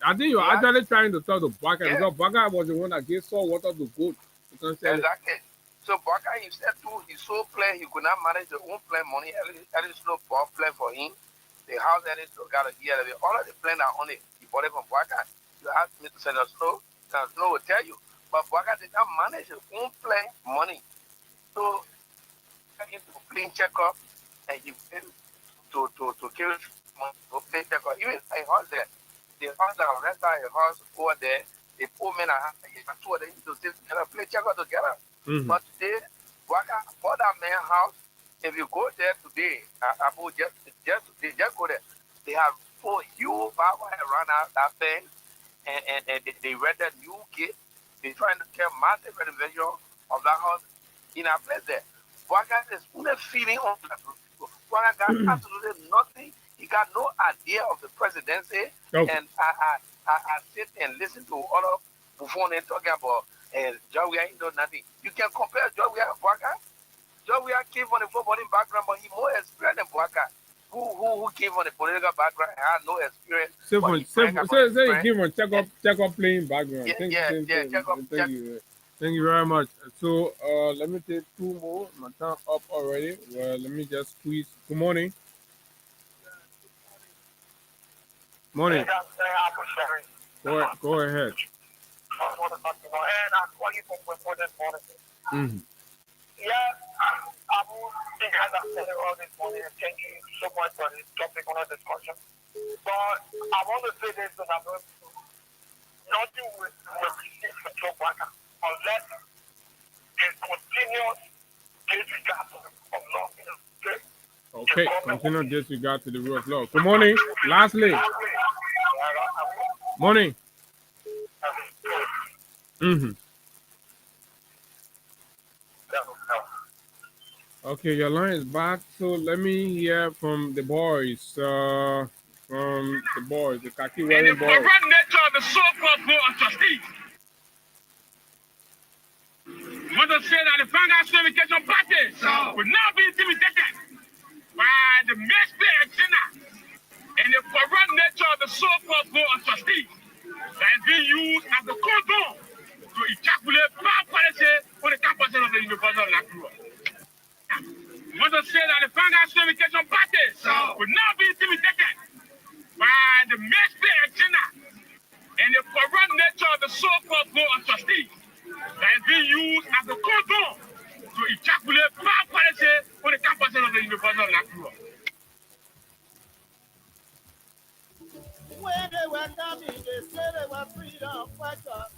[SPEAKER 6] I think you're actually trying to talk to Baka because Baka was the one that gave salt water to goat.
[SPEAKER 8] Exactly. So Baka himself too, he sold plan. He could not manage his own plan money. At least no bought plan for him. The house that is got a year. All of the plan are on it. He bought it from Baka. You ask me to send a snow. Snow will tell you. But Baka did not manage his own plan money. So he to clean checkup and he went to kill money to play checkup. Even a house there. The house that rest out a house over there, the poor men are two of them to sit together, play checkup together. Mm-hmm. But today, Baka bought that man's house. If you go there today, just go there. They have 4 huge power around that thing and they read that new gate. They're trying to get massive renovation of that house in a place there. Waka is only feeding on that. Waka got absolutely nothing. He got no idea of the presidency. Okay. And I sit and listen to all of Buffon talking about Joey ain't done nothing. You can compare Joey and Waka. Joey came from the footballing background, but he more experienced than Waka. Who came from the political background and had no experience.
[SPEAKER 6] So you came from check up playing background. Thank you very much. So let me take 2 more. My time up already. Well, let me just squeeze. Good morning. Morning. Go ahead.
[SPEAKER 8] Mm-hmm.
[SPEAKER 9] Abu, you guys have said it all this morning. Thank you so much for this topic on our discussion. But I want to say this to Abu. Nothing will resist the job worker unless it continues disregard of law.
[SPEAKER 6] Okay, continue disregard to the rule of law. Good morning. Lastly. Morning. Okay, your line is back. So let me hear from the boys. The khaki wearing boys.
[SPEAKER 12] Corrupt nature of the so-called board of trustees. Mother said that the Fanga Certification Party will not be intimidated by the Mestre agenda and the corrupt nature of the so-called board of trustees that is being used as a condom to ejaculate bad policy for the campus of the University of Latrua. Mother said that the Fanga Certification Party will not be intimidated by the Mestre agenda and the corrupt nature of the so-called board of trustees that is being used as a condom to ejaculate bad policy for the campus of the University of Latrua.
[SPEAKER 13] When they were coming, they said they were freedom fighters.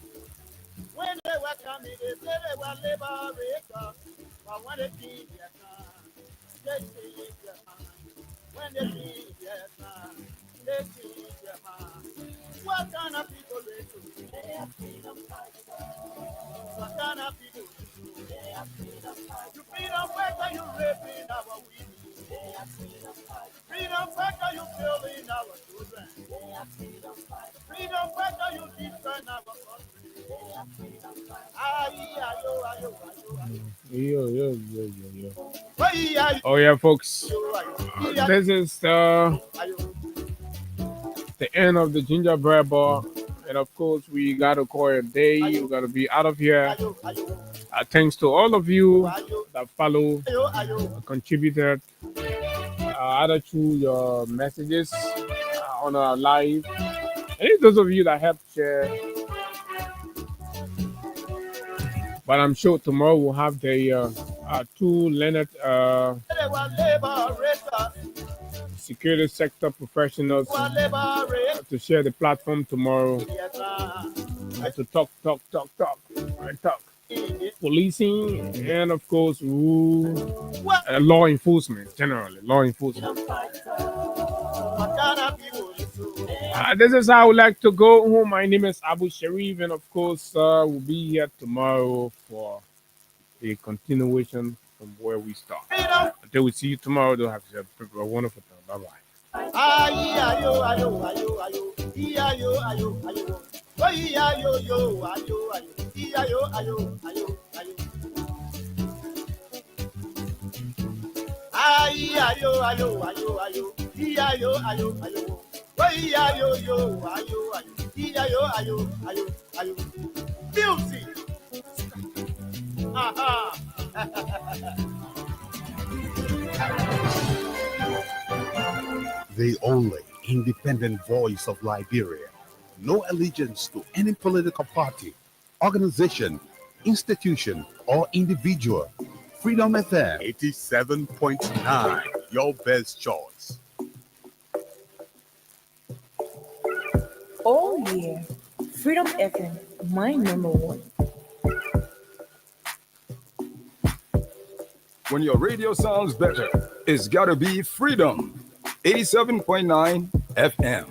[SPEAKER 13] When they were coming, they said they were liberators. But when they came their time, they changed their mind. When they came their time, they changed their mind. What kind of people they do? They are freedom fighters. What kind of people they do? They are freedom fighters. You freedom fighter, you raping our women. They are freedom fighters. Freedom fighter, you killing our children. They are freedom fighters. Freedom fighter, you defend our country. They are freedom fighters.
[SPEAKER 6] Oh yeah, folks. This is the end of the gingerbread bar, and of course we gotta call it a day. We gotta be out of here. Thanks to all of you that follow, contributed, either through your messages on our live, and those of you that helped share. But I'm sure tomorrow we'll have the two Leonard security sector professionals to share the platform tomorrow to talk. Policing and of course law enforcement, generally law enforcement. This is how I would like to go home. My name is Abu Sharif, and of course we'll be here tomorrow for a continuation from where we start. Until we see you tomorrow, do have a wonderful time. Bye
[SPEAKER 13] Music.
[SPEAKER 14] The only independent voice of Liberia. No allegiance to any political party, organization, institution, or individual. Freedom FM 87.9, your best choice.
[SPEAKER 15] Oh yeah, Freedom FM, my number one.
[SPEAKER 16] When your radio sounds better, it's gotta be Freedom 87.9 FM.